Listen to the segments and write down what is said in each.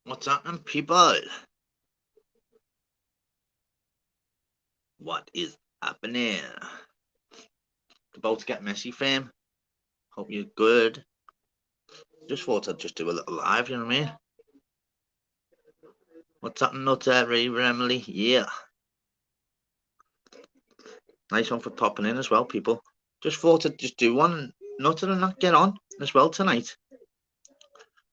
What's happening, people? What is happening? About to get Messi fame. Hope you're good. Just thought I'd just do a little live, you know what I mean? What's happening out there, Raver Emily? Yeah. Nice one for popping in as well, people. Just thought I'd just do one, nothing and not get on as well tonight.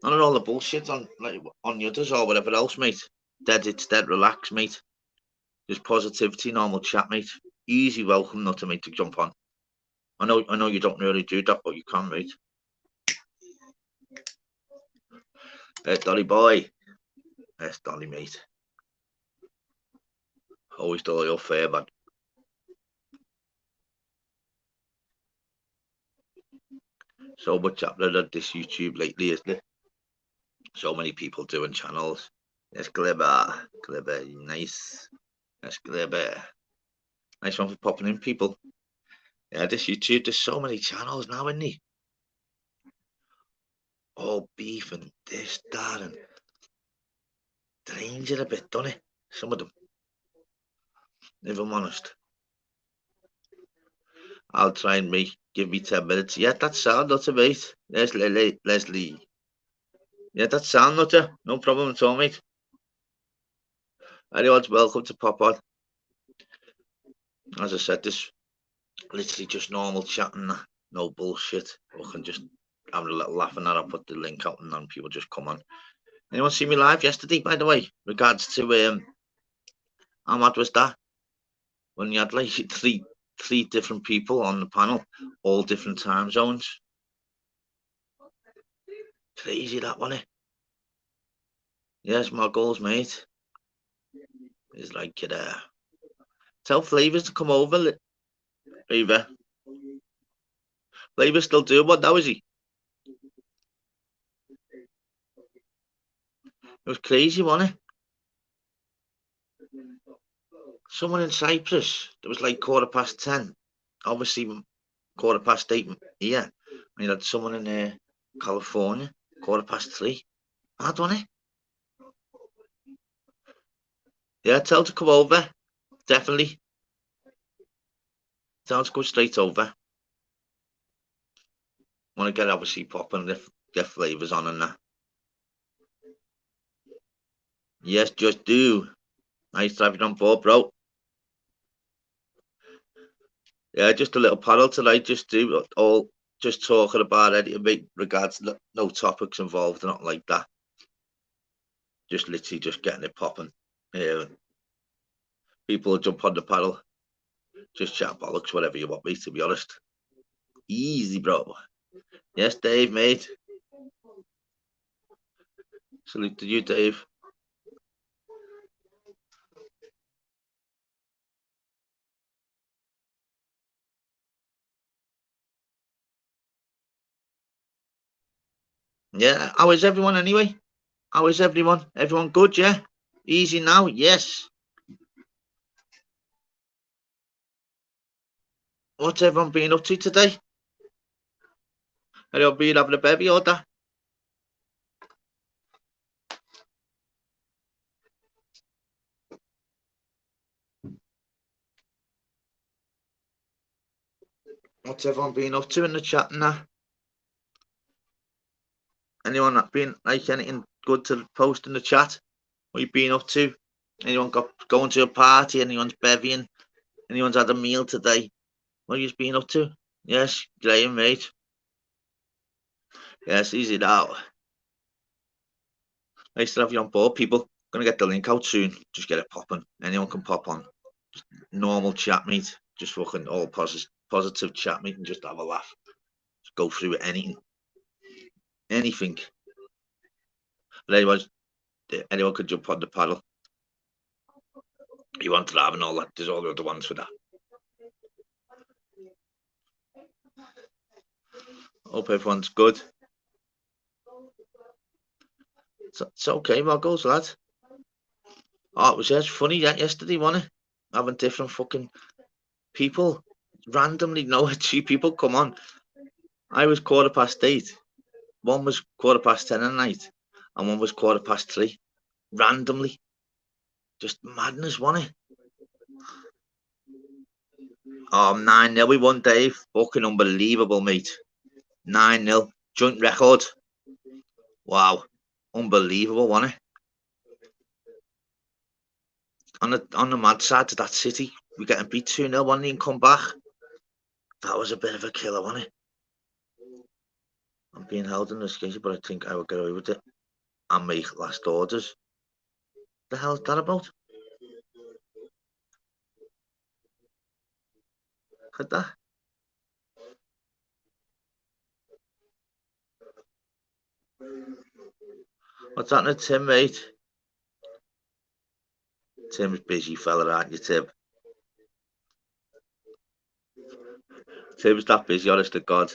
None of all the bullshit on like on the others or whatever else, mate. It's dead relax, mate. Just positivity, normal chat, mate. Easy welcome, not to mate, to jump on. I know you don't really do that, but you can, mate. Dolly boy. Yes, Dolly, mate. Always do your fair, man. So much happening on this YouTube lately, isn't it? So many people doing channels. Yes, Glibber. Glibber, nice. Yes, Glibber. Nice one for popping in, people. Yeah, this YouTube, there's so many channels now, isn't there? All beef and this, that, and drains it a bit, don't it? Some of them. If I'm honest. I'll try and give me 10 minutes. Yeah, that's sound, not a mate. There's Leslie. Yeah, that's sound, not a. No problem at all, mate. Anyone's welcome to pop on. As I said, this literally just normal chatting, no bullshit. We can just have a little laugh and that. I'll put the link out and then people just come on. Anyone see me live yesterday, by the way? Regards to how mad was that? When you had like three different people on the panel, all different time zones. Crazy that, wasn't it? Yes, my goals, mate. Is like it tell Flavors to come over, Eva. Flavors still doing what now, is he? It was crazy, wasn't it? Someone in Cyprus, it was like 10:15. Obviously, 8:15 here. And you had someone in California, 3:15. Mad, wasn't it? Yeah, tell to come over. Definitely. Tell to go straight over. Want to get obviously popping, get Flavors on and that. Yes, just do. Nice to have you on board, bro. Yeah, just a little panel tonight. Just do all, just talking about anything regards no topics involved, not like that. Just literally just getting it popping. Yeah, people will jump on the panel. Just chat bollocks, whatever you want me. To be honest, easy, bro. Yes, Dave, mate. Salute to you, Dave. Yeah, how is everyone anyway? How is everyone? Everyone good, yeah? Easy now? Yes. What's everyone been up to today? Have you been having a bevy or that? What's everyone been up to in the chat and that? Anyone that been like anything good to post in the chat? What you been up to? Anyone going to a party? Anyone's bevying? Anyone's had a meal today? What you been up to? Yes, Graham, mate. Yes, easy now. Nice to have you on board, people. Gonna get the link out soon. Just get it popping. Anyone can pop on. Just normal chat, mate. Just fucking all positive chat, mate, and just have a laugh. Just go through anything. But anyone could jump on the paddle. You want to have and all that. There's all the other ones for that. Hope everyone's good. It's okay, Muggles, lad. Oh, it was just funny yesterday, wasn't it? Having different fucking people randomly. No, 2 people come on. I was 8:15. One was 10:15 at night, and one was 3:15. Randomly, just madness, wasn't it? Oh, 9-0 we won, Dave. Fucking unbelievable, mate. 9-0 joint record. Wow, unbelievable, wasn't it? On the mad side to that City, we getting beat 2-0, wasn't it, and come back. That was a bit of a killer, wasn't it? I'm being held in the skate, but I think I will get away with it and make last orders. The hell is that about? Look at that. What's happening, Tim, mate? Tim's busy fella, aren't you, Tim? Tim's that busy, honest to God.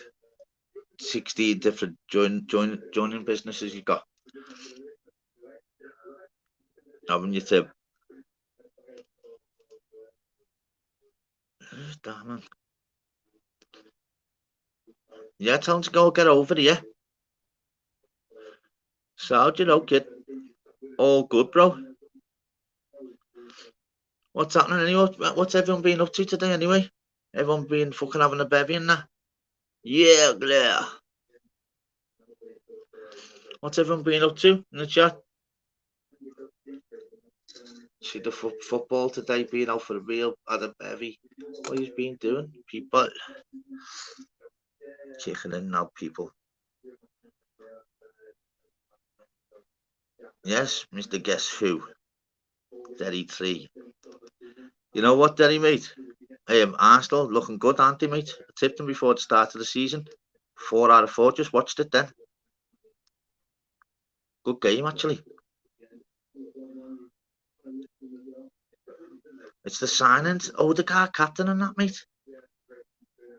16 different joining businesses you got. Haven't you, Tim? Who's that, man? Yeah, tell him to go get over here. So, kid? All good, bro. What's happening anyway? What's everyone been up to today anyway? Everyone been fucking having a bevy and that? Yeah, Blair. What's everyone been up to in the chat? See the football today being out for the real at a bevy. What he's been doing, people. Kicking in now, people. Yes, Mr. Guess Who. Derry 3. You know what, Derry, mate? Arsenal looking good, aren't they, mate? I tipped them before the start of the season. 4 out of 4. Just watched it then. Good game, actually. It's the signings. Odegaard captain and that, mate.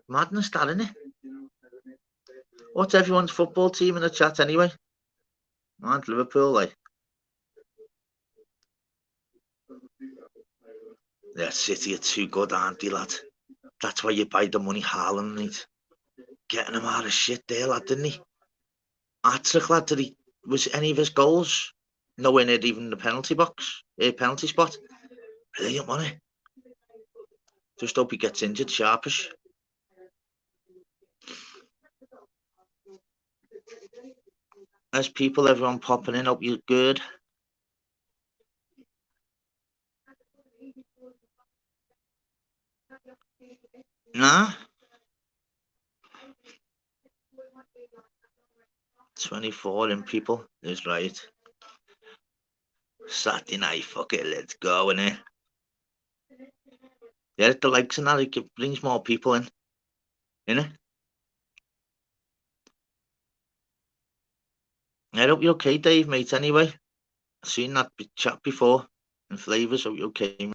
Madness, that, isn't it? What's everyone's football team in the chat anyway? Aren't Liverpool, like? Yeah, City are too good, aren't they, lad? That's why you buy the money Haaland, mate. Getting him out of shit there, lad, didn't he? Hat-trick, lad, was any of his goals nowhere near even the penalty box, penalty spot? Brilliant, wasn't it? Just hope he gets injured, sharpish. There's people, everyone popping in. Hope you're good. Nah. 24 in people is right. Saturday night, fuck it, let's go, innit? Yeah, the likes and that, it brings more people in, innit? I hope you're okay, Dave, mate, anyway. I've seen that chat before in flavours. Hope you're okay, mate.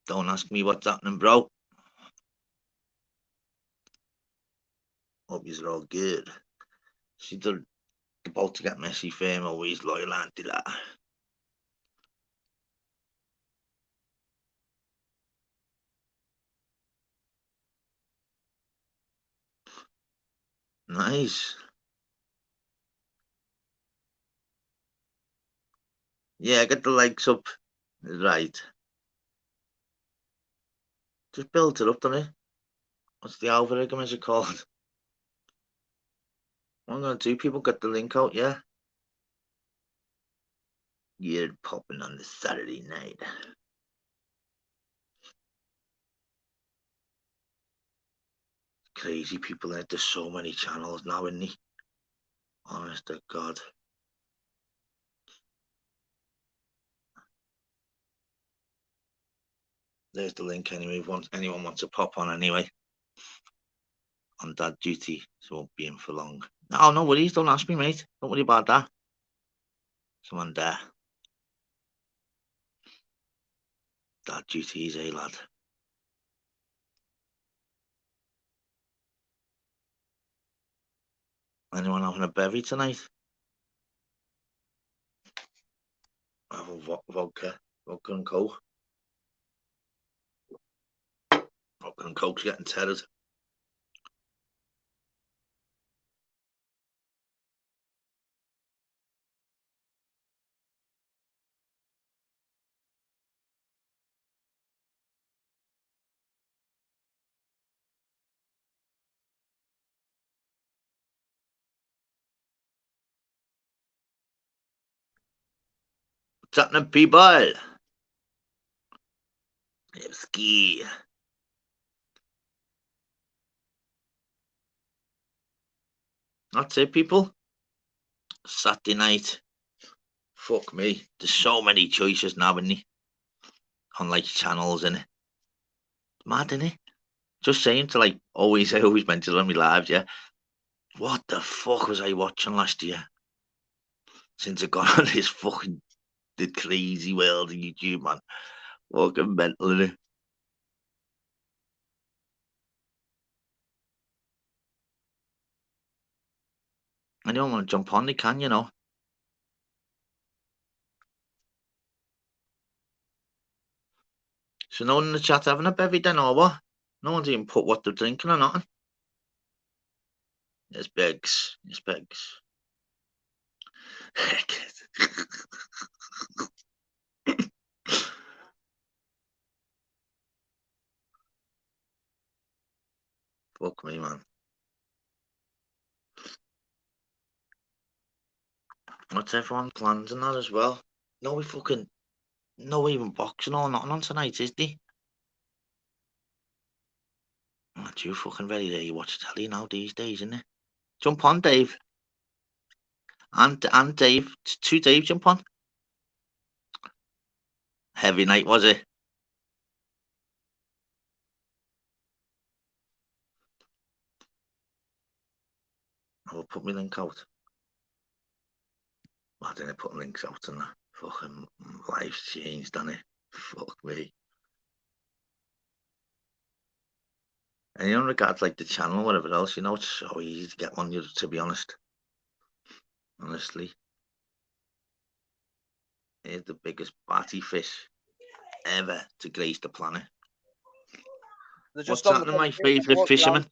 Don't ask me what's happening, bro. Hope you're all good. See, they're about to get Messi fame, always loyal, auntie, that. Nice. Yeah, get the likes up. Right. Just build it up, don't it? What's the algorithm, is it called? What I'm gonna do, people get the link out, yeah? You're popping on the Saturday night. Crazy people there. There's so many channels now, isn't there? Honest to God. There's the link anyway. If anyone wants to pop on anyway. On dad duty, so won't be in for long. No worries. Don't ask me, mate. Don't worry about that. Someone there. Dad duty is a lad. Anyone having a bevy tonight? Have a vodka and coke. Vodka and coke's getting tethered. What's happening, people? Ski. That's it, people. Saturday night. Fuck me. There's so many choices now, isn't there? On like channels, innit? Mad, innit? Just saying to I always mention on my lives, yeah. What the fuck was I watching last year? Since I got on this fucking the crazy world of YouTube, man. Fucking mental, innit? Anyone want to jump on, they can, you know. So no one in the chat having a bevy then, or what? No one's even put what they're drinking or nothing. It's Begs. It's Begs. Fuck me, man. What's everyone's plans and that as well? No even boxing or nothing on tonight, is there? Aren't you fucking ready there? You watch telly now these days, isn't it? Jump on, Dave. And Dave. Two Dave jump on. Heavy night, was it? I will put my link out. Why didn't I put links out and that? Fucking life's changed, hasn't it? Fuck me. And in regards like the channel or whatever else, you know, it's so easy to get one, to be honest. Honestly. He's the biggest batty fish ever to grace the planet. What's happening, my favourite fisherman?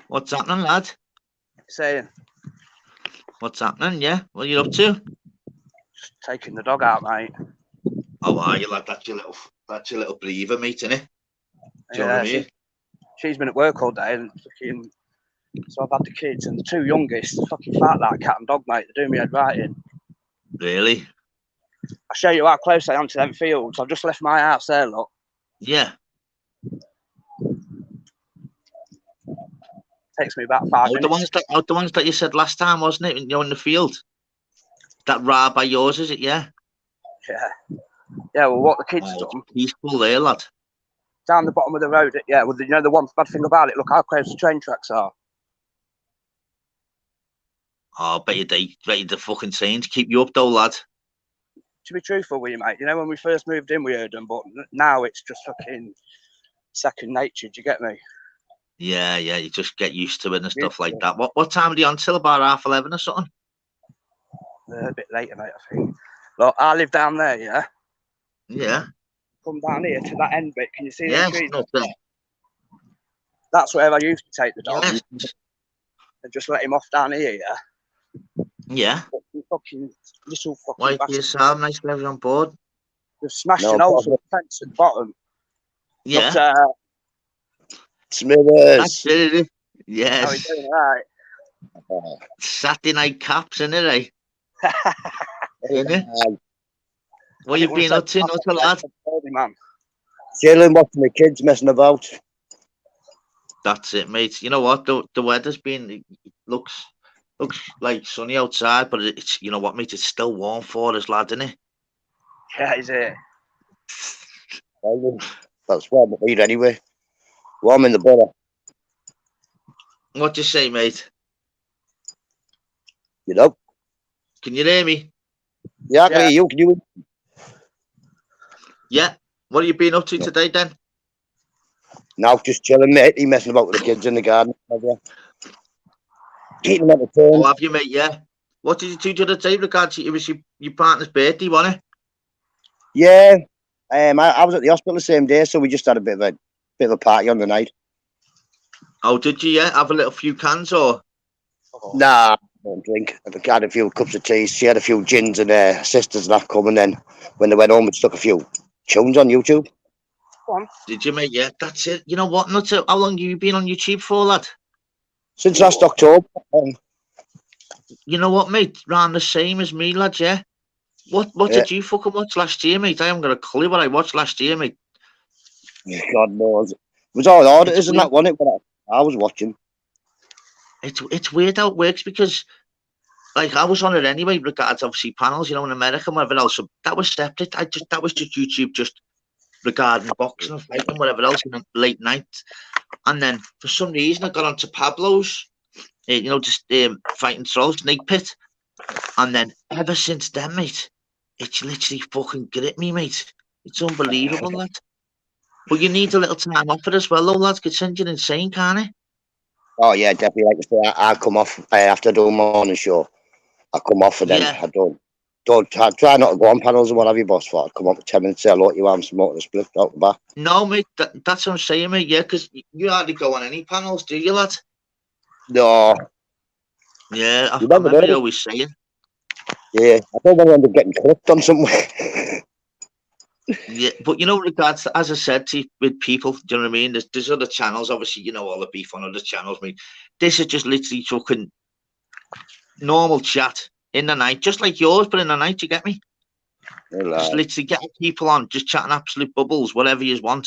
What's happening, lad? Saying. What's happening, yeah? What are you up to? Just taking the dog out, mate. How are you, lad? That's your little breather, mate, innit? Do you know what I mean? She's been at work all day and fucking... So I've had the kids and the two youngest, fucking fat like cat and dog, mate. They're doing me head right in. Really? I'll show you how close I am to them fields. I've just left my house there, look. Yeah. Takes me about 5 minutes. The ones that you said last time, wasn't it? You're in the field. That rah by yours, is it? Yeah. Yeah. Yeah, well, what the kids done. Peaceful there, lad. Down the bottom of the road, yeah. Well, you know the one bad thing about it, look how close the train tracks are. Oh, bet you the fucking trains keep you up though, lad. To be truthful with you, mate, you know when we first moved in we heard them, but now it's just fucking second nature, do you get me? Yeah, you just get used to it and stuff like that. What time are they on till? About 11:30 or something? A bit later, mate, I think. Look, I live down there, yeah? Yeah. Come down here to that end bit, can you see the trees? Not there. That's where I used to take the dog. Yes. and just let him off down here, yeah? Yeah. But the fucking little Why fucking do you bastard. sound nice to have you on board? They've smashed No an hole through problem. the fence at the bottom. Yeah. But, Smithers. That's it. how are Yes. you doing? Right. Saturday night caps, innit, eh? Innit? What you been up to, not a lad? Man. Chilling, watching the kids messing about. That's it, mate. You know what? The weather's been it looks like sunny outside, but it's you know what, mate? It's still warm for us, lad, isn't it? Yeah, is it? That's warm at lead anyway. Warm in the butter. What do you say, mate? You know? Can you hear me? Yeah, I can hear you. Can you? Yeah. What have you been up to today, then? Now just chilling, mate. He messing about with the kids in the garden. Keeping them entertained. Oh, have you, mate? Yeah. What did you do the other day? Regards, it was your partner's birthday, wasn't it? Yeah. I was at the hospital the same day, so we just had a bit of a party on the night. Oh, did you? Yeah. Have a little few cans, or? Nah, I don't drink. I had a few cups of tea. She had a few gins, and her sisters and that come. And then when they went home, we stuck a few tunes on YouTube. Did you, mate? Yeah. That's it. You know what? Not how long have you been on YouTube for, lad? Since last October. You know what, mate? Round the same as me, lad. Yeah. What did you fucking watch last year, mate? I haven't got a clue what I watched last year, mate. God knows. It was all auditors It's and that, wasn't it? But I was watching. It's weird how it works because, like, I was on it anyway, regards obviously panels, you know, in America and whatever else. So that was separate. That was just YouTube, just regarding boxing and fighting and whatever else in the late night. And then for some reason I got onto Pablo's, you know, just fighting trolls, Snake Pit. And then ever since then, mate, it's literally fucking gripped me, mate. It's unbelievable, lad. But you need a little time off it as well, though, lads. Could send you insane, can't it? Oh yeah, definitely. Like I say, I come off after doing my morning show. I come off and then I I try not to go on panels and what have you, boss. For I come up for 10 minutes, say hello to you, I'm smoking a split out the back. No, mate, that's what I'm saying, mate. Yeah, because you hardly go on any panels, do you, lad? No. Yeah, I You never remember you know. always saying. Yeah, I don't want to end up getting clipped on somewhere. Yeah, but you know, regards to, as I said to you, with people, do you know what I mean? There's other channels, obviously, you know, all the beef on other channels. I mean, this is just literally fucking normal chat in the night, just like yours, but in the night, you get me? Just literally getting people on, just chatting absolute bubbles, whatever you want.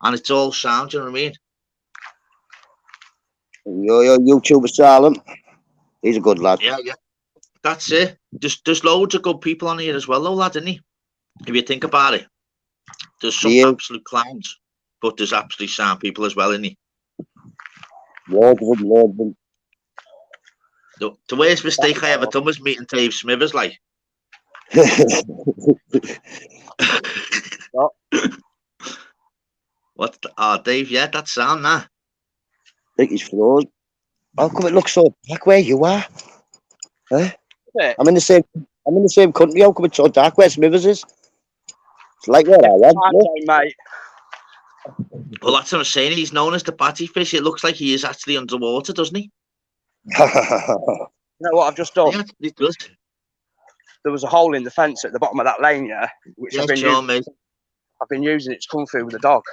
And it's all sound, do you know what I mean? Your YouTuber Silent. He's a good lad. Yeah, yeah. That's it. There's loads of good people on here as well, though, lad, isn't he? If you think about it. There's some absolute clowns, but there's absolutely sound people as well, isn't he? Loads of them. The worst mistake I ever done was meeting Dave Smithers, like. What? Dave, yeah, that's sound, nah. I think he's froze. How come it looks so dark where you are? Huh? Yeah. I'm in the same country. How come it's so dark where Smithers is? It's like where I am. Mate. Well, that's what I'm saying. He's known as the Batty Fish. It looks like he is actually underwater, doesn't he? You know what I've just done? Yeah, it does. There was a hole in the fence at the bottom of that lane, yeah, which Yeah, I've been using it to come through with the dog.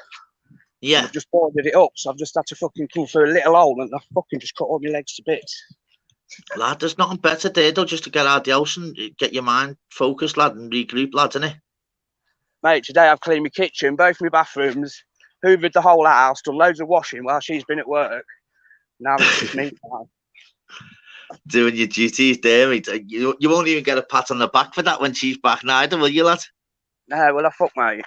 Yeah. And I've just boarded it up, so I've just had to fucking come through a little hole and I've fucking just cut all my legs to bits. Lad, there's nothing better there, though, just to get out of the house and get your mind focused, lad, and regroup, lad, innit? Mate, today I've cleaned my kitchen, both my bathrooms, hoovered the whole house, done loads of washing while she's been at work. Now it's just me time. Doing your duties there, mate. You won't even get a pat on the back for that when she's back neither, will you, lad? No, well, I fuck, mate.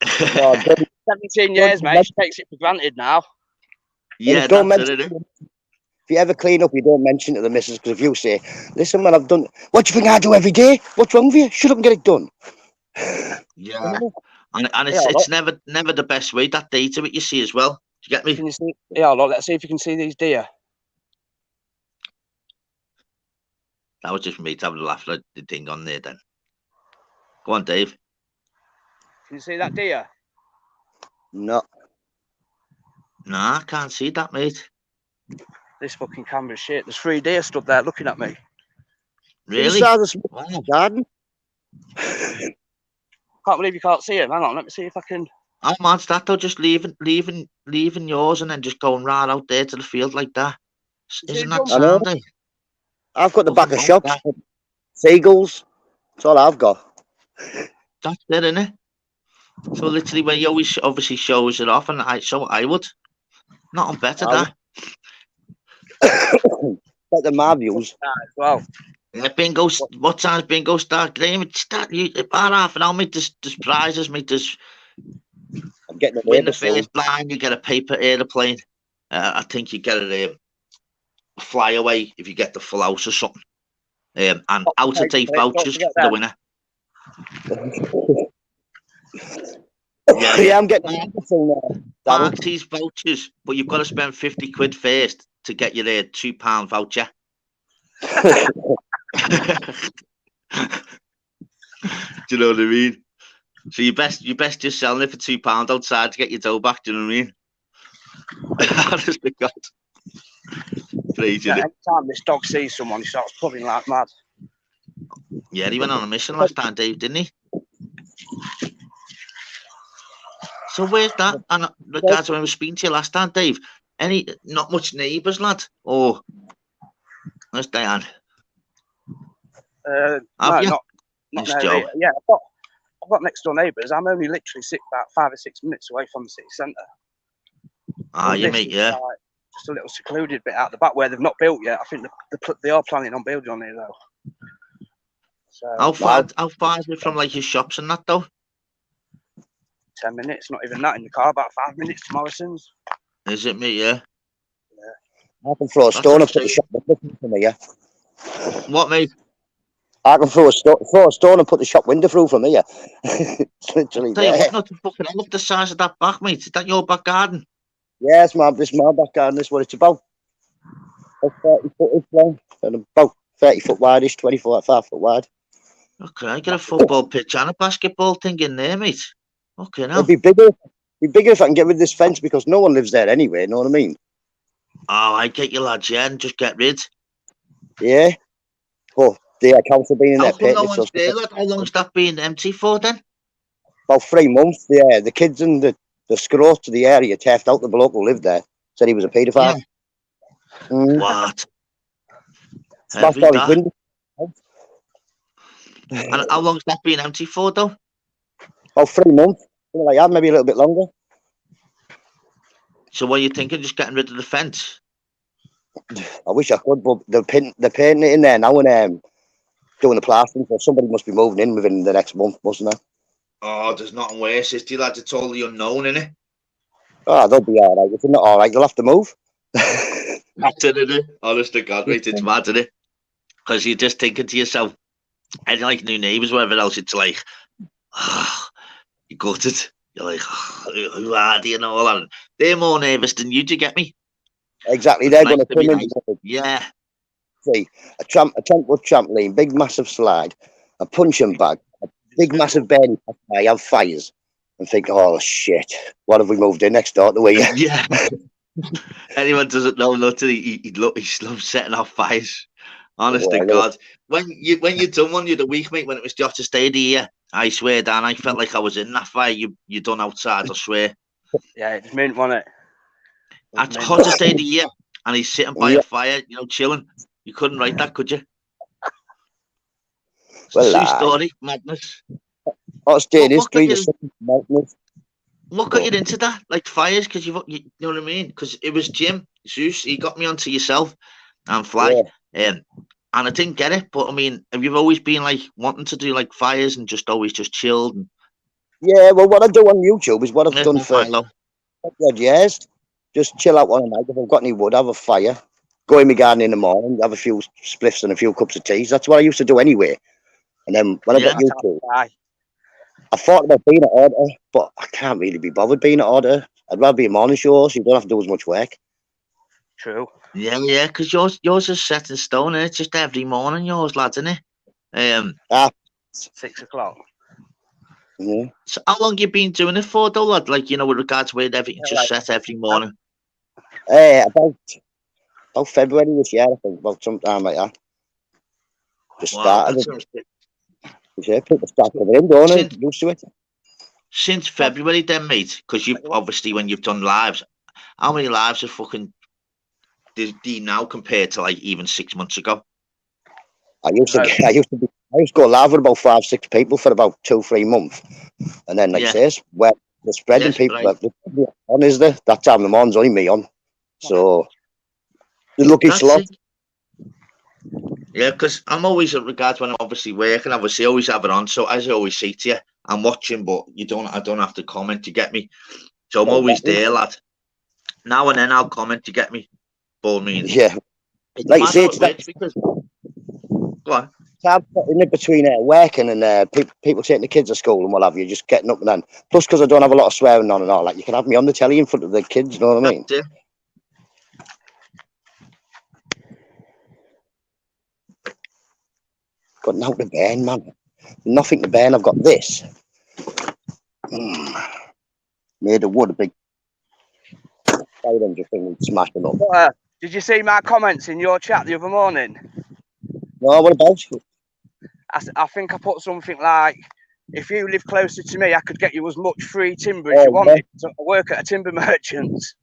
17 years, mate. She takes it for granted now. Yeah, that's it. If you ever clean up, you don't mention to the missus, because if you say, listen, man, I've done... What do you think I do every day? What's wrong with you? Shut up and get it done. Yeah. And it's never the best way, that data it you see as well. Do you get me? Can you see? Yeah, look, let's see if you can see these deer. That was just me having a laugh at the thing on there then. Go on, Dave. Can you see that deer? No. Nah, I can't see that, mate. This fucking camera's shit. There's 3 deer stood there looking at me. Really? Inside the Wow. garden. Can't believe you can't see him. Hang on, let me see if I can. How mad's that though? Just leaving yours and then just going right out there to the field like that. Isn't that I know. sound? Eh? I've got the back of Fucking shops. that. Seagulls. That's all I've got. That's it, isn't it? So literally, when he always obviously shows it off, and I would. Nothing better that. Better my views. As well. Yeah, bingo. What time's bingo start? Graham, start you about half an hour, mate. There's prizes, mate. There's I'm getting win the soon. first blind, you get a paper airplane. I think you get a fly away if you get the full house or something. And out of date vouchers for the winner. Yeah, I'm getting soon. Parties vouchers, but you've got to spend 50 quid first to get your £2 voucher. Do you know what I mean? So you best just selling it for £2 outside to get your dough back. Do you know what I mean? Honest to God. Crazy. Yeah, anytime this dog sees someone, he starts pulling like mad. Yeah, he went on a mission last time, Dave, didn't he? So where's that? And regards when I was speaking to you last time, Dave, not much neighbours, lad? Or where's Diane? No, not no, yeah, I've got next door neighbours. I'm only literally about 5 or 6 minutes away from the city centre. You mate, yeah. Like just a little secluded bit out the back where they've not built yet. I think they are planning on building on here though. So How far is it from like your shops and that though? 10 minutes, not even that in the car. About 5 minutes to Morrison's. Is it me? Yeah. I can throw a stone and put the shop window through me, yeah. What, mate? I can throw a stone and put the shop window through from here. It's literally there. Not fucking look the size of that back, mate. Is that your back garden? Yeah, it's my back garden. This is what it's about. It's 30 foot long and about 30 foot wide-ish, 25 foot wide. Okay, I get a football pitch and a basketball thing in there, mate. Okay, now. It'd be bigger if I can get rid of this fence because no one lives there anyway. You know what I mean? Oh, I get you, lads. Yeah, and just get rid. Yeah. Oh, the council being in there. No one's there, lad? How long's that been empty for then? About 3 months. Yeah, the kids and the scroats to the area turfed out the bloke who lived there. Said he was a paedophile. Yeah. What? Smashed all his windows. And how long's that been empty for, though? About 3 months. Like that, maybe a little bit longer. So what are you thinking? Just getting rid of the fence? I wish I could, but they're painting it in there now and doing the plastering. So somebody must be moving in within the next month, mustn't there? Oh, there's nothing worse, is there, lads? It's all the unknown, innit? Oh, they'll be all right. If they're not all right, they'll have to move. That's it, innit? Honest to God, mate, it's mad, innit? Because you're just thinking to yourself, and like new neighbours, whatever else, it's like, oh, you gutted. You're like, oh, who are they and all that? They're more nervous than you, do you get me? Exactly, they're going to come in. Yeah. See, a trampoline trampoline, big massive slide, a punching bag, a big massive bed. I have fires and think, oh shit, what have we moved in next door to we? Yeah. Anyone doesn't know nothing, he loves setting off fires. Honest to God. When you're done one, you're the week, mate, when it was the hottest day of the year. I swear, Dan, I felt like I was in that fire you done outside, I swear. Yeah, it's mint, wasn't it? That's the hottest day of the year, and he's sitting by a fire, chilling. You couldn't write that, could you? Well, true story, madness. What's day in history? Madness. What got you into that, like fires? Because you know what I mean? Because it was Jim Zeus. He got me onto yourself and Fly, and I didn't get it. But I mean, have you always been like wanting to do like fires and just always just chilled? And... Yeah, well, what I do on YouTube is what I've done for years. Just chill out one night. If I've got any wood, have a fire. Go in my garden in the morning, have a few spliffs and a few cups of tea. That's what I used to do anyway. And then when I got YouTube, I thought about being an auditor, but I can't really be bothered being an auditor. I'd rather be a morning show, so you don't have to do as much work. True. Yeah, because yours is set in stone, and it's just every morning, yours, lads, isn't it? 6 o'clock. Yeah. So how long you been doing it for, though, lad? Like, with regards to where everything's just set every morning. About about February this year, I think, about sometime like that. Just started it. Yeah, people start coming in, don't they? Used to it. Since February then, mate, because you've obviously, when you've done lives, how many lives have fucking do you now compared to like even 6 months ago? I used to go live with about 5-6 people for about 2-3 months, and then like says, where the spreading people on is there that time the morning's only me on, so the lucky slot. Yeah, because I'm always at regards when I'm obviously working, obviously I always have it on. So as I always say to you, I'm watching, but I don't have to comment, you get me? So I'm always there, lad. Now and then I'll comment, you get me? But I mean, like you say, it's that. Because, go on. In it between working and people taking the kids to school and what have you, just getting up and then. Plus, because I don't have a lot of swearing on and all, like you can have me on the telly in front of the kids. You know what I mean? Got nothing to burn, man. Nothing to burn. I've got this. Made of wood, a big fire engine thing, and smashed them up. Did you see my comments in your chat the other morning? No, what about you? I think I put something like, if you live closer to me, I could get you as much free timber as you wanted to work at a timber merchant's.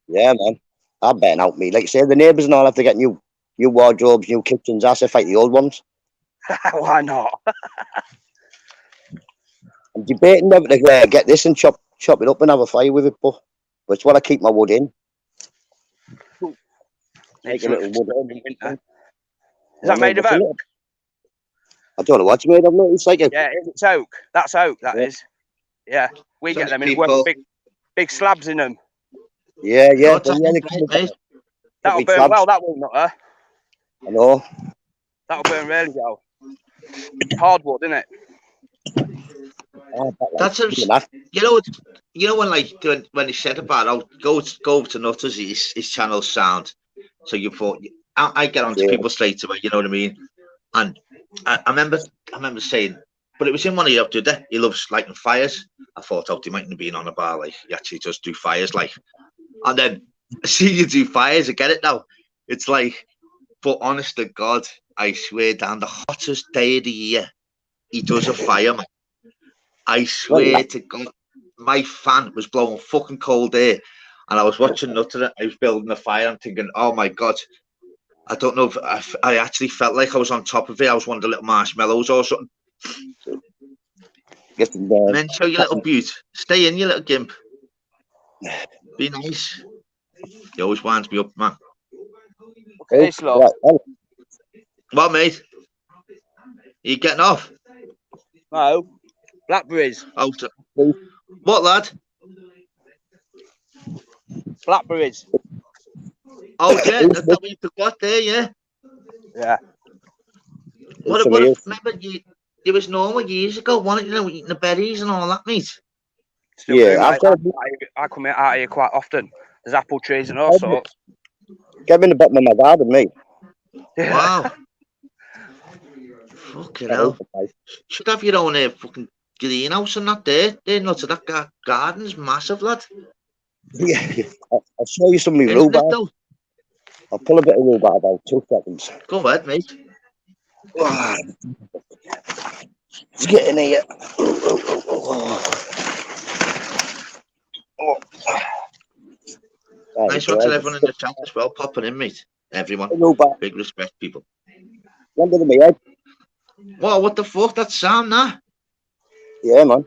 Yeah, man. I burn out me. Like you say, the neighbours and all have to get new wardrobes, new kitchens. I say fight the old ones. Why not? I'm debating whether to get this and chop it up and have a fire with it, but it's what I keep my wood in. Like a little wood. Is that made of oak? I don't know what's made of. It's like it's oak. That's oak. That is. Yeah, we get them in big slabs in them. Yeah. That'll burn well. That will not. I know. That'll burn really well. Hardwood, isn't it? That's you know when he said about go to Nutters, his channel sound. So you thought I get onto people straight away, you know what I mean? And I remember saying, but it was in one of your today. He loves lighting fires. I thought, he mightn't have been on a bar, like he actually does do fires, like. And then I see you do fires. I get it now. It's like, but honest to God, I swear down the hottest day of the year, he does a fire, man. I swear to God, my fan was blowing fucking cold air, and I was watching Nutter. I was building a fire. I'm thinking, oh my God, I don't know if I actually felt like I was on top of it. I was one of the little marshmallows or something. And then show your little beaut. Stay in, you little gimp. Be nice. He always winds me up, man. Okay, slow. What, mate? Are you getting off? No. Blackberries. Oh, what, lad? Blackberries. Oh, yeah, that's what you forgot there, yeah? Yeah. What remember, it was normal years ago, wasn't it, eating the berries and all that, mate? Still I come out here quite often. There's apple trees and all sorts. Get them in the bottom of my garden, mate. Yeah. Wow. Fucking hell. Should have your own fucking greenhouse and that there. They're not that garden's massive, lad. Yeah, I'll show you some of my rhubarb. I'll pull a bit of rhubarb about 2 seconds. Go ahead, mate. It's getting here. Nice one to everyone in the chat as well, popping in, mate. Everyone. Big respect, people. Under the head. Whoa, what the fuck? That's Sam now. Yeah, man.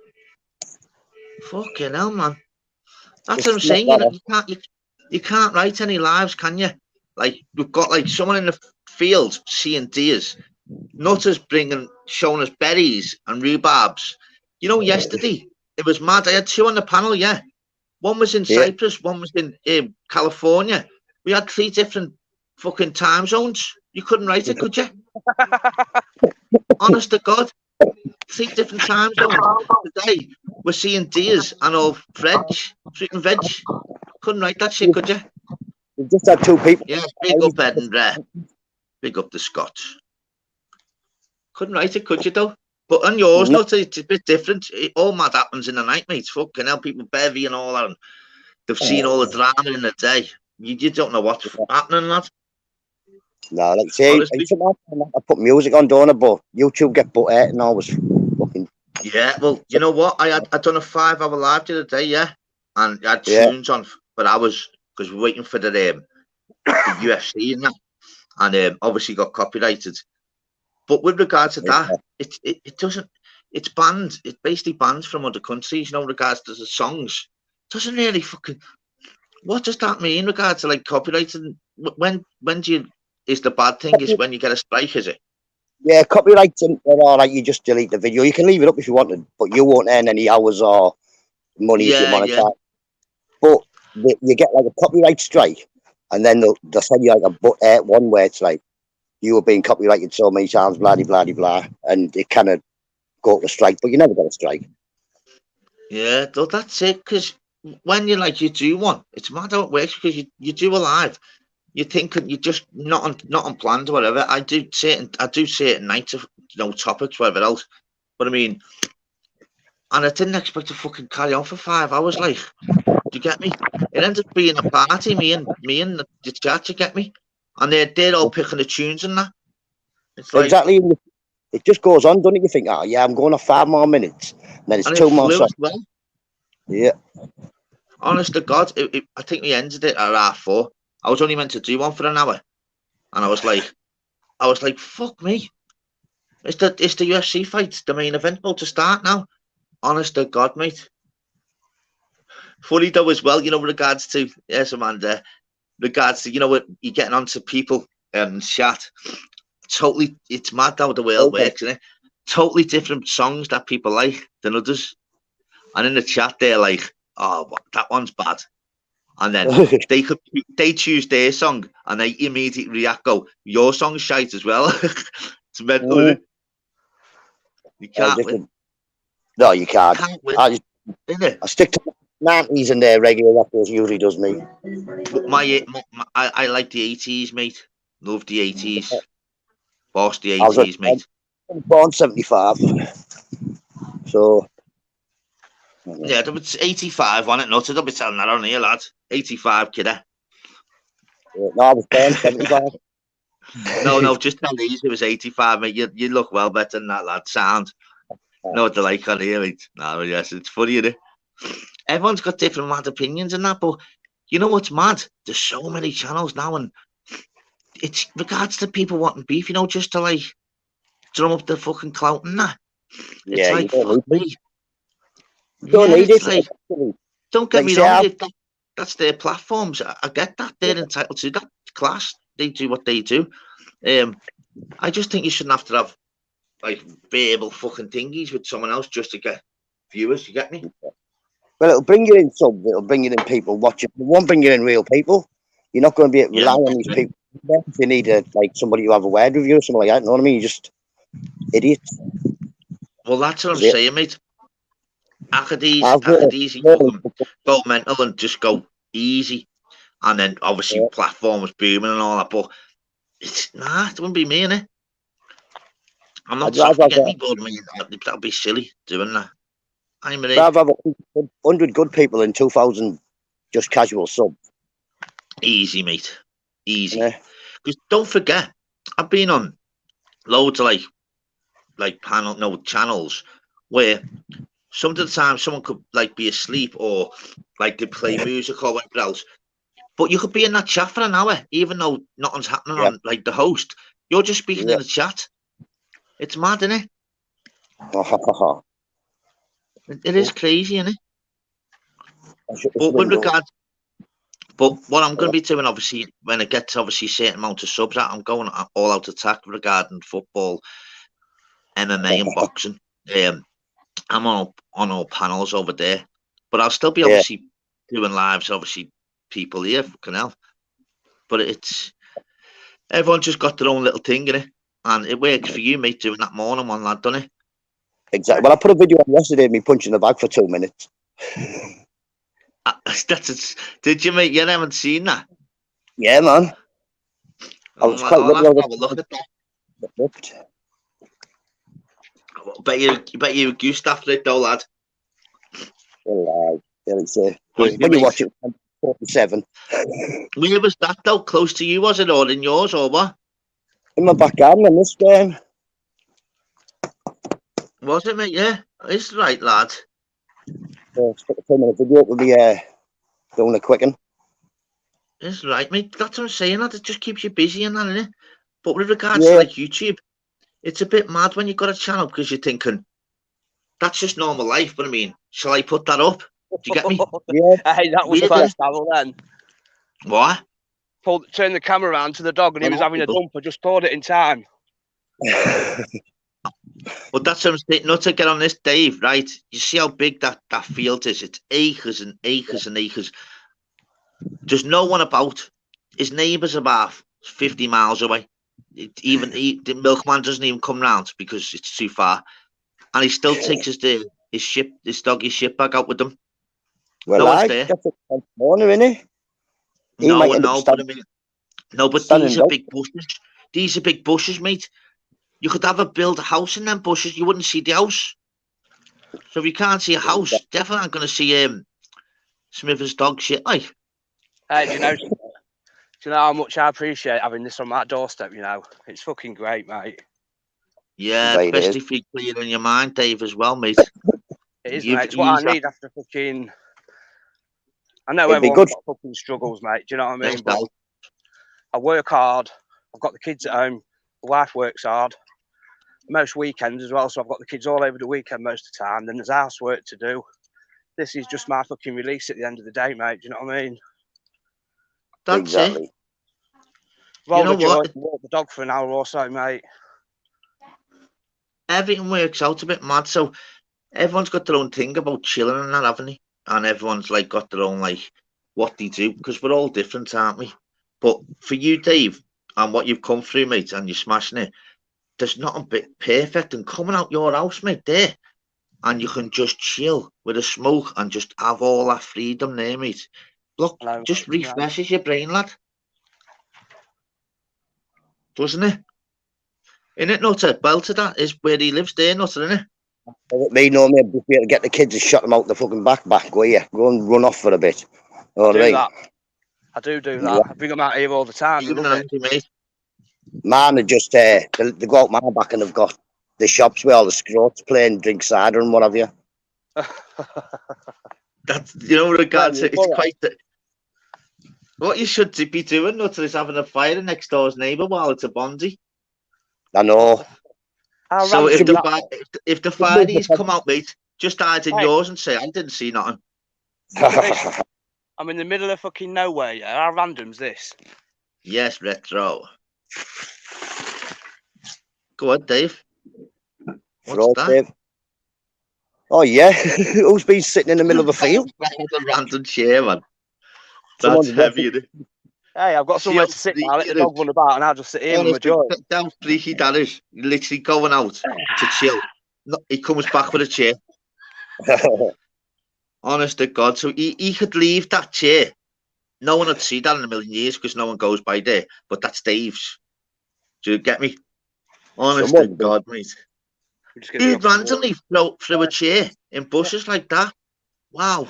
Fucking hell, man. That's what I'm saying. You can't write any lives, can you? Like, we've got like someone in the field seeing deers. Nutters showing us berries and rhubarbs. You know, yesterday it was mad. I had 2 on the panel, yeah. One was in Cyprus, one was in California. We had 3 different fucking time zones. You couldn't write it, could you? Honest to God. 3 different time zones. Today, we're seeing deers and all fruit and veg. Couldn't write that shit, could you? We just had 2 people. Yeah, big up Edinburgh. Big up the Scots. Couldn't write it, could you, though? But on yours, it's a bit different. All mad happens in the night, mate. Fucking hell, people bevy and all that. And they've seen all the drama in the day. you don't know what's happening, lad. No, like say, Honestly. I put music on, don't I? But YouTube get butt out and I was fucking. Yeah, well, you know what? I done a 5-hour live the other day, yeah, and I had Yeah. tunes on for hours because we're waiting for the UFC and that, and obviously got copyrighted. But with regard to that, it doesn't. It's banned. It basically bans from other countries. You know, in regards to the songs, doesn't really fucking. What does that mean in regards to like copyrighting? When do you is the bad thing is when you get a strike? Is it? Yeah, copyrights and all like you just delete the video. You can leave it up if you wanted, but you won't earn any hours or money if you Yeah, monetize. But you get like a copyright strike, and then they'll send you like a one where it's like you were being copyrighted so many times, blah blah blah blah, and it kind of go to strike, but you never get a strike. yeah. That's it. Because when you do one, it's mad how it works because you do a live. You think you just not on plans or whatever. I do certain nights of topics, whatever else. But I mean, and I didn't expect to fucking carry on for 5 hours. Like, do you get me? It ends up being a party. Me and the chat. You get me? And they're all picking the tunes and that. It's like Exactly. It just goes on, doesn't it? You think, oh yeah, I'm going off 5 more minutes, and then it's and it 2 more flew as songs. well. Yeah. Honest to God, I think we ended it at 4:30. I was only meant to do one for an hour, and I was like, fuck me. It's the UFC fight, the main event about to start now. Honest to God, mate. Funny though as well, regards to Amanda, regards to what you're getting onto people chat. Totally, it's mad how the world works, isn't it? Totally different songs that people like than others. And in the chat, they're like, "Oh, that one's bad," and then they choose their song, and they immediately react, "Go, your song's shite as well." It's mental, isn't it? You can't win. No, you can't. Can't win, I stick to 90s and their regular records. Usually does me. I like the 80s, mate. Love the 80s. Boss the 80s, mate. I was born 75, so yeah, there was 85 on it. Not to be telling that on here, lad. 85, kidder. No, I was born 75. no, just tell these it was 85, mate. You look well better than that, lad. Sound. No, what they like on here, mate. No, yes, it's funny, isn't it? Everyone's got different mad opinions and that, but you know what's mad? There's so many channels now, and it's regards to people wanting beef, just to like drum up the fucking clout and that. It's like, fuck me. You don't need it. Like, don't get me wrong, that's their platforms. I get that. They're entitled to that class. They do what they do. I just think you shouldn't have to have like verbal fucking thingies with someone else just to get viewers. You get me? Well, it'll bring you in it'll bring you in people watching. It won't bring you in real people. You're not going to be relying on these people. If you need like somebody who have a word with you or something like that, you know what I mean? You're just idiots. Well, that's what I'm saying, mate. Acadese, go mental and just go easy, and then obviously platforms booming and all that. But it wouldn't be me, innit? I'm not soft to get me, but I mean, that'd be silly doing that. I'd rather have 100 good people in 2,000 just casual subs. Easy, mate. Easy. Because don't forget, I've been on loads of like channels where some of the time someone could like be asleep or like they play music or whatever else. But you could be in that chat for an hour, even though nothing's happening on like the host. You're just speaking in the chat. It's mad, isn't it? It is crazy, isn't it? But with regards, but what I'm going to be doing, obviously, when it gets obviously certain amount of subs, I'm going all out attack regarding football, MMA, and boxing. I'm on all panels over there, but I'll still be obviously doing lives. Obviously, people here can help, but it's everyone's just got their own little thing in it, and it works for you, mate. Doing that morning one, lad, doesn't it? Exactly. Well, I put a video on yesterday of me punching the bag for 2 minutes. Did you, mate? You haven't seen that? Yeah, man. I was quite I'll have a look at that. Bet you goosed after it though, lad. Well, when you watch it, 47. Where was that though? Close to you, was it, or in yours, or what? In my back garden in this game. Was it, mate? Yeah, it's right, lad. Stuck a 2-minute video to be doing a quicken. It's right, mate. That's what I'm saying. That it just keeps you busy and that, innit? But with regards to Yeah. like YouTube, it's a bit mad when you've got a channel because you're thinking that's just normal life. But I mean, shall I put that up? Do you get me? Yeah. Hey, that was Weird, first travel then. What? Turned the camera around to the dog and he was having a dump. I just caught it in time. But that's what I'm saying. Not to get on this, Dave, right? You see how big that field is? It's acres and acres and acres. There's no one about. His neighbours are about 50 miles away. The milkman doesn't even come round because it's too far. And he still takes his doggy shit bag out with them. Well, No one's there. that's a corner, innit? But these are big bushes. These are big bushes, mate. You could build a house in them bushes. You wouldn't see the house. So if you can't see a house, definitely not going to see Smithers' dog shit. Like, Hey, do you know how much I appreciate having this on my doorstep? You know, it's fucking great, mate. yeah, Right, especially if you're clear in your mind, Dave, as well, mate. It is, mate. It's what I need after fucking. I know It'd be everyone's good. got fucking struggles, mate. Do you know what I mean? Yes, But I work hard. I've got the kids at home. The wife works hard. Most weekends as well, so I've got the kids all over the weekend most of the time. Then there's housework to do. This is just my fucking release at the end of the day, mate. Do you know what I mean? That's exactly. it. Roll You know the joint, what? walk the dog for an hour or so, mate. Everything works out a bit mad. So everyone's got their own thing about chilling and that, haven't they? And everyone's like got their own like what they do because we're all different, aren't we? But for you, Dave, and what you've come through, mate, and you're smashing it. There's nothing bit perfect and coming out your house, mate, there, and you can just chill with a smoke and just have all that freedom there, mate. Look, just refreshes your brain, lad. Doesn't it? Innit, Nutter? Belter, that is where he lives there, Nutter, innit? Me, no, me, just be able to get the kids and shut them out the fucking back, where you go and run off for a bit. You know what I mean? I do that. Yeah. I bring them out here all the time. They love it. Mate. Man, are just they go out my back and they've got the shops where all the scroats playing, drink cider and what have you. That's, you know, regards to, it's quite what you should be doing, Nutter, is having a fire next door's neighbour while it's a bondy. I know. So if the fireys come out, mate, just hide in yours and say, I didn't see nothing. I'm in the middle of fucking nowhere, yeah. How random's this? Yes, retro. Go on, Dave. What's that? Dave. Oh, yeah. Who's been sitting in the middle of a field? A random chair, man. That's heavy. Hey, I've got somewhere to sit now. Let the dog run about and I'll just sit here with my joy. How freaky that is. Literally going out to chill. He comes back with a chair. Honest to God. So he could leave that chair. No one would see that in a million years because no one goes by there. But that's Dave's. Do you get me? Honest to God, mate. He'd randomly float through a chair in bushes like that. Wow.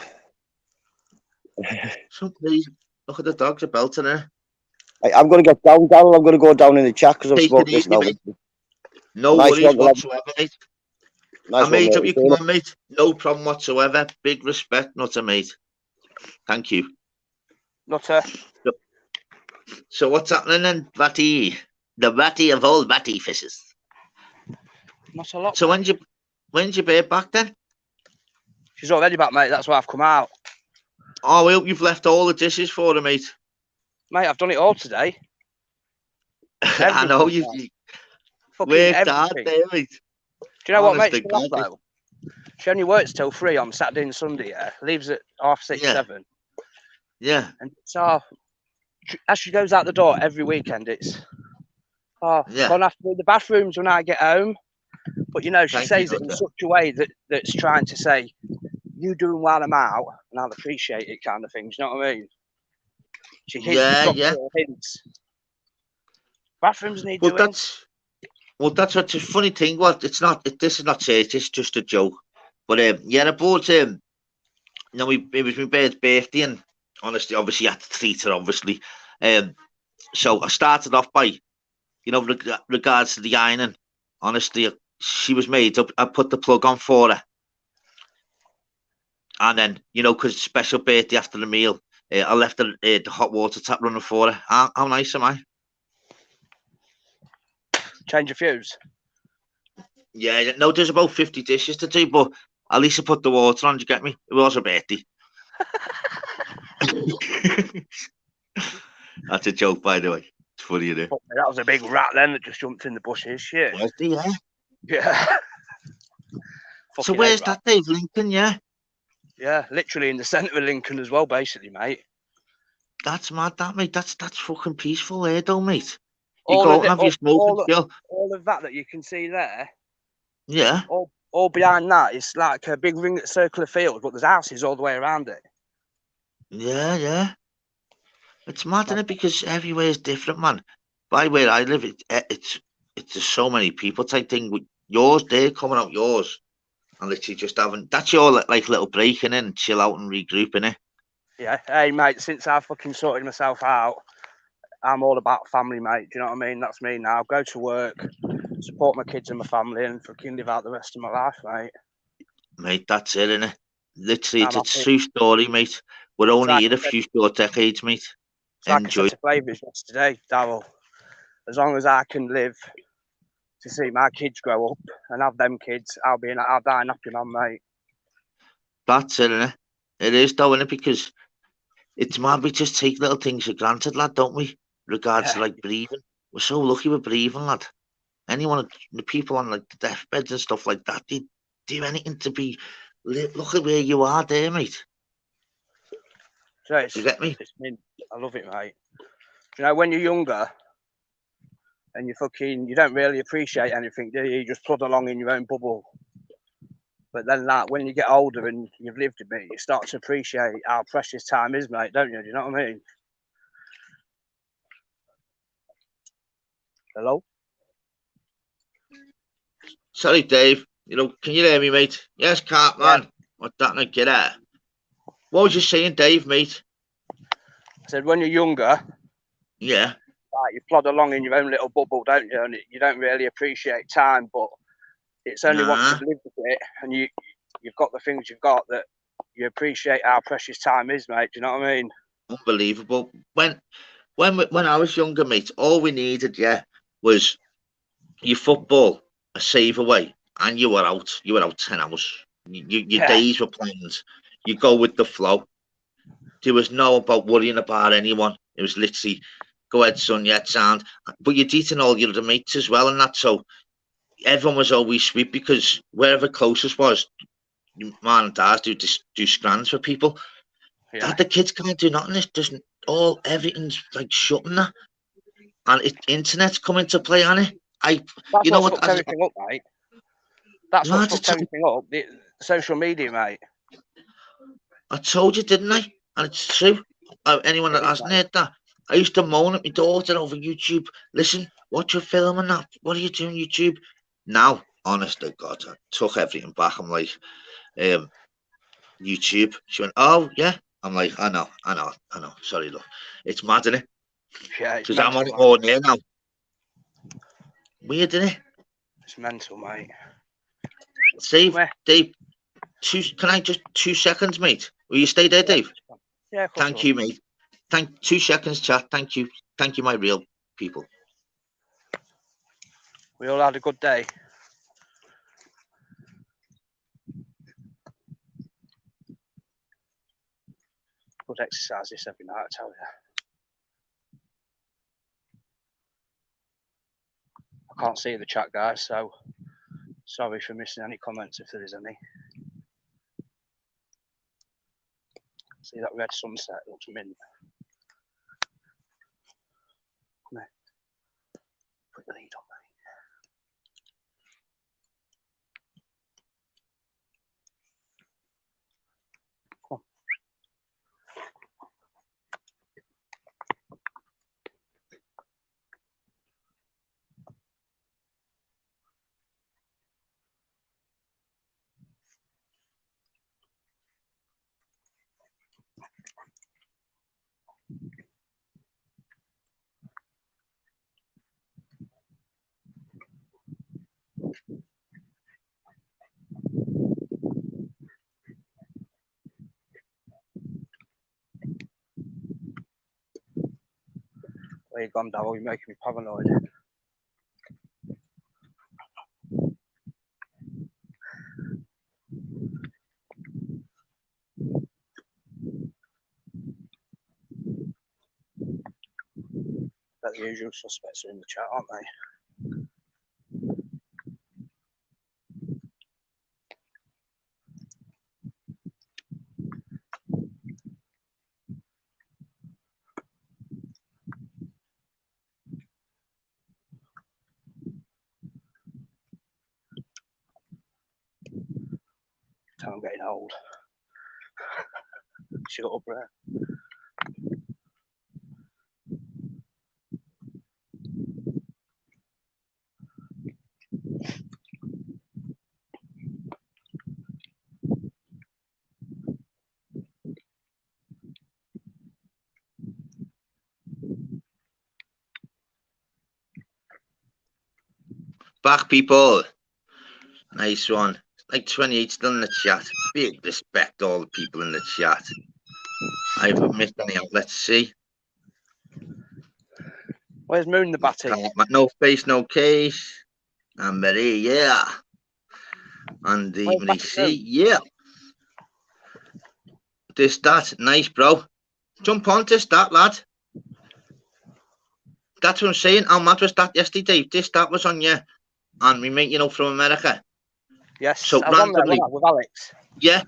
So please, look at the dogs are belting there. I'm going to get down, Darryl. I'm going to go down in the chat because I'm smoking this now. No worries whatsoever, mate. I made up you come on, mate. No problem whatsoever. Big respect, Nutter, mate. Thank you. Nutter. So what's happening then, Batty? The Batty of all Batty fishes. Not a lot. So when's your babe back then? She's already back, mate. That's why I've come out. Oh, well, you've left all the dishes for her, mate. Mate, I've done it all today. I know you've worked hard there, mate. Do you know what, mate? She only works till 3 on Saturday and Sunday, yeah. Leaves at 6:30, 7. Yeah. And so, as she goes out the door every weekend, it's, I'm going to have to do the bathrooms when I get home. But, you know, she says it in such a way that's trying to say, you doing while I'm out, and I'll appreciate it kind of thing. Do you know what I mean? She hints. Bathrooms need doing. That's what's a funny thing. Well, it's not. This is not serious. It's just a joke. But I bought it was my bird's birthday honestly, obviously, I had to treat her, obviously. So I started off by, regards to the ironing. Honestly, she was made up. I put the plug on for her. And then, because special birthday after the meal, I left the hot water tap running for her. How nice am I? Change a fuse. Yeah, no, there's about 50 dishes to do, but at least I put the water on. Do you get me? It was a birthday. That's a joke, by the way. It's funny, isn't it? That was a big rat then that just jumped in the bushes. Shit. Was he, yeah? Yeah. So where's that, Dave? Lincoln, yeah? Yeah, literally in the centre of Lincoln as well, basically, mate. That's mad, that, mate. That's fucking peaceful there, though, mate. You go out and have your smoking skill. All of that you can see there. Yeah. All behind that is like a big ring circular field, but there's houses all the way around it. Yeah, yeah. It's mad, isn't it? Because everywhere is different, man. By where I live, it's just so many people type thing. With yours, they're coming out yours, and literally just having that's your like little break in and chill out and regrouping it. Yeah, hey mate, since I fucking sorted myself out, I'm all about family, mate. Do you know what I mean? That's me now. Go to work, support my kids and my family, and fucking live out the rest of my life, mate. Mate, that's it, innit? Literally, it's a true story, mate. We're only here a few short decades, mate. It's like I said to Flavors yesterday, Darryl. As long as I can live to see my kids grow up and have them kids, I'll die an happy man, mate. That's it, innit? It is, though, innit? Because it's mad. We just take little things for granted, lad, don't we? Regards to like breathing, we're so lucky with breathing, lad. Anyone, the people on like the deathbeds and stuff like that, they do anything to be. Look at where you are, there, mate. So you get me? I love it, mate. You know, when you're younger and you don't really appreciate anything, do you? You just plod along in your own bubble. But then when you get older and you've lived a bit, you start to appreciate how precious time is, mate, don't you? Do you know what I mean? Hello? Sorry, Dave. Can you hear me, mate? Yes, Cartman. Yeah. What that get out? What was you saying, Dave, mate? I said, when you're younger, yeah, you plod along in your own little bubble, don't you? And you don't really appreciate time, but it's only once you've lived with it and you've got the things you've got that you appreciate how precious time is, mate. Do you know what I mean? Unbelievable. When I was younger, mate, all we needed, was your football, a save away, and you were out. You were out 10 hours. Your days were planned. You go with the flow. There was no about worrying about anyone. It was literally, go ahead, son, sound. But you'd eaten all your other mates as well, and that. So everyone was always sweet because wherever closest was, man and dad do scrans for people. That the kids can't do nothing. It's just everything's like shutting that, and internet's coming to play on it. That's what fucked everything up, mate. That's what fucked everything up. The social media, mate. I told you, didn't I? And it's true. Anyone that hasn't heard that, I used to moan at my daughter over YouTube. Listen, what you're filming that? What are you doing, YouTube? Now, honest to God, I took everything back. I'm like, YouTube. She went, oh yeah. I'm like, I know. Sorry, look, it's mad, isn't it? Yeah, because I'm on it all day now. Weird, isn't it? It's mental, mate. Save, Dave. Can I just 2 seconds, mate? Will you stay there, Dave? Yeah, thank you, mate. 2 seconds, chat. Thank you, my real people. We all had a good day. Good exercise this every night, I tell you. I can't see the chat, guys, so sorry for missing any comments if there is any. See that red sunset, looks mint. Come here. Put the lead on, mate. Come on. Where you gone, Darryl? You're making me paranoid. But the usual suspects are in the chat, aren't they? I'm getting old. Shut up, bro. Back, people. Nice one. Like 28 still in the chat. Big respect all the people in the chat. I haven't missed any out. Let's see. Where's Moon the Batty? No face, no case. And Marie, yeah. And Marie C, yeah. This, that. Nice, bro. Jump on this, that, lad. That's what I'm saying. How mad was that yesterday? This, that was on you. And we mate, from America. Yes, so I was randomly, on there with Alex. Yeah,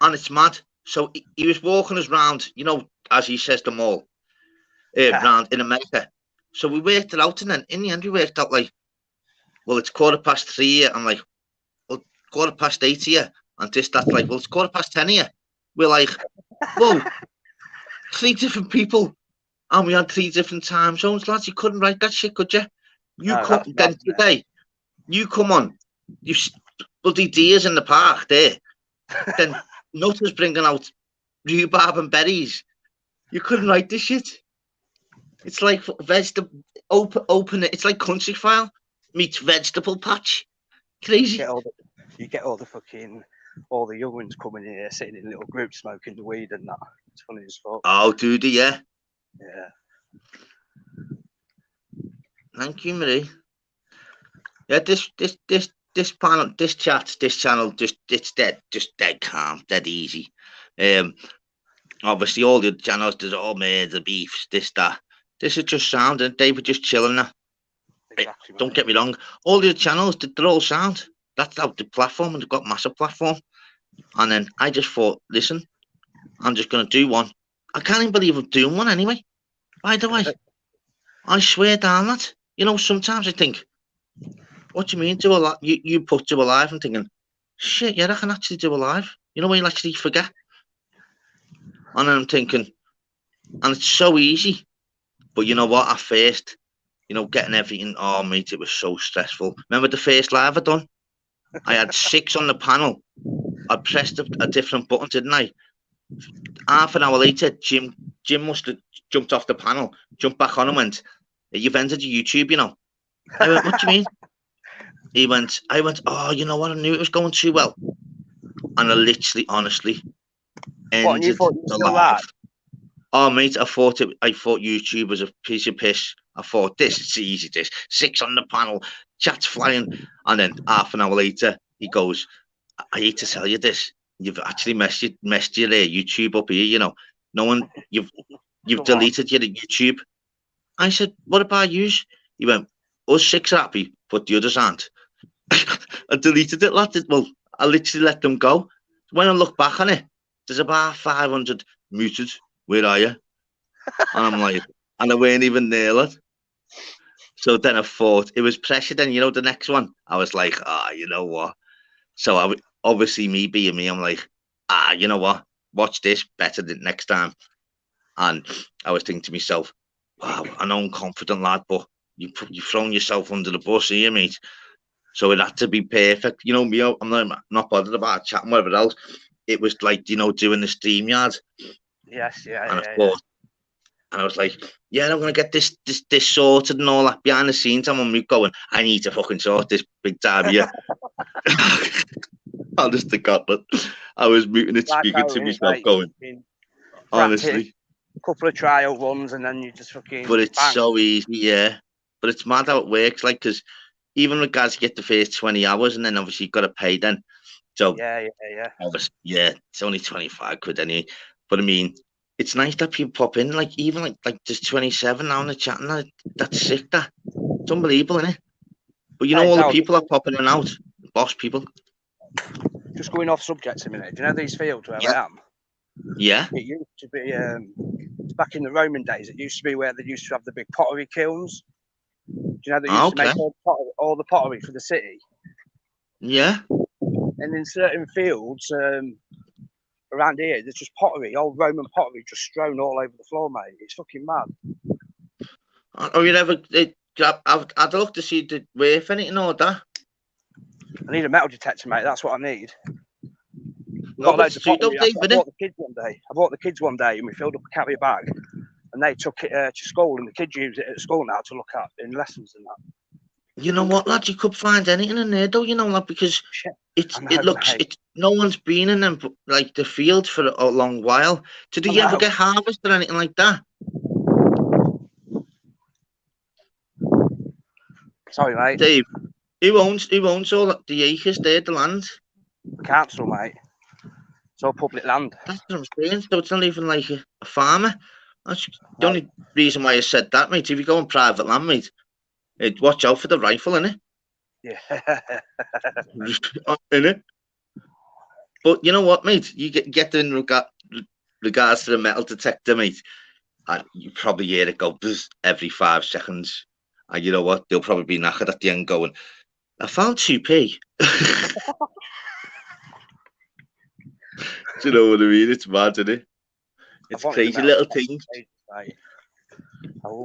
and it's mad. So he was walking us round, as he says, the mall, round in America. So we worked it out, and then in the end we worked out like, well, it's 3:15 here. I'm like, well, 8:15 here. And that's like, well, it's 10:15 here. We're like, whoa, 3 different people. And we had 3 different time zones, lads. You couldn't write that shit, could you? You come then today. You come on. You bloody deers in the park there. Then Nutters bringing out rhubarb and berries. You couldn't write this shit. It's like vegetable. Open it. It's like Country File meets Vegetable Patch. Crazy. You get all the young ones coming in here, sitting in little groups, smoking the weed and that. It's funny as fuck. Oh, do they? Yeah. Yeah. Thank you, Marie. Yeah, this panel, this channel, it's dead calm, dead easy. Obviously all the channels, there's all murder, beefs, this, that. This is just sound, and they were just chilling there. Exactly, don't get me wrong, all the channels, they're all sound. That's out the platform, and they've got massive platform. And then I just thought, listen, I'm just gonna do one. I can't even believe I'm doing one anyway. By the way, I swear down that. Sometimes I think, what do you mean do a live? You put do a live, I'm thinking, shit, yeah, I can actually do a live. When you actually forget. And then I'm thinking, and it's so easy. But you know what? At first, getting everything, oh, mate, it was so stressful. Remember the first live I done? I had 6 on the panel. I pressed a different button, didn't I? Half an hour later, Jim must have jumped off the panel, jumped back on and went, you've entered YouTube, I went, what do you mean? I went, oh, you know what? I knew it was going too well. And I literally, honestly, ended the live. Oh, mate, I thought YouTube was a piece of piss. I thought, this is easy, this. 6 on the panel, chat's flying. And then half an hour later, he goes, I hate to tell you this. You've actually messed your YouTube up here, No one, you've deleted your YouTube. I said, what about yous? He went, us 6 are happy, but the others aren't. I deleted it, lad. Well, I literally let them go. When I look back on it, there's about 500 muted. Where are you? And I'm like, and I weren't even there, lad. So then I thought it was pressure. Then the next one, I was like, you know what? So obviously me being me, I'm like, you know what? Watch this better than next time. And I was thinking to myself, wow, I know I'm confident, lad, but you've thrown yourself under the bus here, mate. So it had to be perfect. Me, I'm not bothered about chatting, whatever else. It was like, doing the StreamYard. Yes, yeah. And I thought, and I was like, yeah, I'm going to get this sorted and all that behind the scenes. I'm on me going, I need to fucking sort this big time here. Honest to God, but I was muting it, speaking to myself, going, honestly. couple of trial runs, and then you just fucking. But it's bang. so easy, yeah. But it's mad how it works, like, because even the guys get the first 20 hours, and then obviously you've got to pay then. So Yeah. yeah, it's only 25 quid anyway. But I mean, it's nice that people pop in, like even like there's 27 now in the chat, and that's sick. It's unbelievable, isn't it? But you know, all the people are popping in and out, boss people. Just going off subject a minute. Do you know these fields where I am? Yeah. It used to be back in the Roman days. It used to be where they used to have the big pottery kilns. Do you know they used to make all the pottery for the city? Yeah. And in certain fields around here, there's just pottery, old Roman pottery, just strewn all over the floor, mate. It's fucking mad. Oh, you never? I'd love to see the worth anything or that. I need a metal detector, mate. That's what I need. No, I bought the kids one day. I bought the kids one day, and we filled up a carrier bag, and they took it to school, and the kids use it at school now to look at in lessons and that. You know what, lad? You could find anything in there, though. You know, lad, because no one's been in them like the field for a long while. Did you ever get harvested or anything like that? Sorry, mate. Dave, who owns all the acres there, the land? The council, mate. It's all public land. That's what I'm saying. So it's not even like a farmer. That's the only reason why I said that, mate. If you go on private land, mate, watch out for the rifle, innit? Yeah. Innit? But you know what, mate? You get in regards to the metal detector, mate, and you probably hear it go every 5 seconds. And you know what? They'll probably be knackered at the end going, I found 2p. Do you know what I mean? It's mad, isn't it? It's crazy little things.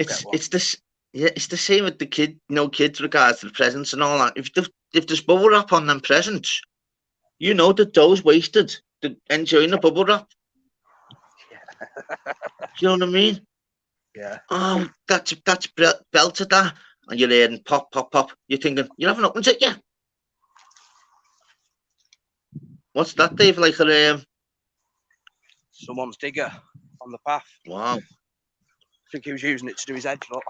It's the same with the kids regards to the presents and all that. If there's bubble wrap on them presents, you know that those wasted. They're enjoying the bubble wrap. Yeah. You know what I mean? Yeah. Oh, that's belted that, and you're hearing pop, pop, pop. You're thinking you haven't opened it yet. What's that, Dave? Like a someone's digger on the path. Wow. I think he was using it to do his edge, look.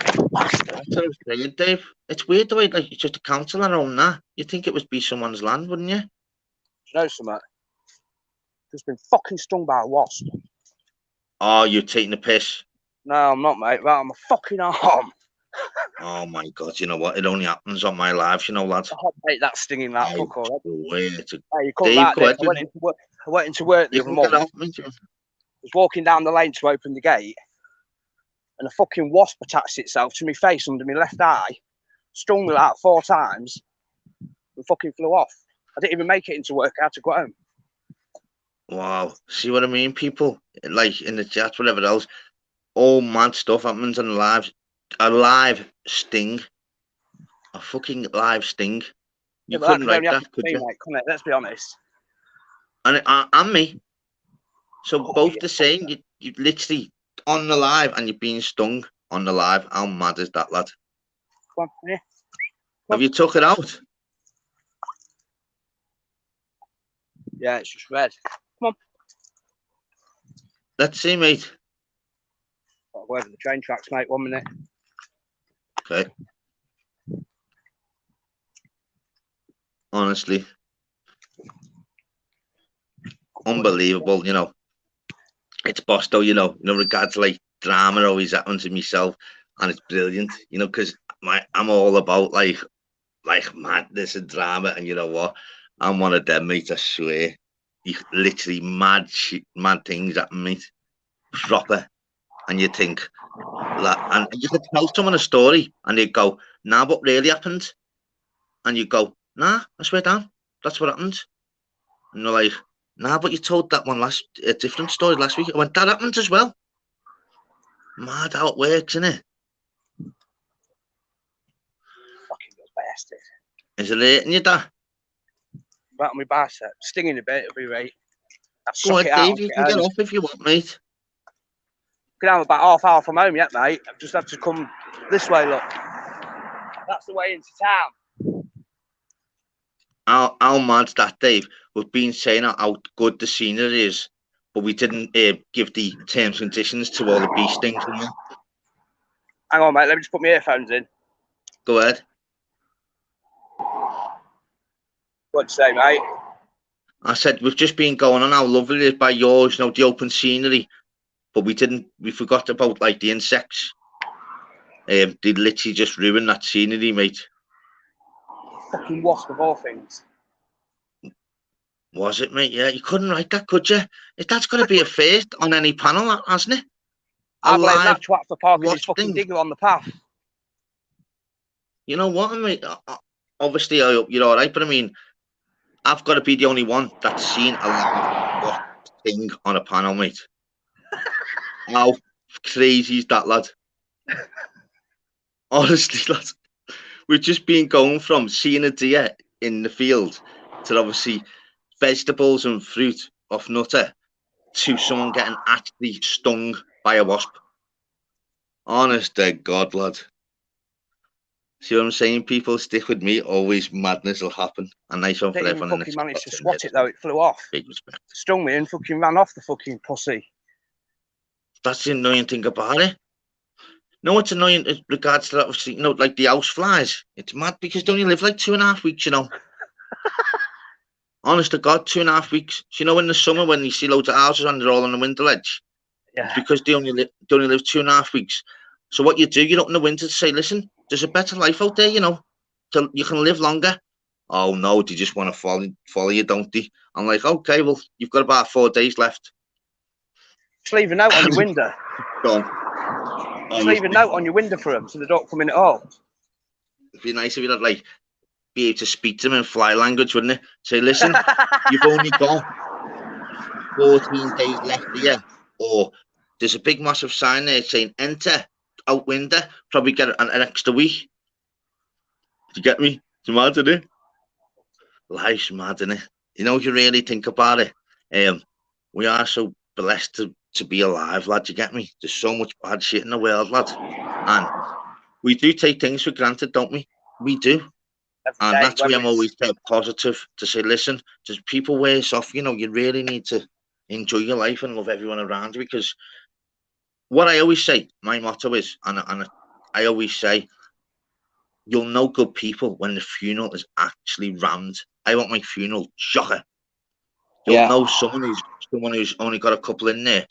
That's what I was saying, Dave. It's weird the way like it's just a councillor own that. You'd think it would be someone's land, wouldn't you? Do you know something? Just been fucking stung by a wasp. Oh, you're taking the piss. No, I'm not, mate. Right on my fucking arm. Oh my god, you know what? It only happens on my lives, you know, lads. Oh, mate, that's stinging that fuck already. You couldn't Dave, I went into work the other morning. I was walking down the lane to open the gate, and a fucking wasp attached itself to my face under my left eye, stung me like 4 times, and fucking flew off. I didn't even make it into work. I had to go home. Wow. See what I mean, people? Like in the chat, whatever else, all mad stuff happens in lives. A live sting. A fucking live sting. You couldn't write that, could you? Mate, let's be honest. And me. So both the same. You literally on the live and you're being stung on the live. How mad is that, lad? Come on, here. Have you took it out? Yeah, it's just red. Come on. Let's see, mate. Got to go over the train tracks, mate. 1 minute. Okay. Honestly. Unbelievable, you know. It's boss though, you know, regards like drama always happens to myself, and it's brilliant, you know, because I'm all about like madness and drama, and you know what? I'm one of them, mate, I swear. You literally mad things happen, mate. Proper. And you think and you could tell someone a story and they'd go, nah, what really happened? And you go, nah, I swear down, that's what happened. And they're like, nah, but you told that one a different story last week. I went, that happened as well. Mad how it works, isn't it? Fucking bastard. Is it hurting you, that? Right on my bicep. Stinging a bit, it'll be right. Go ahead, Dave, you can get off if you want, mate. Can have about half hour from home yet, mate. I've just had to come this way, look. That's the way into town. How mad's that, Dave? We've been saying how good the scenery is, but we didn't give the terms and conditions to all the bee stings. Hang on, mate. Let me just put my earphones in. Go ahead. What'd you say, mate? I said we've just been going on how lovely it is by yours, the open scenery, but we forgot about like the insects. They literally just ruined that scenery, mate. Fucking wasp of all things. Was it, mate? Yeah, you couldn't write that, could you? That's got to be a first on any panel, hasn't it? I blame that twat for parking his fucking digger on the path. You know what, mate? Obviously, I hope you're all right, but I mean, I've got to be the only one that's seen a live thing on a panel, mate. How crazy is that, lad? Honestly, lad, we've just been going from seeing a deer in the field to obviously vegetables and fruit off Nutter to someone getting actually stung by a wasp. Honest to God, lad. See what I'm saying? People stick with me. Always madness will happen. A nice one for everyone. Fucking managed to swat it though. It flew off. Big respect. Stung me and fucking ran off the fucking pussy. That's the annoying thing about it. No, what's annoying in regards to that, obviously, like the house flies. It's mad because they only live like 2.5 weeks, Honest to God, 2.5 weeks. So, in the summer when you see loads of houses and they're all on the window ledge, it's because they only live 2.5 weeks. So what you do, you're up in the winter to say, listen, there's a better life out there, so you can live longer. Oh no, they just want to follow you, don't they? I'm like, okay, well, you've got about 4 days left. Just leave a note on your window. Go on. Just leave a note on your window for them so they don't come in at all. It'd be nice if you'd like be able to speak to them in fly language, wouldn't it? Say, listen, you've only got 14 days left here, or there's a big massive sign there saying enter out window, probably get an extra week. Do you get me? It's mad, isn't it? Life's mad, isn't it? If you really think about it, we are so blessed to be alive, lad. You get me? There's so much bad shit in the world, lad, and we do take things for granted, don't we? We do. And that's why I'm always positive to say, listen, just people worse off. You really need to enjoy your life and love everyone around you, because what I always say, my motto is, and I always say, you'll know good people when the funeral is actually rammed. I want my funeral shocker. You'll know someone who's only got a couple in there.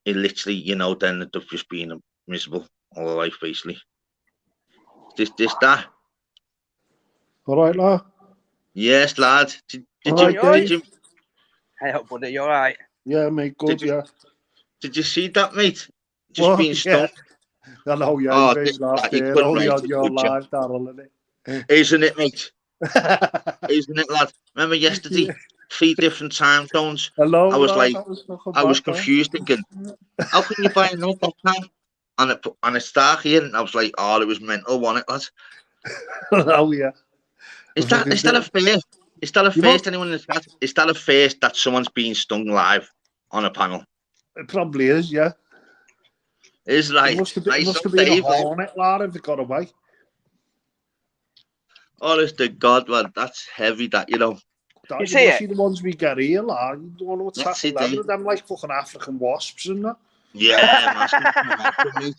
It literally, then they've just been miserable all their life, basically. That. All right, lad? Yes, lad. Did you? Hey, up, buddy. You all right? Yeah, mate. Good, Did you see that, mate? Just being stung. I know, yeah. Only on your live, Darryl, isn't it? Isn't it, mate? Isn't it, lad? Remember yesterday, 3 different time zones. Hello, I was lad, like, I was confused, thinking, how can you buy a note that time? And it's dark here, and I was like, oh, it was mental, wasn't it, lad? Oh, yeah. Is that a first? Is that a first? Anyone in the chat? Is that a first that someone's being stung live on a panel? It probably is, yeah. It's like, it must have been a hornet, lad, if it got away. Honest to God, man, that's heavy. You see the ones we get here, lad. You don't know what's happening. Them like fucking African wasps and that. Yeah, massive.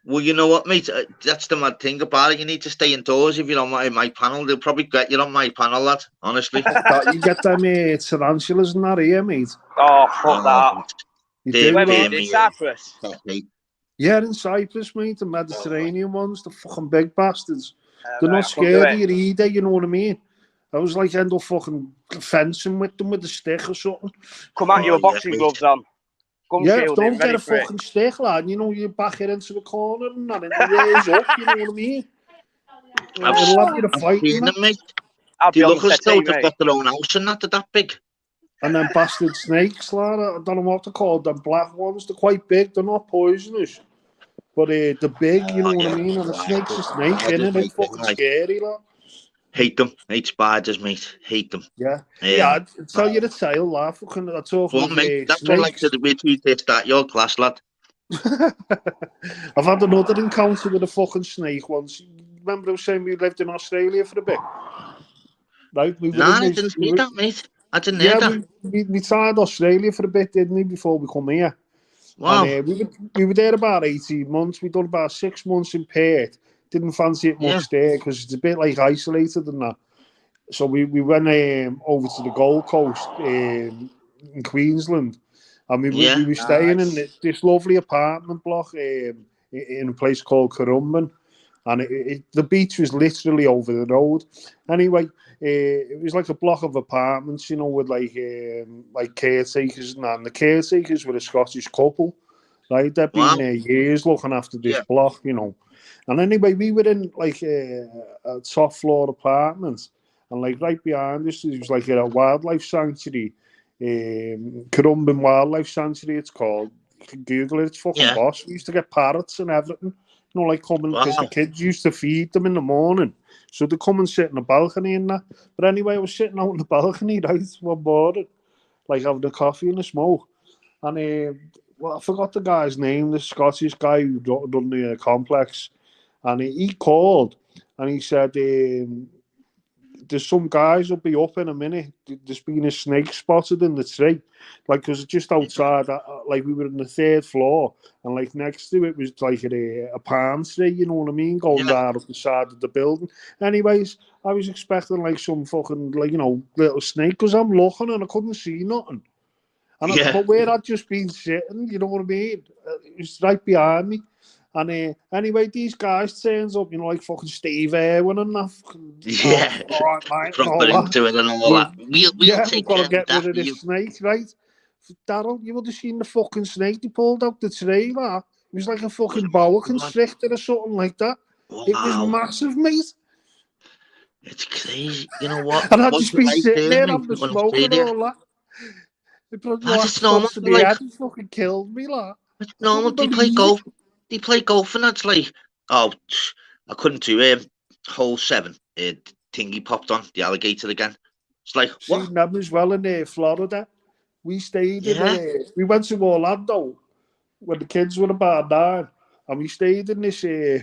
Well, you know what, mate? That's the mad thing about it. You need to stay indoors if you're on my panel. They'll probably get you on my panel, lad. Honestly. You get them tarantulas and that here, mate. Oh, fuck that. In Cyprus? Yeah, in Cyprus, mate. The Mediterranean ones, the fucking big bastards. They're not scared of you either, you know what I mean? I was like, end up fucking fencing with them with a stick or something. Come out, your boxing gloves on. Don't get a fucking stick, lad. You back it into the corner and that, and the ears up, you know what I mean? I've seen them, mate. They look as though they've got their own house and that, they're that big. And then bastard snakes, lad. I don't know what they're called. Them black ones, they're quite big. They're not poisonous. But they're big, you know what I mean? And a snake's a snake, innit? They're fucking scary, lad. Hate them. Hate spiders, mate. Hate them. Yeah. I'd tell you the tale, lad. Fucking, I talk about mate. That's what I like to do. We do start your class, lad. I've had another encounter with a fucking snake once. Remember I was saying we lived in Australia for a bit? Right? I didn't see that, mate. I didn't know that. We tried Australia for a bit, didn't we, before we come here? Wow. And we were there about 18 months. We done about 6 months in Perth. Didn't fancy it much there because it's a bit like isolated and that. So we went over to the Gold Coast in Queensland, and we were staying in this lovely apartment block in a place called Currumbin, and the beach was literally over the road. Anyway, it was like a block of apartments, you know, with like caretakers and that. And the caretakers were a Scottish couple, right? They've been there years looking after this block, you know. And anyway, we were in like a top floor apartment. And like right behind us, it was like a wildlife sanctuary, Currumbin Wildlife Sanctuary. It's called. You can Google it. It's fucking boss. We used to get parrots and everything. You know, like coming because the kids used to feed them in the morning, so they come and sit in the balcony and that. But anyway, I was sitting out on the balcony, right, one morning, like having a coffee and a smoke, and I forgot the guy's name, the Scottish guy who done the complex, and he called and he said. There's some guys will be up in a minute. There's been a snake spotted in the tree, like because just outside, like we were on the 3rd floor, and like next to it was like a palm tree. You know what I mean? Going down up the side of the building. Anyways, I was expecting like some fucking like little snake because I'm looking and I couldn't see nothing. And but where I'd just been sitting, you know what I mean? It was right behind me. And anyway, these guys turns up, like fucking Steve Irwin and that. All right, mate. Proper into it and all that. We'll we've got to get rid of this snake, right? Darryl, you would have seen the fucking snake they pulled out the tree, like. It was like a fucking boa constrictor or something like that. Wow. It was massive, mate. It's crazy. You know what? And I'd just be sitting there having the smoke and all that. It it's normal. It fucking killed me, like. It's normal. They play golf. They play golf and that's like, I couldn't do hole 7. Thingy popped on the alligator again. It's like what? Seen them as well in Florida. We stayed in. We went to Orlando when the kids were about 9, and we stayed in this. I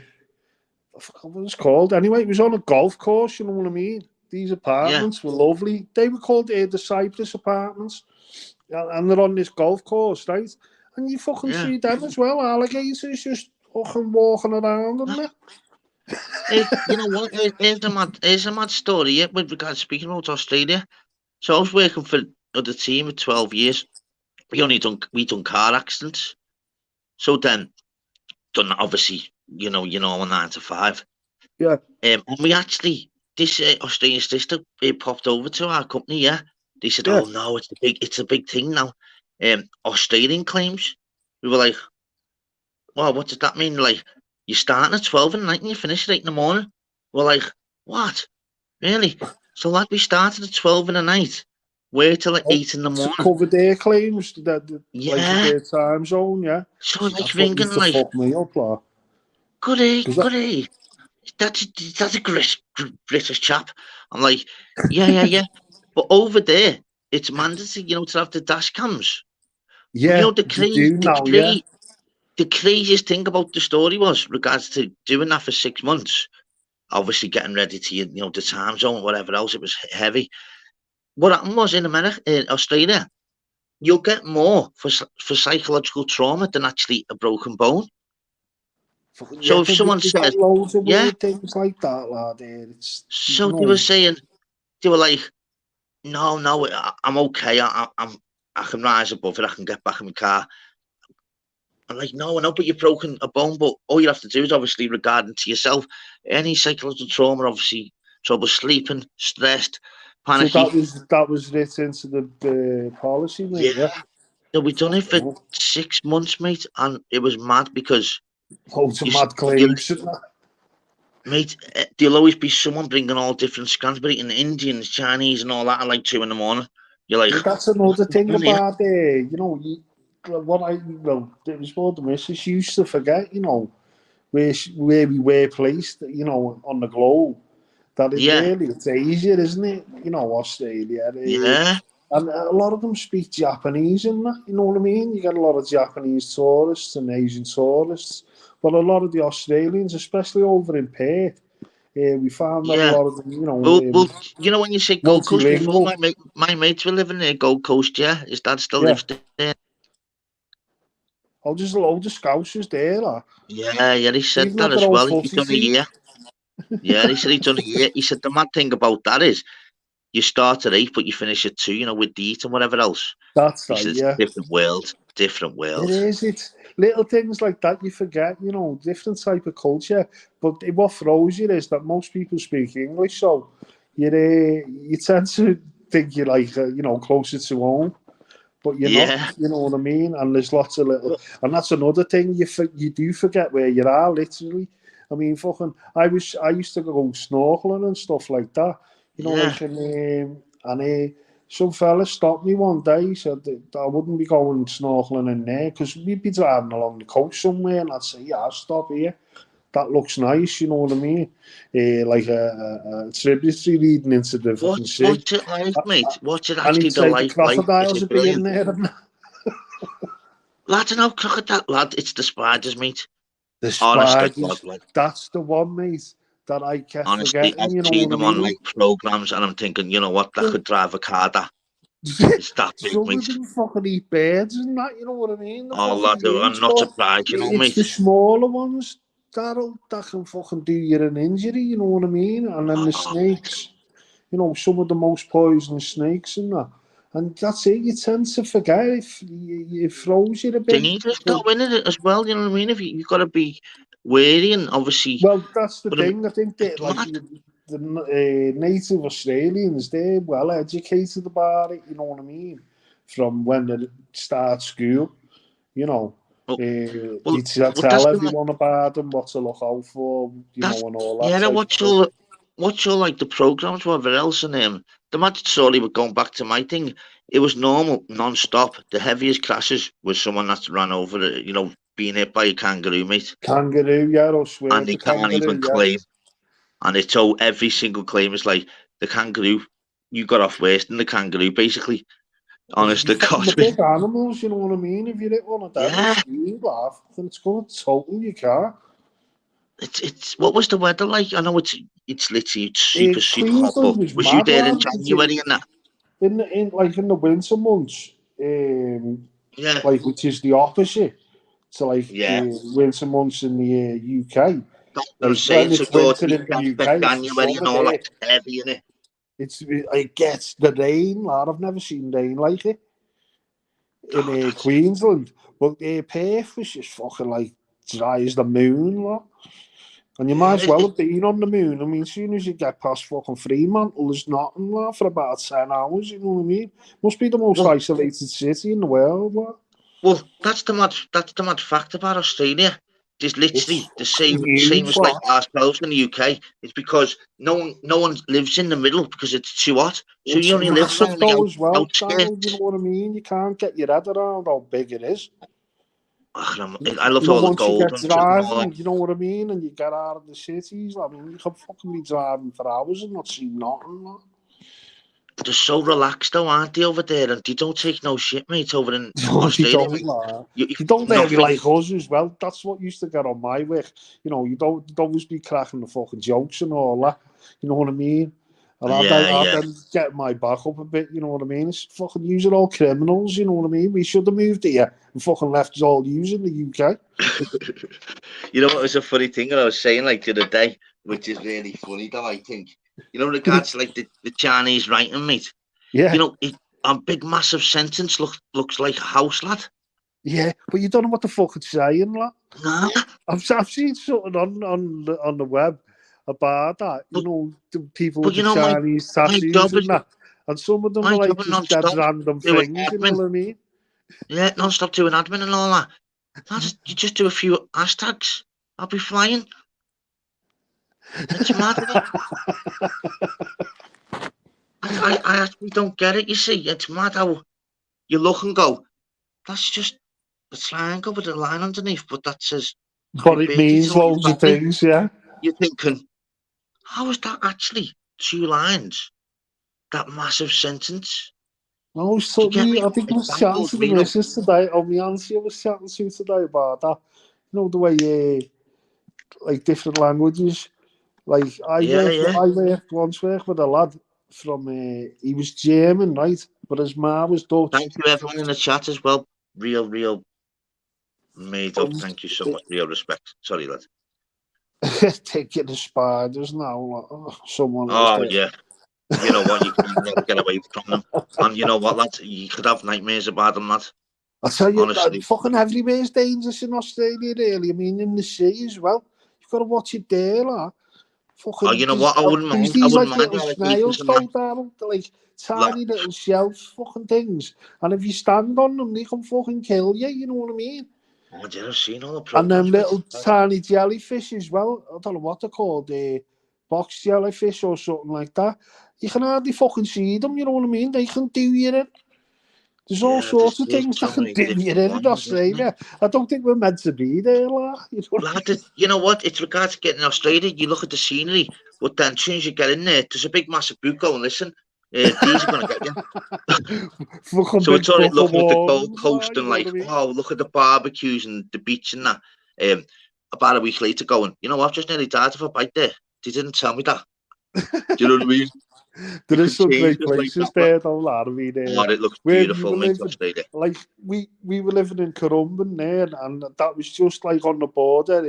forgot what it's called. Anyway, it was on a golf course. You know what I mean? These apartments were lovely. They were called the Cypress Apartments, and they're on this golf course, right? And you fucking see them as well, alligators just fucking walking around and that. You know what? Here's a mad story with regards to speaking about Australia. So I was working for the team for 12 years. We done car accidents. So then, done obviously, a 9 to 5. Yeah. And we actually, this Australian sister popped over to our company. Yeah. They said, "Oh no, it's a big thing now." Australian claims. We were like, well, what does that mean? Like, you're starting at 12 in the night and you finish at 8 in the morning. We're like, what? Really? So like we started at 12 in the night, wait till like 8 in the morning. To cover their claims, like their time zone, yeah. So like ringing like, fuck me up, like. Goody. That's a British chap. I'm like, yeah. But over there, it's mandatory, to have the dash cams. Yeah, the craziest thing about the story was regards to doing that for 6 months, obviously getting ready to, the time zone, whatever else, it was heavy. What happened was in Australia, you'll get more for psychological trauma than actually a broken bone. So if someone said, things like that, lad, they were saying, they were like, no, I'm okay. I can rise above it. I can get back in my car. I'm like, no, but you've broken a bone. But all you have to do is obviously regarding to yourself, any psychological trauma, obviously trouble sleeping, stressed, panicky. So that was written into the policy, mate. Yeah. So we done it for 6 months, mate, and it was mad because loads of mad claims. Mate, there'll always be someone bringing all different scans, but eating Indians, Chinese, and all that at like 2 in the morning. You're like, that's another thing about it. It was more the missus used to forget, where we were placed, on the globe. That really, it's easier, isn't it? Australia. Yeah. And a lot of them speak Japanese and that, you know what I mean? You get a lot of Japanese tourists and Asian tourists. But a lot of the Australians, especially over in Perth, We found that a lot of them, Well, you know, when you say Gold Coast, before my mates were living there, Gold Coast, yeah? His dad still lives there. Oh, there's a load of Scousers there, like. Yeah, he said that as well. He's done a year. Yeah, he said he's done a year. He said the mad thing about that is you start at 8, but you finish at 2, with the eat and whatever else. That's right, yeah. Different world. It is. It's little things like that you forget, different type of culture. But what throws you is that most people speak English, so you tend to think you're like, closer to home. But you're not, you know what I mean? And there's lots of little... And that's another thing, you do forget where you are, literally. I mean, I used to go snorkeling and stuff like that. Some fella stopped me one day. He said that I wouldn't be going snorkeling in there because we'd be driving along the coast somewhere, and I'd say, yeah, I'll stop here. That looks nice, you know what I mean? Like a tributary leading into the fucking sea. What's it like, mate? What's it actually like? The crocodiles would be in there. Lad, no crocodile, lad. It's the spiders, mate. The spiders. That's the one, mate. That I kept forgetting, I've seen them on like programs, and I'm thinking, you know what, that could drive a car. It's that big, some mate. of them fucking eat birds and that, you know what I mean? Lad, I'm not surprised, mate. It's the smaller ones that can fucking do you an injury, you know what I mean? And then the snakes, some of the most poisonous snakes and that. And that's it, you tend to forget it throws you a bit. Dangerous though, isn't it, as well, you know what I mean? If you've got to be wary and obviously... Well, that's the thing, I think that the native Australians, they're well educated about it, you know what I mean? From when they start school, they tell everyone about them, what to look out for, and all that. Yeah, what's all like the programs, whatever else, and the magic story, but going back to my thing, it was normal, non-stop. The heaviest crashes was someone that's ran over, being hit by a kangaroo, mate. Kangaroo, yeah, I'll swear. And they can't even claim. And it's all, every single claim is like, the kangaroo, you got off worse than the kangaroo, basically. Honest to God. The big animals, you know what I mean? If you hit one of them, then it's going to total your car. It's what was the weather like? I know it's literally super hot. But was you there in January and that? In the winter months, like, which is the opposite to winter months in the UK. I'm saying, so winter in the UK, January and all that heavy in it. It gets the rain, lad. I've never seen rain like it in Queensland. But Perth was just fucking like dry as the moon, lad. And you might as well have been on the moon. I mean, as soon as you get past fucking Fremantle, there's nothing, lad, for about 10 hours, you know what I mean? Must be the most isolated city in the world, lad. Well, that's the mad fact about Australia. There's literally the same as like ourselves in the UK. It's because no one lives in the middle because it's too hot. So you only live on the outskirts. You know what I mean? You can't get your head around how big it is. I love all the gold. You know what I mean? And you get out of the cities. I mean, you can fucking be driving for hours and not see nothing, man. They're so relaxed though, aren't they, over there? And they don't take no shit, mate, over in Australia. You don't really like us as well. That's what used to get on my way. You don't always be cracking the fucking jokes and all that. You know what I mean? And I'd then get my back up a bit, you know what I mean? It's fucking using all criminals, you know what I mean? We should have moved here and fucking left us all using the UK. You know what was a funny thing that I was saying like the other day, which is really funny though, I think. In regards to like the Chinese writing, mate. Yeah. A big massive sentence looks like a house, lad. Yeah, but you don't know what the fuck it's saying, lad. No. I've seen something on the web about that. The people with the Chinese tattoos and that. And some of them are like just dead random things, you know what I mean? Yeah, non-stop doing admin and all that. You just do a few hashtags. I'll be flying. It's mad. I actually don't get it, you see. It's mad how you look and go, that's just a triangle with a line underneath, but that says... But it means loads of things, yeah. You're thinking, how is that actually 2 lines? That massive sentence? No, so I think I was chatting to the missus today, or my auntie was chatting to today about that. The way, like different languages, Like I worked with a lad from he was German, right? But his mom was Dutch. Thank you everyone in the chat as well. Real made up. Thank you so much. Real respect. Sorry, lad. Taking the spiders now. Someone else there. Yeah. You know what? You can never get away from them. And you know what, lad? You could have nightmares about them, lad. I tell you, honestly, fucking everywhere's dangerous in Australia, really. I mean, in the sea as well. You've got to watch it there, like. Fucking, you know what? I wouldn't mind. These I wouldn't like mind. little snails go down, like tiny little shells, fucking things. And if you stand on them, they can fucking kill you. You know what I mean? Oh, yeah, I've seen all the programs. And them little tiny jellyfish as well. I don't know what they're called. Box jellyfish or something like that. You can hardly fucking see them. You know what I mean? They can do you in. There's all sorts of things that can do you in Australia. I don't think we're meant to be there, like. You know what? It's regards to getting in Australia. You look at the scenery, but then as soon as you get in there, there's a big massive boot going, listen, these are going to get you. So it's all right looking at the Gold Coast and like, oh, look at the barbecues and the beach and that. About a week later going, you know what, I've just nearly died of a bite there. They didn't tell me that. Do you know what I mean? There is some great places there, though, lad. I mean, it looks beautiful, mate, Australia. Like, we were living in Currumbin there, and that was just like on the border.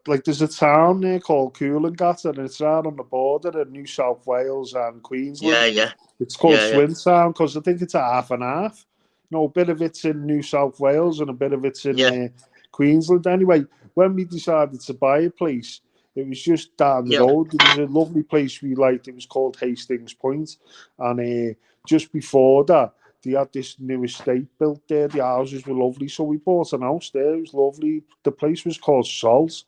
Like, there's a town there called Coolangatta, and it's right on the border of New South Wales and Queensland. Yeah. It's called Swintown, because I think it's a half and half. You know, a bit of it's in New South Wales and a bit of it's in Queensland. Anyway, when we decided to buy a place, it was just down the road. There was a lovely place we liked. It was called Hastings Point. And just before that, they had this new estate built there. The houses were lovely. So we bought an house there. It was lovely. The place was called Salt.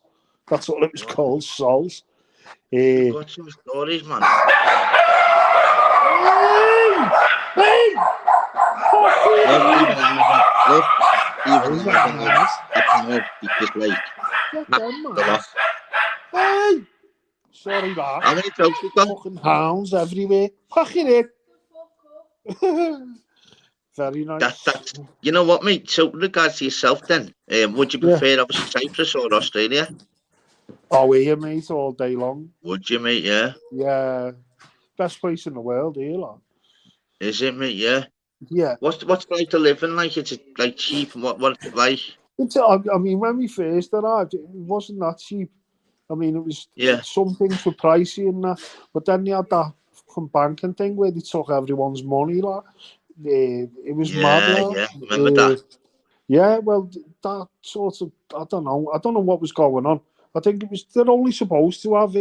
That's what it was called, Salt. You've got some stories, man. Hey! Hey! Sorry, man. How many dogs you got? Fucking hounds everywhere. Pack it in. Very nice. That's, you know what, mate? So, with regards to yourself, then, would you prefer obviously Cyprus or Australia? Oh, here, mate, all day long. Would you, mate? Yeah. Yeah. Best place in the world, here, lad. Is it, mate? Yeah. Yeah. What's like to live in like? Is it like cheap and what's it like? I mean, when we first arrived, it wasn't that cheap. I mean, it was some things were pricey and that, but then they had that banking thing where they took everyone's money. Like, it was mad. Like. Yeah, remember that? Yeah, well, that sort of, I don't know what was going on. I think it was they're only supposed to have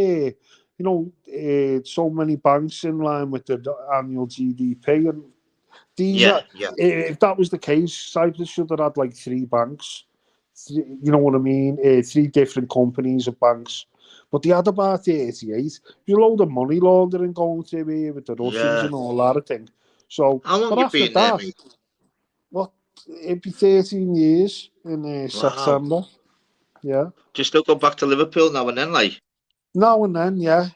so many banks in line with the annual GDP, and these if that was the case, Cyprus should have had like 3 banks. You know what I mean? 3 different companies of banks. But they had about 38. There's a load of money laundering going through here with the Russians and all that, I think. So, how long have you been there, mate? What? It'd be 13 years in September. Yeah. Do you still go back to Liverpool now and then, like? Now and then, yeah.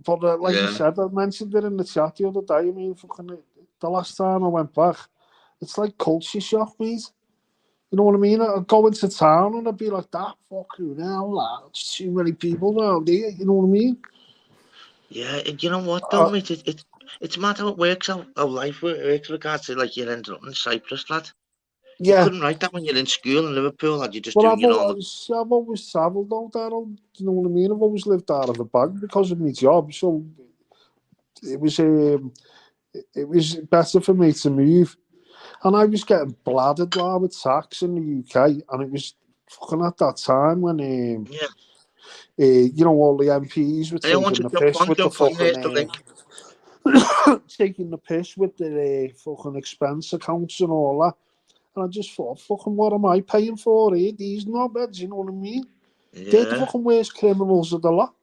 But like you said, I mentioned it in the chat the other day. I mean, fucking the last time I went back, it's like culture shock, mate. You know what I mean? I'd go into town and I'd be like, that fucking hell, lad. There's too many people around here. You know what I mean? Yeah, and you know what, though, mate? It's mad how it works, how life works regards to, like, you ended up in Cyprus, lad. Yeah. You couldn't write that when you're in school in Liverpool, lad. You just I've always travelled out there. Do you know what I mean? I've always lived out of a bag because of my job. So it was better for me to move. And I was getting bladdered like with tax in the UK, and it was fucking at that time when all the MPs were taking the piss with the fucking taking the piss with the fucking expense accounts and all that. And I just thought, fucking, what am I paying for here? These knobheads, you know what I mean? Yeah. They're the fucking worst criminals of the lot.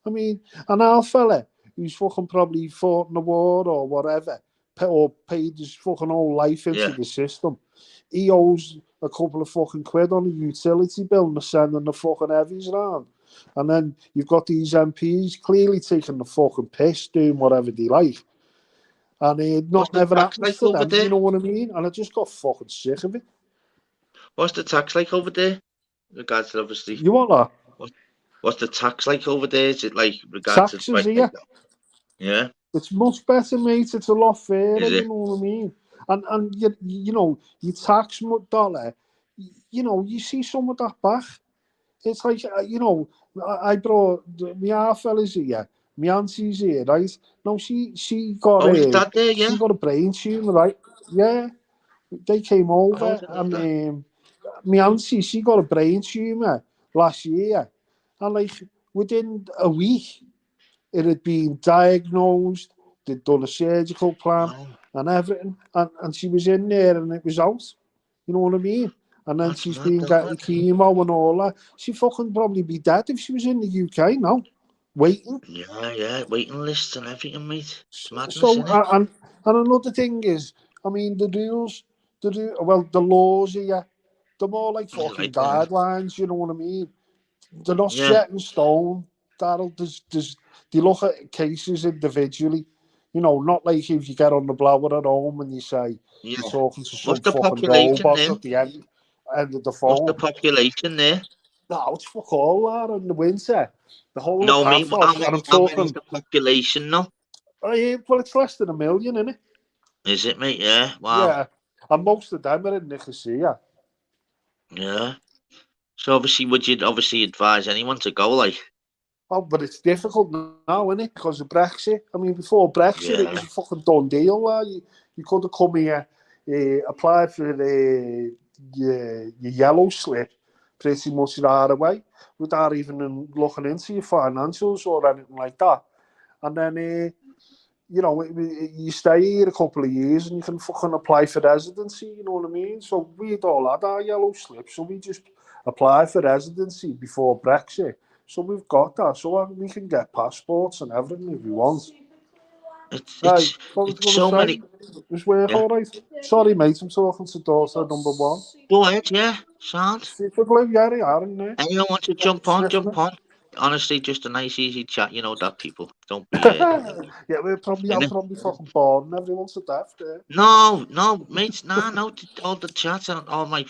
I mean, an our fella who's fucking probably fought in the war or whatever, or paid his fucking whole life into the system. He owes a couple of fucking quid on a utility bill and they're sending the fucking heavies around. And then you've got these MPs clearly taking the fucking piss, doing whatever they like. And never happens to them, you know what I mean? And I just got fucking sick of it. What's the tax like over there? Regards to obviously. You want that? What's the tax like over there? Is it like regards to taxes here? Yeah. It's much better, mate. It's a lot fairer, Is it? you know what I mean? And you know, you tax dollar, you know, you see some of that back. It's like, you know, I brought my half fellas here, my auntie's here, right? No, she got Oh, is that there? she Yeah. got a brain tumor, right? Yeah, they came Oh, over, I know that. and my auntie, she got a brain tumor last year, and like within a week, it had been diagnosed. They'd done a surgical plan Wow, and everything, and she was in there, and it was out. You know what I mean? And then that's she's mad, been that getting chemo and all that. She fucking probably be dead if she was in the UK now, waiting. Yeah, waiting lists and everything, mate. It's madness, So, isn't it? and another thing is, I mean, the rules, the laws here, they're more like Yeah, fucking like that. guidelines. You know what I mean? They're not Yeah, set in stone. Daryl, they look at cases individually. You know, not like if you get on the blower at home and you say yeah. you're talking to some What's the fucking population robot there? at the end of the What's the phone. population there? No, it's fuck all that in the winter. The whole of No, me. Paphos, and I'm How many's talking, the population now? well, it's less than 1 million, isn't it? Is it, mate? Yeah. Wow. Yeah, and most of them are in Nicosia. Yeah. So obviously, would you obviously advise anyone to go? Like, Oh, but it's difficult now, isn't it? Because of Brexit. I mean, before Brexit, it yeah, was a fucking done deal. You could have come here, applied for your yellow slip pretty much right away without even looking into your financials or anything like that. And then, you know, you stay here a couple of years and you can fucking apply for residency, you know what I mean? So we'd all had our yellow slips, so we just applied for residency before Brexit. So we've got that, so we can get passports and everything if we want. it's Right, it's what was I it's going to so many. say? Was work Yeah. all right? Sorry, mate, I'm talking to daughter number one. Go ahead. Yeah. Sound. Super glue, yeah, they are in there. Anyone want to jump on? Jump on. Honestly, just a nice, easy chat. You know that, people. Don't be. Yeah, I'm probably fucking bored and everyone's to death there. No, mate. Nah, no. All the chats and all my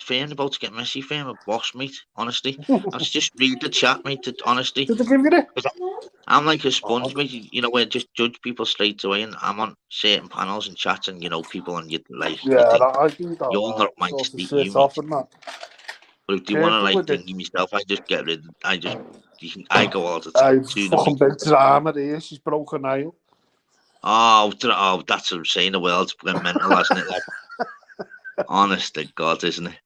fan about to get Messi fan a boss, mate. Honestly, I was just read the chat, mate. Honestly, Did they give you it? 'cause I'm like a sponge, Oh, mate. You know, where I just judge people straight away, and I'm on certain panels and chats, and people, and you like you yeah, think I do that. you're not my Sort of state, sit you off mate. and that. But if you want to Careful like with it. thingy myself, I just get rid. I go all the time to them. Fucking big drama there. She's broken nail. Oh, that's what I'm saying. The world's been mental, hasn't it? Like, honest to God, isn't it?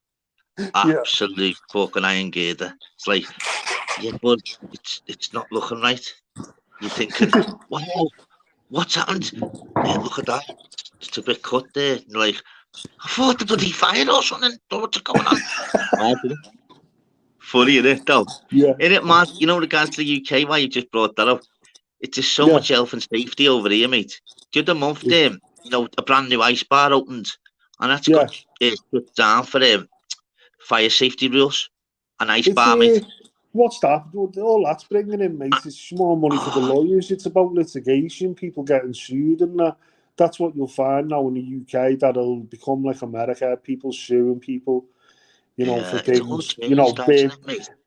Yeah. Absolute fucking iron gator. It's like, yeah, but it's not looking right. You're thinking, wow, what's happened? Look at that. It's a bit cut there. You're like, I thought the bloody fire or something. What's going on? Funny, isn't it, though? Yeah. Isn't it mad? You know, in regards to the UK, why you just brought that up? It's just so much health and safety over here, mate. The other month, a brand new ice bar opened, and that's got shut down for fire safety rules. An ice bar, mate. What's that? All that's bringing in, mate. It's more money for the lawyers. It's about litigation, people getting sued, and that. That's what you'll find now in the UK. That'll become like America. People suing people, for things.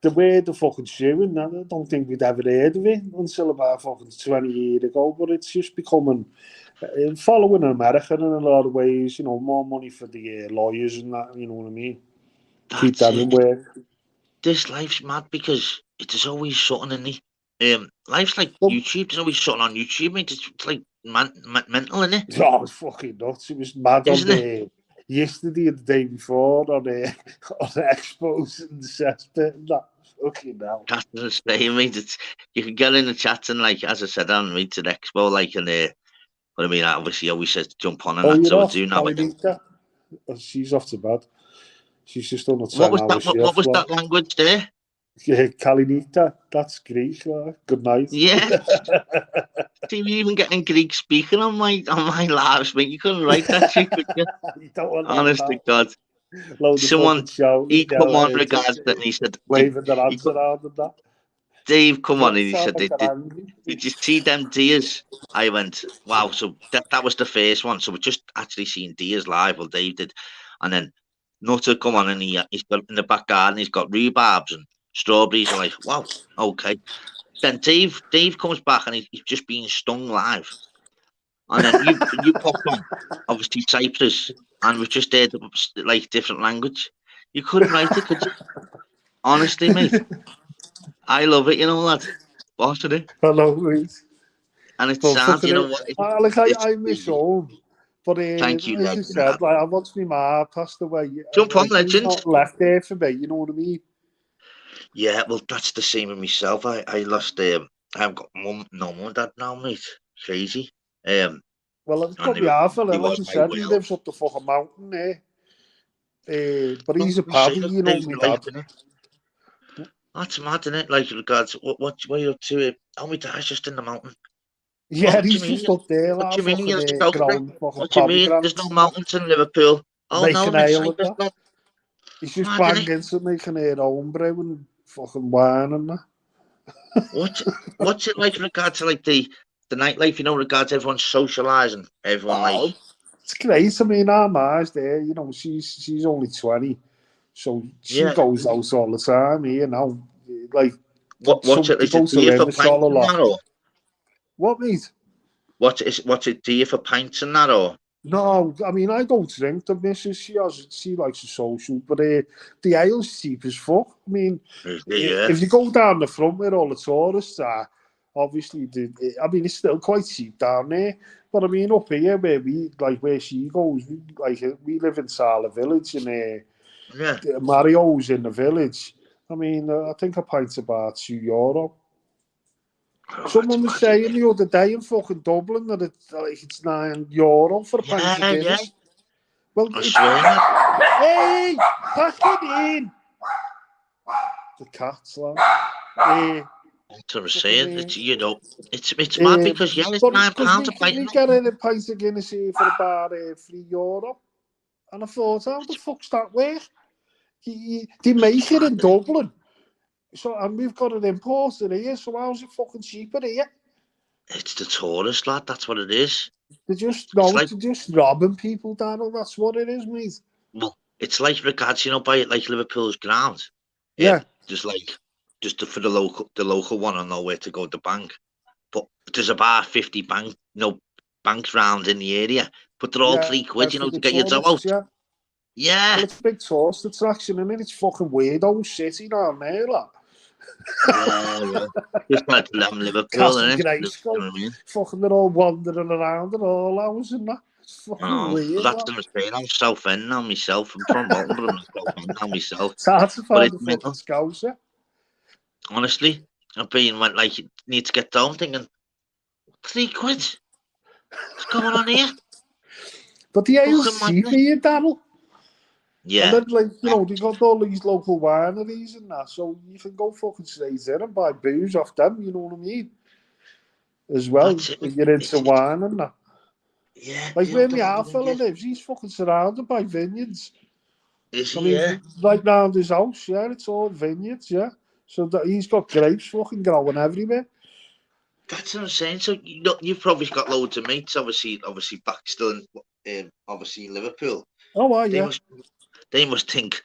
The way they're fucking suing. I don't think we'd ever heard of it until about fucking 20 years ago. But it's just becoming following America in a lot of ways. More money for the lawyers and that. You know what I mean? Keep them in work. This life's mad because it's always something in the life's like YouTube. There's always something on YouTube, mate. It's like mental, isn't it? Oh, it's fucking nuts. It was mad on the yesterday and the day before on the expos and the cesspit and that. Fucking hell. That's the same, mate. You can get in the chat and, like, as I said, on meet to the expo, like, and but I mean, obviously, always says jump on and that, so I do now. She's off to bed. She's just on a 10 What was hour that? shift. What was that language there? Yeah, Kalinita. That's Greek. Good night. Yeah. See, we even getting Greek speaking on my lives, mate. You couldn't write that shit, could you? Honest to God. Someone, he come on regards that, and he said, waving their hands around and that. Dave, come on, and he said, did you see them deers? I went, wow. So that was the first one. So we just actually seen deers live. Well, Dave did, and then Nutter come on, and he's got in the back garden. He's got rhubarbs and strawberries are like, wow, okay. Then Dave comes back and he's just being stung live. And then you popped on, obviously Cyprus, and we've just heard like different language. You couldn't write it, could you? Honestly, mate. I love it, you know, lad. Watching it. Hello, mate. And it's sad, you know what? I miss home. But thank you, like I said, like, I once my ma passed away. Jump on, legend. Not left there for me, you know what I mean? Yeah, well, that's the same with myself. I lost. I've got mum and dad now, mate. Crazy. Well, it's got me half of it. Like I said, he lives up the fucking mountain there. But he's a paddy, you know, me dad. That's mad, isn't it? Like, regards, what are you up to? Oh, my dad's just in the mountain. Yeah, he's just up there. What do you mean? What do you mean? There's no mountains in Liverpool. Oh, no, Cyprus not. He's just banging into making their own brew and fucking wine and that. What's it like in regards to like the nightlife, you know, regards to everyone socialising, everyone like... It's great. I mean, our ma's there, you know, she's only 20, so she goes out all the time, you know, like... What's it, is it do you for pints and that, or? What, mate? What's it do you for pints and that, or? No, I mean, I don't drink. The missus, she likes a social, but the ale's cheap as fuck. I mean, if you go down the front where all the tourists are, obviously, I mean, it's still quite cheap down there. But I mean, up here where she goes, we live in Sala Village, and Mario's in the village. I mean, I think a pint's about €2. Someone was saying the other day in fucking Dublin that it's €9 for a pint of Guinness. Well, hey, pack it in. The cat's lad. That's what I'm saying. You know, it's mad because it's £9 a pint. We get a pint of Guinness here for about €3, and I thought, how the fuck's that work? They make it in Dublin. So, and we've got an importer here, so how's it fucking cheaper here? It's the tourist, lad, that's what it is. They're just robbing people, Daniel, that's what it is, mate. Well, it's like regards, you know, by like Liverpool's ground. Yeah. Just for the local one, I know where to go to bank. But there's about 50 banks round in the area. But they're all £3, you know, to get your dough out. Yeah. Well, it's a big tourist attraction, and it's fucking weirdo city down there, like. Yeah. Just like Liverpool, isn't it? Fucking they're all wandering around at all hours and that. It's fucking weird. That's what I'm saying. I'm Southend now myself. I'm from Bolton, but I'm Southend now myself. It's hard to find the fucking Scouser. Honestly, I've been like, you need to get down thinking, £3? What's going on here? But the ale's cheap here, Daniel. Yeah. And then, like, you know, they got all these local wineries and that, so you can go fucking straight in and buy booze off them, you know what I mean? As well, if you're into wine and that. Yeah. Like, where my half fella lives, he's fucking surrounded by vineyards. Is he, right round his house, it's all vineyards, So he's got grapes fucking growing everywhere. That's what I'm saying. So, you've probably got loads of mates, obviously back still in, obviously in Liverpool. Oh, yeah. They must think,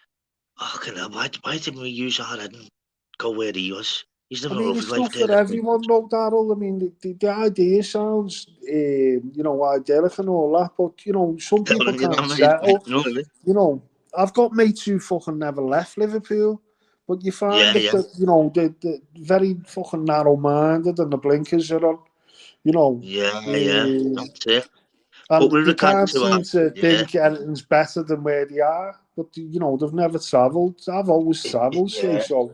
why didn't we use our head and go where he was? He's never it's not for everyone, though, Darryl. I mean, the idea sounds, idyllic and all that, but, you know, some people can't settle. You know, I've got mates who fucking never left Liverpool, but you find that, you know, they're very fucking narrow-minded and the blinkers are on, you know. That's it. And they can't seem to think anything's better than where they are. But, you know, they've never travelled. I've always travelled, so...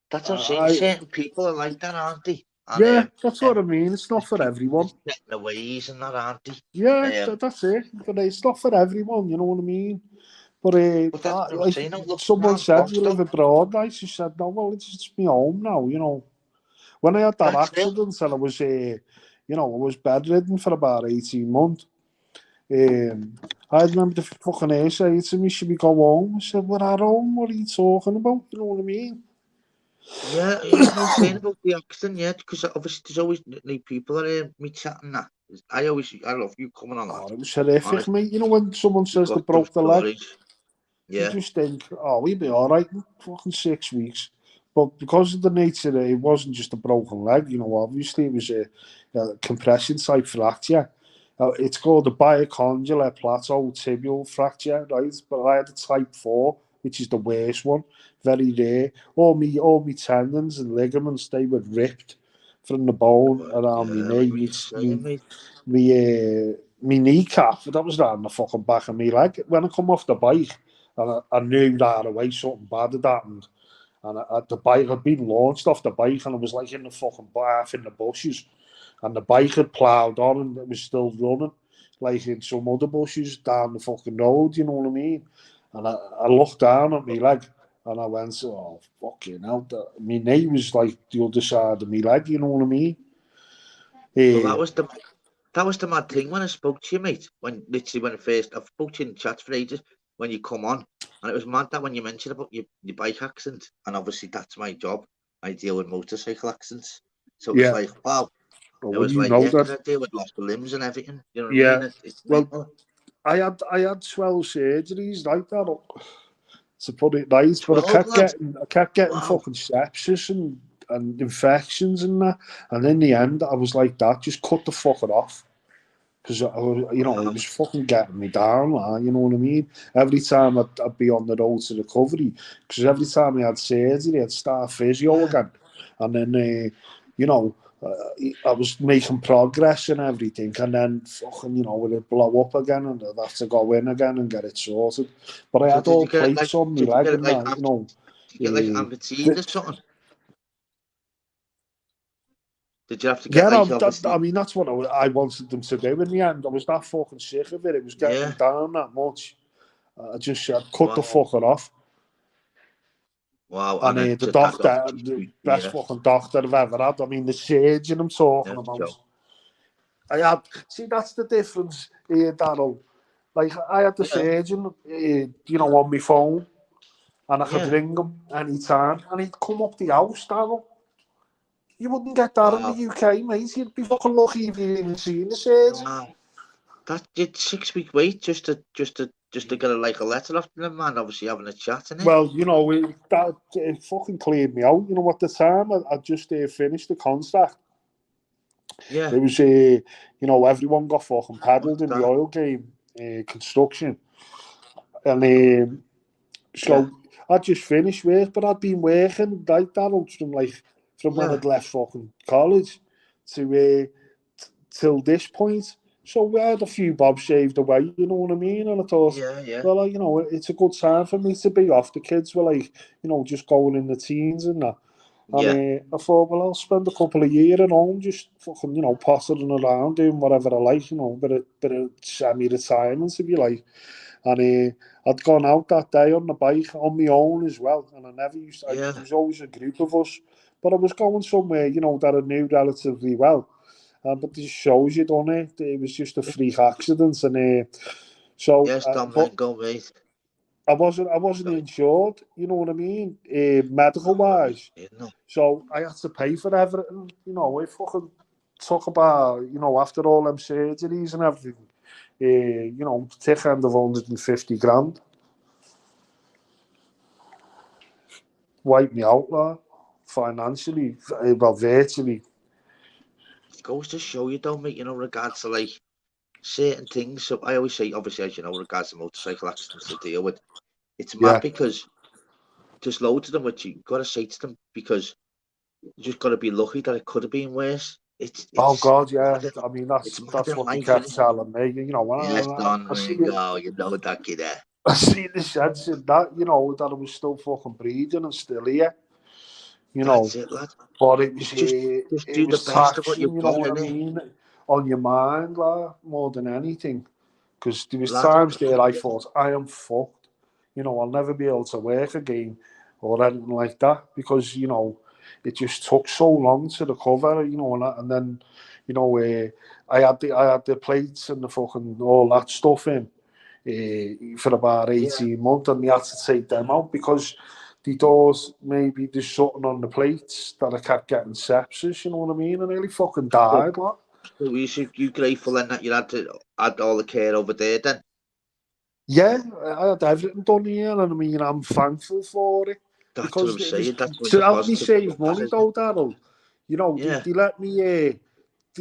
That's what I'm saying. Certain people are like that, aren't they? And, that's what I mean. It's not for everyone. Getting the ways and that, aren't they? Yeah, that's it. But it's not for everyone, you know what I mean? But like someone said, you live abroad, like, she said, no, well, it's my home now, you know. When I had that accident and I was... you know, I was bedridden for about 18 months. I remember the fucking air saying to me, should we go home? I said, we're at home, what are you talking about? You know what I mean? Yeah, you're saying about the accident, because obviously there's always new people that me chatting that. I love you coming on that. It was horrific, mate. You know when someone says they broke the leg? You just think, oh, we'll be all right in fucking 6 weeks. But because of the nature that it wasn't just a broken leg, you know, obviously it was a compression type fracture. It's called a bicondylar plateau tibial fracture, right? But I had a type 4, which is the worst one, very rare. All me tendons and ligaments, they were ripped from the bone around my knee. My kneecap, that was down the fucking back of my leg. When I come off the bike, and I knew right away something bad had happened. And the bike had been launched off the bike, and I was like in the fucking bath in the bushes. And the bike had ploughed on, and it was still running, like in some other bushes down the fucking road, you know what I mean? And I looked down at my leg, and I went, oh, fucking hell. My knee was like the other side of my leg, you know what I mean? Well, that was the mad thing when I spoke to you, mate. When I first, I've spoke to you in chats for ages, when you come on. And it was mad that when you mentioned about your bike accident, and obviously that's my job. I deal with motorcycle accidents. So it was like, wow. Well, it was like, because I deal with lost limbs and everything. You know what I mean? Well, I had 12 surgeries like that, to put it nice, but I kept getting fucking sepsis and infections and that. And in the end, I was like that, just cut the fucker off. Because, you know, it was fucking getting me down, you know what I mean? Every time I'd be on the road to recovery, because every time I had surgery, I'd start physio again. And then, you know, I was making progress and everything, and then fucking, you know, it'd blow up again, and I'd have to go in again and get it sorted. But I had all plates on my leg, and that, you know. Did you get like amputated or something? Did you have to get I mean, that's what I wanted them to do in the end. I was that fucking sick of it. It was getting me down that much. I just cut the fucker off. Wow. And the doctor, the best fucking doctor I've ever had. I mean, the surgeon I'm talking about. See, that's the difference here, Darryl. Like, I had the surgeon, you know, on my phone, and I could ring him anytime, and he'd come up the house, Darryl. You wouldn't get that in the UK, mate. You'd be fucking lucky if you'd even seen the surgeon. Wow. That's 6 week wait just to get a letter off them, man. Obviously having a chat, innit? Well, you know, it fucking cleared me out. You know, at the time I just finished the contract. Yeah. It was you know, everyone got fucking paddled in the oil game, construction, and so I just finished work, but I'd been working like that from when I'd left fucking college to till this point. So we had a few bobs shaved away, you know what I mean? And I thought, well, you know, it's a good time for me to be off. The kids were like, you know, just going in the teens and that. And I thought, well, I'll spend a couple of years at home, just fucking, you know, pottering around, doing whatever I like, you know, bit of semi-retirement, if you like. And I'd gone out that day on the bike on my own as well, and I never used to, there was always a group of us, but I was going somewhere, you know, that I knew relatively well. But this shows you, don't it? It was just a freak accident, and so. Mate. I wasn't insured, you know what I mean, medical wise. So I had to pay for everything, you know. It fucking took about, you know, after all them surgeries and everything, you know, thick end of 150 grand. Wiped me out, like, financially, well, virtually. It goes to show you, don't, mate, you know, regards to like certain things. So I always say, obviously, as you know, regards to motorcycle accidents to deal with, it's mad because there's loads of them which you've got to say to them, because you just got to be lucky that it could have been worse. Oh God, yeah. I mean, that's what they kept telling me. You know, when you know that kid there. I see the sense in that, you know, that I was still fucking breathing and still here. You know, that's it, lad. But it was just do the best of what you've got, you know what I mean, on your mind, like, more than anything. Because there was times there I thought, I am fucked. You know, I'll never be able to work again or anything like that, because, you know, it just took so long to recover, you know, and then, you know, I had the plates and the fucking all that stuff in for about 18 months, and we had to take them out because the doors, maybe there's something on the plates that I kept getting sepsis, you know what I mean? And I nearly fucking died, like. So you grateful then that you had all the care over there then? Yeah, I had everything done here, and I mean, I'm thankful for it. That's Because what I'm saying. That's what to the help me positive save about that money, is. though, Daryl, you know, Yeah. they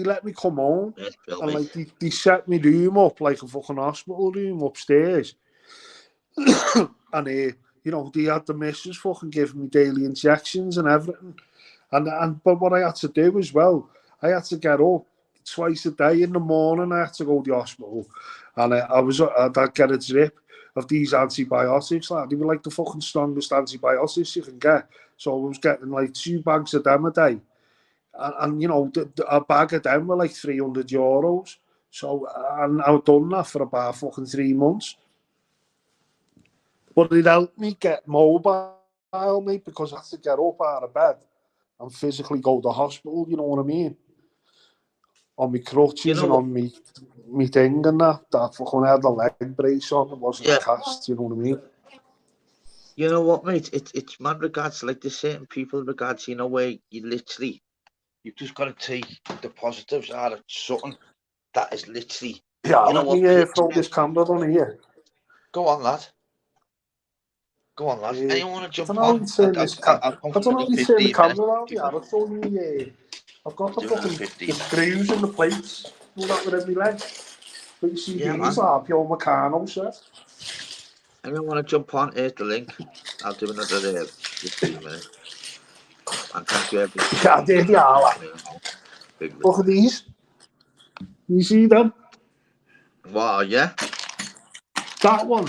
let me come home, Yeah, and like they set me room up like a fucking hospital room upstairs, and you know, they had the missus fucking giving me daily injections and everything, and but what I had to do as well, I had to get up twice a day in the morning. I had to go to the hospital, and I'd get a drip of these antibiotics. Like, they were like the fucking strongest antibiotics you can get. So I was getting like 2 bags of them a day. And you know, a bag of them were like €300. So, and I've done that for about fucking 3 months. But it helped me get mobile, mate, because I had to get up out of bed and physically go to the hospital, you know what I mean? On my crutches and on me thing and that fucking had a leg brace on, it wasn't a cast, you know what I mean? You know what, mate? It's mad regards like there's certain people regards, you know, where you've just got to take the positives out of something that is literally. Yeah, you know let me throw this camera on here. Go on, lad. Go on, lad. Anyone want to jump I on? don't know how you turn the camera on. Yeah, I'll show you. I've got the fucking screws and the plates. All that with every leg. But you see, these are pure Meccano, sir. Anyone want to jump on? Here's the link. I'll do another just 3 minutes. And thank you, everyone. Yeah, there they are, lad. Look at these. You see them? Wow, yeah. That one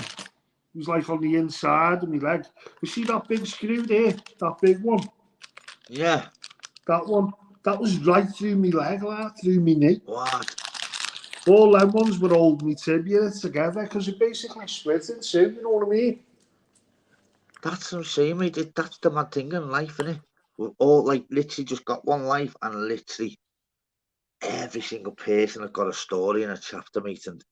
was like on the inside of my leg. You see that big screw there? That big one? Yeah. That one. That was right through my leg, lad, through my knee. What? All them ones were holding me tibia together because it basically split in two, you know what I mean? That's what I'm saying, mate. That's the mad thing in life, innit? We've all, like, literally just got one life, and literally every single person has got a story and a chapter, mate, and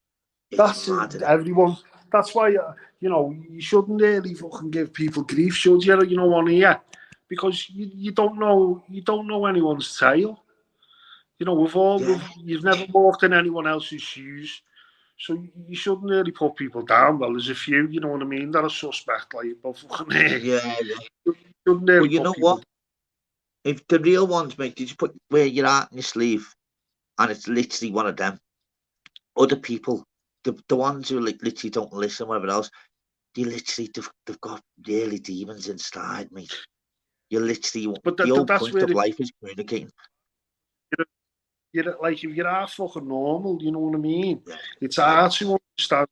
it's mad, innit? Everyone. That's why, you know, you shouldn't really fucking give people grief, should you? You know, on here, because you don't know anyone's tale. You know, you've never walked in anyone else's shoes, so you shouldn't really put people down. Well, there's a few, you know what I mean, that are suspect, like, but fucking yeah. You shouldn't really well, you know what? If the real ones, mate, did you put where you're at in your sleeve, and it's literally one of them. Other people, the ones who like literally don't listen, whatever else, they've got really demons inside, mate. You're literally, but the whole point of life is communicating. You're like, if you're half fucking normal, you know what I mean? Yeah. It's hard to understand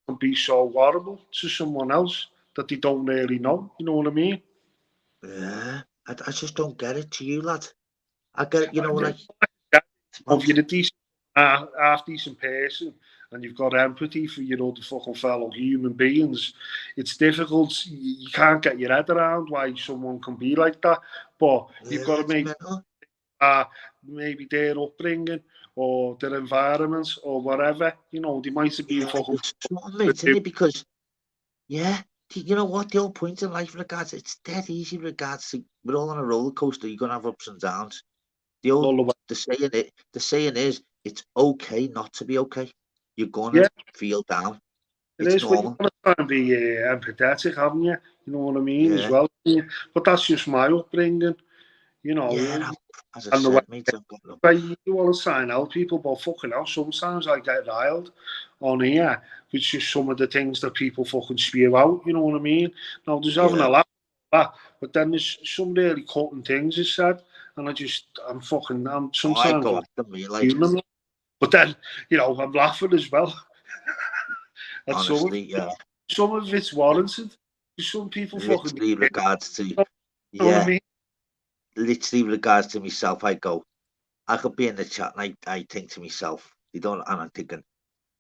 and be so horrible to someone else that they don't really know, you know what I mean? Yeah, I just don't get it to you, lad. I get it, you know, like... If you're a decent, half-decent person and you've got empathy for your other fucking fellow human beings, it's difficult. You can't get your head around why someone can be like that. But you've got to make maybe their upbringing or their environment or whatever. You know, they might have been fucking... Mate, isn't it? Because, you know what? The whole point in life regards, it's dead easy regards to, we're all on a roller coaster. You're going to have ups and downs. The saying is, it's okay not to be okay. You're gonna feel down. It's normal. You've got to try and be empathetic, haven't you? You know what I mean, as well. But that's just my upbringing, you know. Yeah, as I said, mate, you want to sign out people, but fucking hell, sometimes I get riled on here, which is some of the things that people fucking spew out, you know what I mean? Now, there's having a laugh at that, but then there's some really cutting things is said, and I'm sometimes go after me, like... But then, you know, I'm laughing as well. Honestly, some of it's warranted. Some people literally regards to, literally regards to myself, I could be in the chat and I think to myself, and I'm thinking,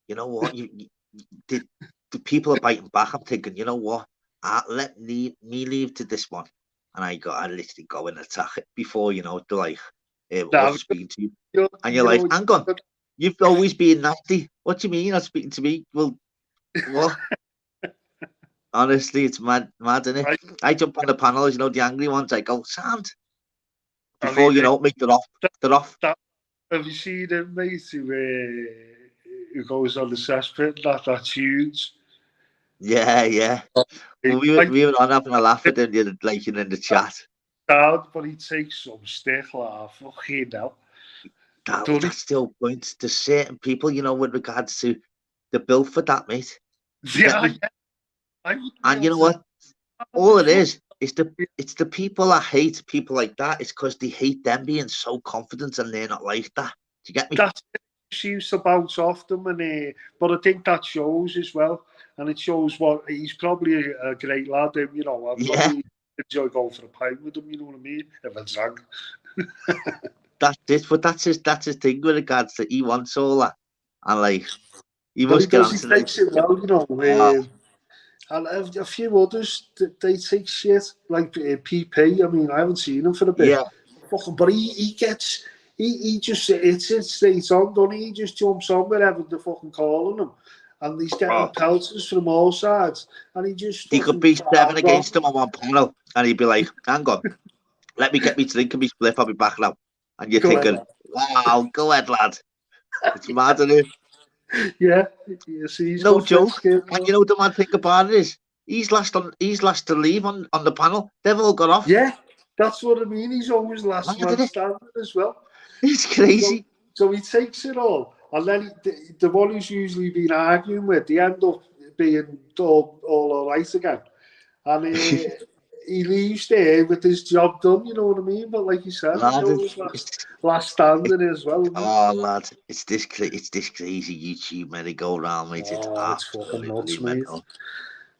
you know what, the people are biting back. I'm thinking, you know what, let me leave to this one, and I literally go and attack it before, you know, they're like, what's speaking to you? And you're like, hang on, you've always been nasty. What do you mean you're not speaking to me? Well, what? Honestly, it's mad, isn't it? I jump on the panels, you know, the angry ones. I go, sound. Before, you know, make they're off. Have you seen him, mate, who goes on the cesspit? That's huge. Yeah. Well, we were on having a laugh at him, like in the chat. But he takes some stick laugh. Fucking hell. That's the whole point. There's certain people, with regards to the bill for that, mate. Yeah. And you know what? All it is it's the people that hate people like that. It's because they hate them being so confident and they're not like that. Do you get me? That's it. She used to bounce off them, but I think that shows as well, and it shows what he's probably a great lad. I'd probably enjoy going for a pint with him. You know what I mean? If I drank. That's it, but that's his thing with regards to he wants all that, and like he must get on to takes it well, and a few others they take shit like PP. I mean, I haven't seen him for a bit. Yeah, but he gets. He just it's straight on, doesn't he? He just jumps on wherever they're fucking calling him, and he's getting pelters from all sides. And he could be 7 against him on one panel, and he'd be like, "Hang on, let me get me drink and me split. I'll be back now." And you're thinking, "Wow, go ahead, lad." It's mad, isn't it? Yeah, he's no joke. And you know the mad thing about it is, he's last to leave on the panel. They've all got off. Yeah, that's what I mean. He's always last man standing as well. It's crazy. So he takes it all, and then the one who's usually been arguing with, they end up being all right again, and he leaves there with his job done. You know what I mean? But like you said, last standing as well. Oh, lad, it's this crazy YouTube merry-go-round, mate. It's fucking nuts, mate.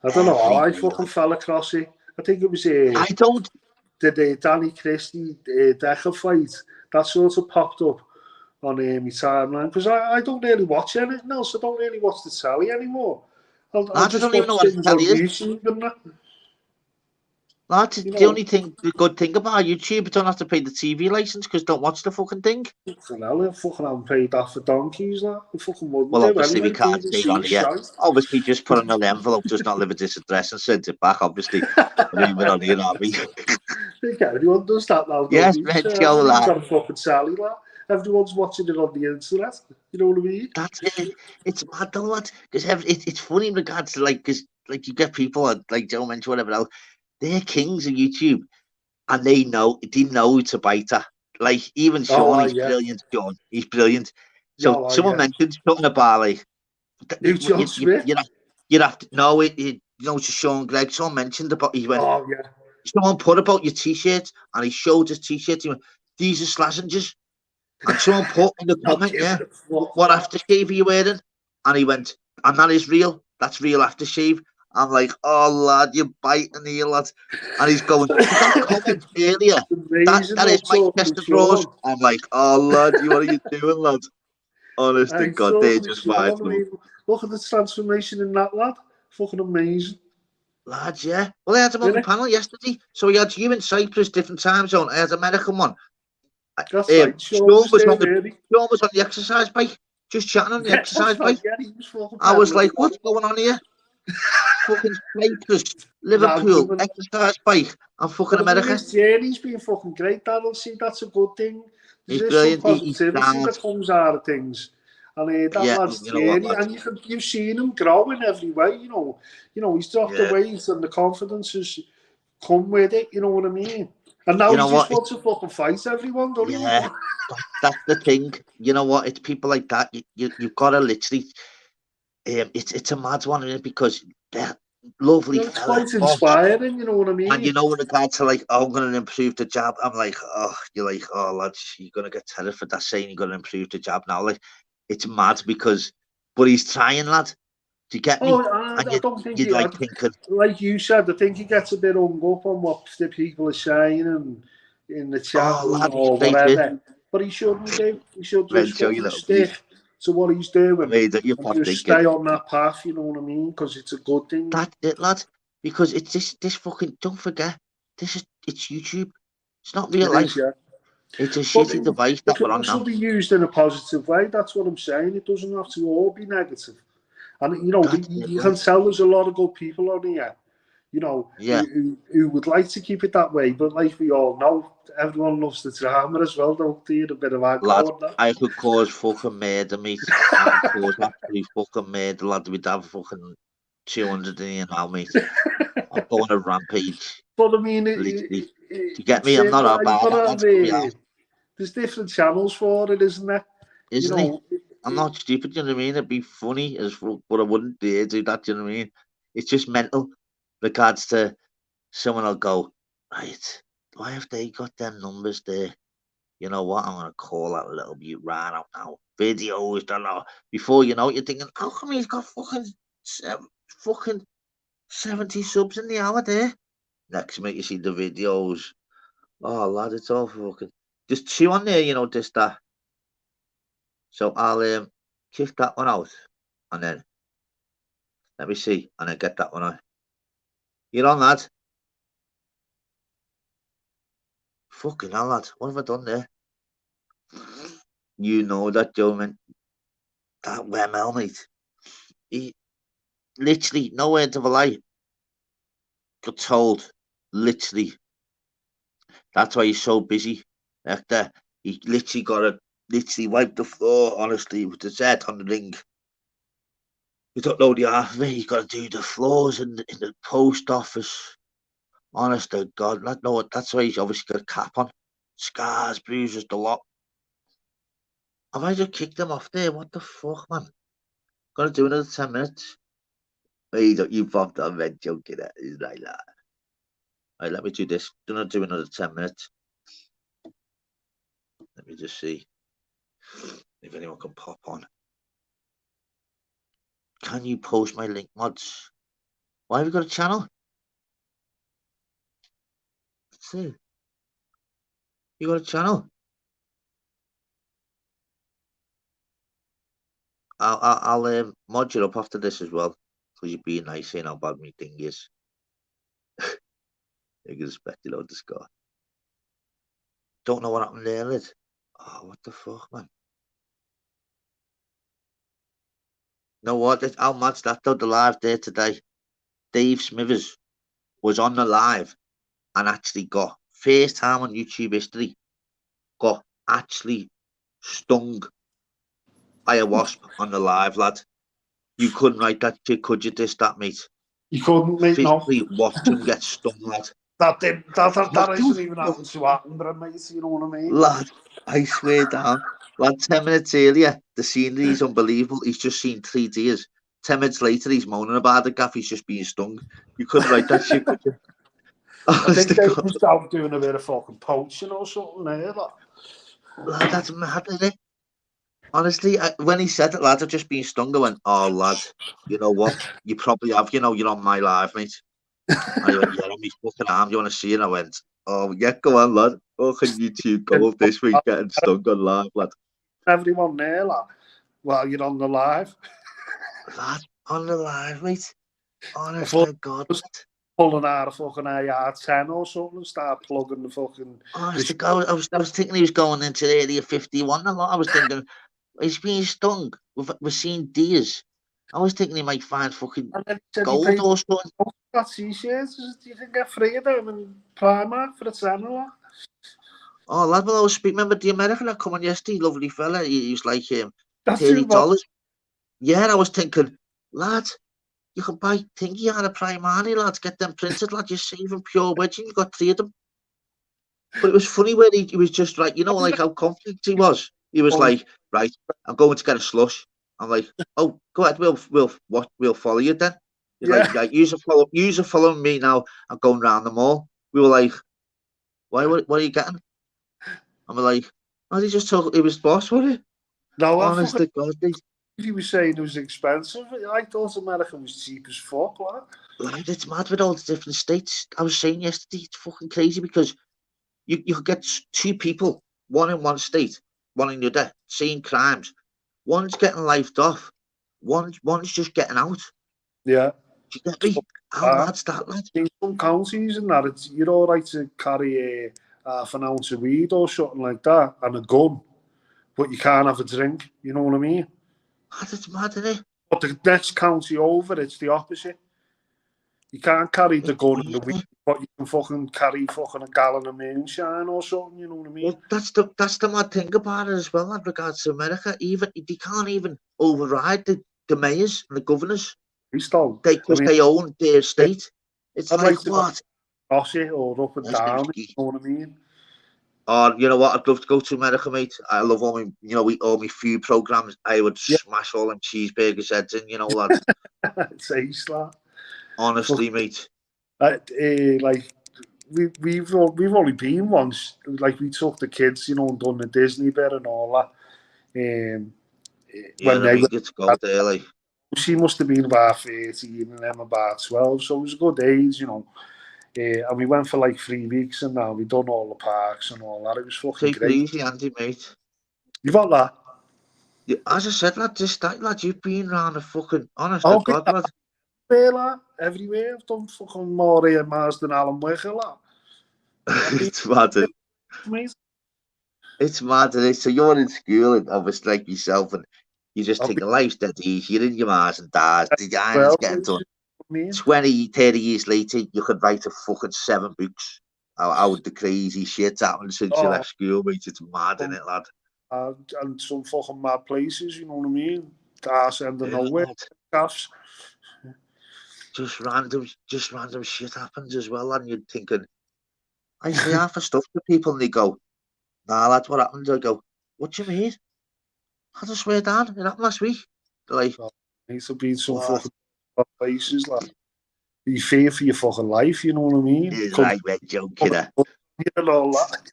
I don't know how I fucking fell across it. I think it was I don't. The Danny Christie Decker fight. That sort of popped up on my timeline because I don't really watch anything else. I don't really watch the telly anymore. I just don't even know what the telly is. That's the only thing, the good thing about YouTube. You don't have to pay the TV license because don't watch the fucking thing. I fucking haven't paid that for donkeys. That I fucking wouldn't. Well, obviously we can't take on it yet. Obviously, just put another envelope, does not live at this address, and send it back. Obviously, we're on here, aren't we? Everyone does that now. Yes, Red Joe, lad. Fucking Sally, lad. Everyone's watching it on the internet. You know what I mean? That's it. It's mad though, lad. Because it's funny in regards to because you get people like Joe mentioned, whatever else. They're kings of YouTube, and they know to bite her. Like even Sean, he's brilliant. Sean, he's brilliant. So someone mentioned something about like you'd have to know it. To Sean Gregg. Someone mentioned about he went. Oh yeah. Someone put about your t-shirt, and he showed his t-shirt. He went, "These are Slashingers." And someone put in the comment, what aftershave are you wearing? And he went, "And that is real. That's real aftershave." I'm like, "Oh lad, you're biting here, lad." And he's going, "That comment earlier, that is my chest of drawers." I'm like, "Oh lad, what are you doing, lad?" Honest to God, they're just fine. Look at the transformation in that lad. Fucking amazing. Lads, yeah. Well, I had him on the panel yesterday. So he had you in Cyprus, different time zone. I had an American one. That's right. Sean was on the exercise bike, just chatting on the exercise bike. I was like, "What's going on here?" Fucking Cyprus, Liverpool, exercise bike, and fucking America. His journey's been fucking great, Donald. See, that's a good thing. He's brilliant. Some positivity that comes out of things. And that lad's journey, and you've seen him grow in every way. You know, he's dropped the weight, and the confidence has come with it. You know what I mean? And now he just wants to fucking fight everyone, don't he? Yeah, that's the thing. You know what? It's people like that. You've got to literally. It's a mad one, isn't it? Because they're lovely. It's quite inspiring, you know what I mean? And in regards to like, "Oh, I'm going to improve the jab," I'm like, "Oh," you're like, "Oh, lads, you're going to get tethered for that saying you're going to improve the jab now." Like, it's mad but he's trying, lad. Do you get me? I don't think he like thinking, like you said. I think he gets a bit hung up on what the people are saying and in the chat or whatever. But he shouldn't do. He should just stick to what he's doing. And just stay on that path. You know what I mean? Because it's a good thing. That's it, lad. Because it's this fucking. Don't forget, it's YouTube. It's not real life. It's a shitty device that we're on now. It should be used in a positive way. That's what I'm saying. It doesn't have to all be negative. And you can tell there's a lot of good people on here, who would like to keep it that way. But like we all know, everyone loves the drama as well, don't they? A bit of aggro. I could cause fucking murder, mate. I could cause absolute fucking murder, lad. We'd have fucking 200 in here now, mate. I'm going a rampage. But I mean, literally. Do you get me? I'm not about that. There's different channels for it, isn't there? Isn't it? I'm not stupid, you know what I mean? It'd be funny as fuck, but I wouldn't dare do that, you know what I mean? It's just mental. Regards to someone will go, right, why have they got them numbers there? You know what? I'm gonna call that little mute right out now. Videos, don't know. Before you know it, you're thinking, how come he's got fucking 70 subs in the hour there? Next minute you see the videos. Oh lad, it's all fucking just 2 on there, you know, just that. So I'll kick that one out and then let me see and then get that one out. You're on, lad. Fucking hell, lad. What have I done there? You know that gentleman, that Wemel, mate. He literally, no words of a lie, got told, literally. That's why he's so busy. Like that, he literally got to literally wipe the floor, honestly, with his head on the ring. You don't know the half of it. He's got to do the floors in the post office. Honest to God, that's why he's obviously got a cap on. Scars, bruises, the lot. Have I just kicked him off there? What the fuck, man? Gotta do another 10 minutes. Hey, you popped on red joking at it. Like that. Right, let me do this. Gonna do another 10 minutes. Let me just see if anyone can pop on. Can you post my link, mods? Why have you got a channel? Let's see. You got a channel? I'll mod you up after this as well, because you're being nice, saying how bad my thing is. You can expect you know the score. Don't know what happened there, Lid. Oh, what the fuck, man? Know what? How mad's that though? The live there today. Dave Smithers was on the live and actually got first time on YouTube history. Got actually stung by a wasp on the live, lad. You couldn't write that shit, could you? That, mate. You couldn't, mate. Physically watch him get stung, lad. That isn't even happened to Attenborough, mate. You know what I mean? Lad, I swear down. Lad, 10 minutes earlier, the scenery is unbelievable. He's just seen 3 deers. 10 minutes later, he's moaning about the gaff. He's just being stung. You couldn't write that shit, could you? I think they was out doing a bit of fucking poaching or something there. Lad, that's mad, isn't it? Honestly, when he said it, lad, I've just been stung. I went, oh, lad, you know what? You probably have, you know, you're on my live, mate. And he went, yeah, on my fucking arm. You want to see it? And I went, oh, yeah, go on, lad. Fucking YouTube go up this week getting stung on live, lad. Everyone there, lad, while you're on the live. Lad, on the live, mate. Honest to God, lad. Pulling out a fucking AR-10 or something and start plugging the fucking... Honest to God, I was thinking he was going into Area 51 a lot. I was thinking, he's being stung. We're seeing deers. I was thinking he might find fucking gold or something. That t-shirts, you can get 3 of them in Primark for a tenner. Oh, lad, well, I was speaking. Remember the American that come on yesterday, lovely fella? He was like $30. Yeah, and I was thinking, lad, you can buy thingy out of Primani, lads, get them printed, lad. You're saving pure wedging. You got 3 of them. But it was funny where he was just like, you know, like how confident he was. He was like, right, I'm going to get a slush. I'm like, oh, go ahead, we'll follow you then. He's like, you're following me now. I'm going round the mall. We were like, what are you getting? And we're like, oh, he just told, he was boss, wasn't he? No, honest to God, he was saying it was expensive. I thought America was cheap as fuck, lad, it's mad with all the different states. I was saying yesterday, it's fucking crazy because you could get 2 people, one in one state, one in the other, same crimes. One's getting lifed off, one's just getting out. Yeah. Do you get me? How mad's that, lad? In some counties and that, you're all right to carry half an ounce of weed or something like that and a gun, but you can't have a drink. You know what I mean? That's mad, isn't it? But the next county over, it's the opposite. You can't carry the gun and the weed, but you can fucking carry fucking a gallon of moonshine or something. You know what I mean? Well, that's the mad thing about it as well, in regards to America. Even they can't even override the mayors and the governors. Because they own their estate. It's like what? Cross it or up and down. You know what I mean? Or you know what? I'd love to go to America, mate. I love all my, all my food programs. I would smash all them cheeseburgers heads in, lad. It's ace, lad. Honestly, mate. Like we've only been once. Like we took the kids, and done the Disney bit and all that. When they get to go there, like. She must have been about 13 and them about 12, so it was a good age, and we went for like 3 weeks, and now we done all the parks and all that. It was fucking great. Take it easy, Andy, mate. You got that? Yeah, as I said, lad, lad, you've been around the fucking honest to God, lad. Everywhere. I've done fucking more miles than Alan Wicker, lad. It's mad. It's mad, isn't it? So you're in school, and obviously like yourself, and you just think life's dead easy. You're in your Mars and Dars. The iron's getting done. 20, 30 years later, you could write a fucking 7 books. How the crazy shit's happened since you left school, mate. It's mad, isn't it, lad? And some fucking mad places, you know what I mean? Dars end of nowhere. Just random shit happens as well, and you're thinking, I say half the stuff to people, and they go, nah, lad, what happened? I go, what do you mean? I just swear down, it happened last week. They're like, needs to be some fucking places, like, you fear for your fucking life, you know what I mean? It's like we're joking, and all that.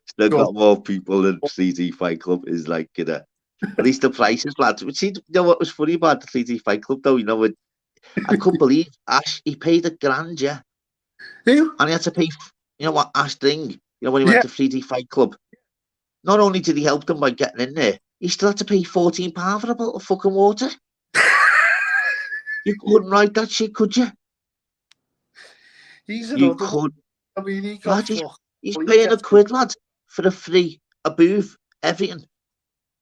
Still got more people than 3D Fight Club is like, at least the prices, lads. See, you know what was funny about the 3D Fight Club, though? I couldn't believe Ash, he paid $1,000, yeah. Who? And he had to pay, Ash Thing, when he went to 3D Fight Club. Not only did he help them by getting in there, he still had to pay £14 for a bottle of fucking water. You couldn't write that shit, could you? He's paying £1, lad, for a booth, everything.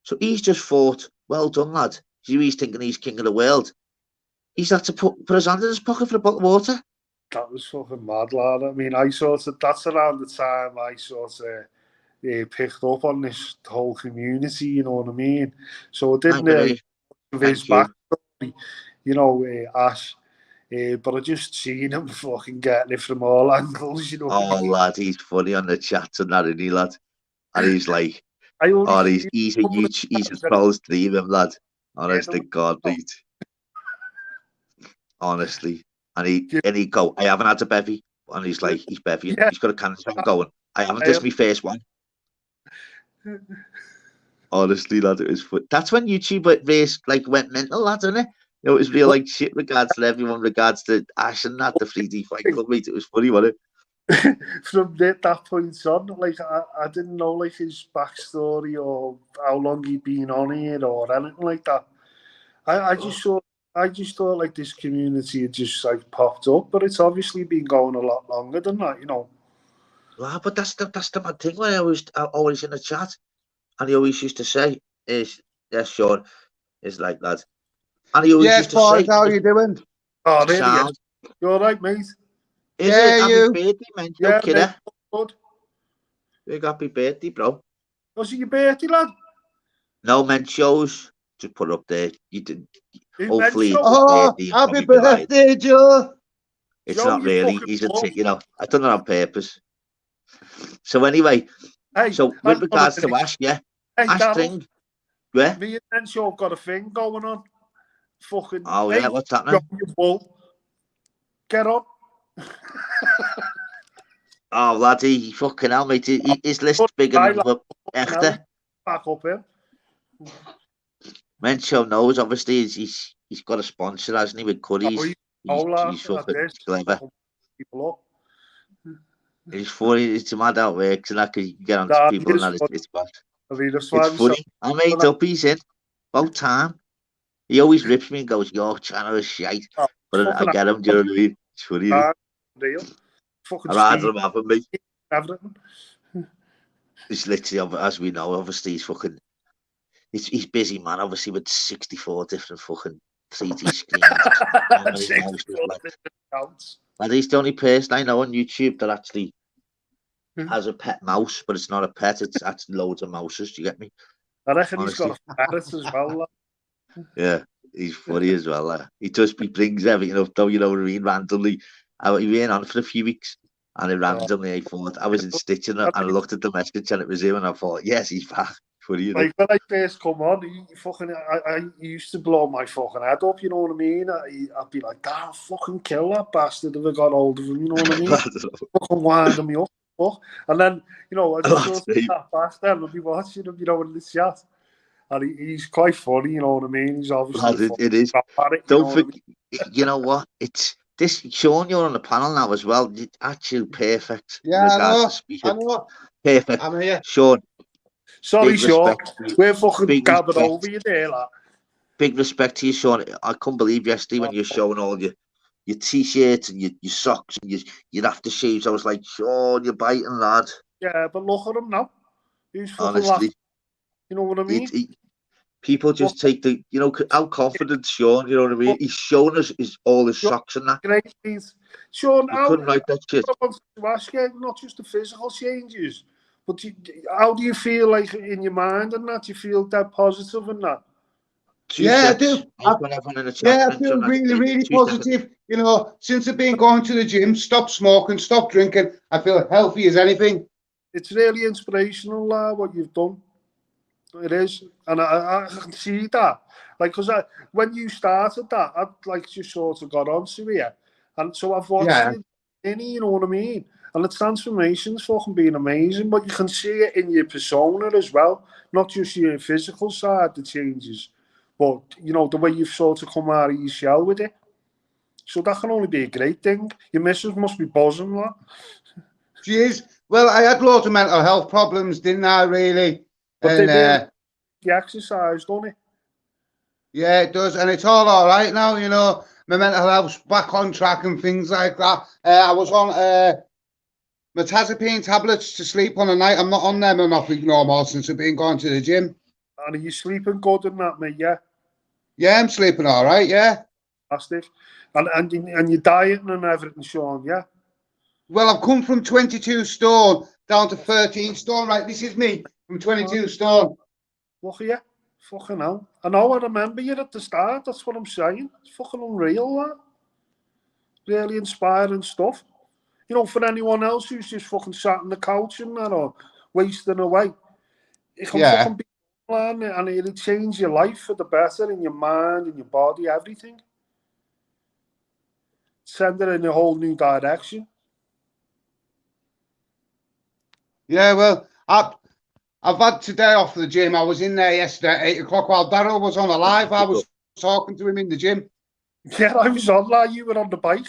So he's just thought, well done, lad. He's thinking he's king of the world. He's had to put his hand in his pocket for a bottle of water. That was fucking mad, lad. I mean, that's around the time I picked up on this whole community, you know what I mean? So I didn't know his backstory, Ash. But I just seen him fucking getting it from all angles, you know. Oh, lad, he's funny on the chats and that, isn't he, lad? And he's like, he's a troll's dream, him, lad. Honest to God, mate. Honestly. And he go, I haven't had a bevy. And he's like, he's bevying. Yeah. He's got a cancer going. I haven't. This is my first one. Honestly, lad, it was fun. That's when YouTube went mental, lad, isn't it? It was real like shit regards to everyone, regards to Ash and that, the 3D Fight Club, mate. It was funny, wasn't it? From that point on, I didn't know his backstory or how long he'd been on it or anything like that. I just thought like this community had just popped up, but it's obviously been going a lot longer than that, Well, but that's the mad thing. When I was always in the chat, and he always used to say, Sean, is like that. And he always used to say, how you doing? Oh, there he is. You all right, mate? Happy birthday, man. Yeah, kidder. Good. Big happy birthday, bro. Was it your birthday, lad? No, men shows. Just put it up there. You did. Hopefully, happy birthday, Joe. It's not really. He's I done it on purpose. So anyway, with regards to Ash, Ash thing. Where? Me and Shaw got a thing going on. Fucking. Oh yeah, what's happening? Get on. Oh laddie, fucking hell, mate. His list's bigger than Echter. Back up him. Mencho knows, obviously, he's got a sponsor, hasn't he, with Curry's. He's fucking clever. He's funny. It's mad how it works, and that you get on to people and it's bad. It's funny. I made up. He's in. About time. He always rips me and goes, "Your channel is shite," but I get him. Do you know what I mean? It's funny. I'd rather him having me. He's literally, as we know, obviously he's fucking. He's busy, man. Obviously with 64 different fucking 3D screens. And he's the only person I know on YouTube that actually has a pet mouse, but it's not a pet. It's actually loads of mouses. Do you get me? I reckon he's got a parrot as well. Yeah. He's funny as well. He brings everything up, though, you know what I mean, randomly. He went on for a few weeks, and then randomly I thought, I was in Stitching, and I looked at the message, and it was him, and I thought, yes, he's back. Funny, you know? Like, when I first come on, I used to blow my fucking head up, you know what I mean? I'd be like, damn, fucking kill that bastard if I got hold of him, you know what I mean? Fucking winding me up. And then, you know, I just sort of sat back there and I'd be watching him, you know, in the chat. And he's quite funny, you know what I mean? He's obviously it is. Don't forget, you know what? It's this, Sean, you're on the panel now as well. Actually, perfect. Yeah, I know. Perfect. I'm here. Sean. Sorry, Sean. We're fucking gabbing over you there, lad. Big respect to you, Sean. I couldn't believe yesterday when you're showing all your t-shirts and your socks and your aftershaves. I was like, Sean, you're biting, lad. Yeah, but look at him now. He's fucking honestly laughing. You know what I mean? People just take the, you know, how confident Sean, you know what I mean? He's shown us all his socks and that. Great. Sean, you couldn't write that shit. I want to ask you, not just the physical changes, but how do you feel like in your mind and that? Do you feel that positive and that? Yeah, I do. I feel really, really positive. You know, since I've been going to the gym, stop smoking, stop drinking, I feel healthy as anything. It's really inspirational, what you've done. It is, and I can see that. Like, because when you started that, I like just sort of got onto it, and so I've watched it. You know what I mean? And the transformation's fucking been amazing, but you can see it in your persona as well, not just your physical side, the changes, but you know the way you've sort of come out of your shell with it. So that can only be a great thing. Your missus must be buzzing, that. She is. Well, I had loads of mental health problems, didn't I? Really. But the exercise, don't it? Yeah, it does, and it's all right now. You know, my mental health's back on track and things like that. I was on metazapine tablets to sleep on a night. I'm not on them enough no more since I've been going to the gym. And are you sleeping good in that, mate? Yeah. Yeah, I'm sleeping all right. Yeah. Fantastic. And your dieting and everything, Sean. Yeah. Well, I've come from 22 stone down to 13 stone. Right, this is me from 22 stone. Look at you. Fucking hell. I know, I remember you at the start. That's what I'm saying. It's fucking unreal, that. Really inspiring stuff. You know, for anyone else who's just fucking sat on the couch and that or wasting away, it can fucking be and it'll change your life for the better in your mind, in your body, everything. Send it in a whole new direction. Yeah, well, I've had today off the gym. I was in there yesterday at 8 o'clock while Daryl was on a live. I was talking to him in the gym. Yeah, I was on that. You were on the bike.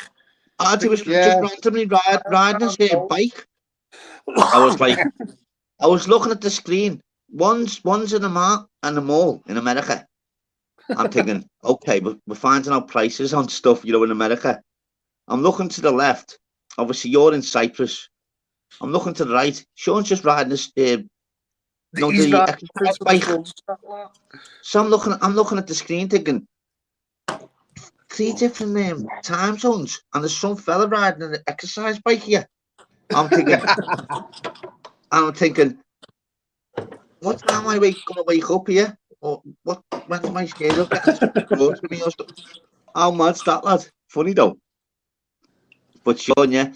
I was just randomly riding his bike. I was like, I was looking at the screen. One's in the mall in America. I'm thinking, okay, but we're finding out prices on stuff, you know, in America. I'm looking to the left. Obviously, you're in Cyprus. I'm looking to the right. Sean's just riding this. The bike. So I'm looking at the screen, thinking 3 different time zones, and there's some fella riding an exercise bike here. I'm thinking, what time am I gonna wake up here? Or when's my schedule getting close to me or stuff? How mad's that, lad? Funny though. But Sean, yeah,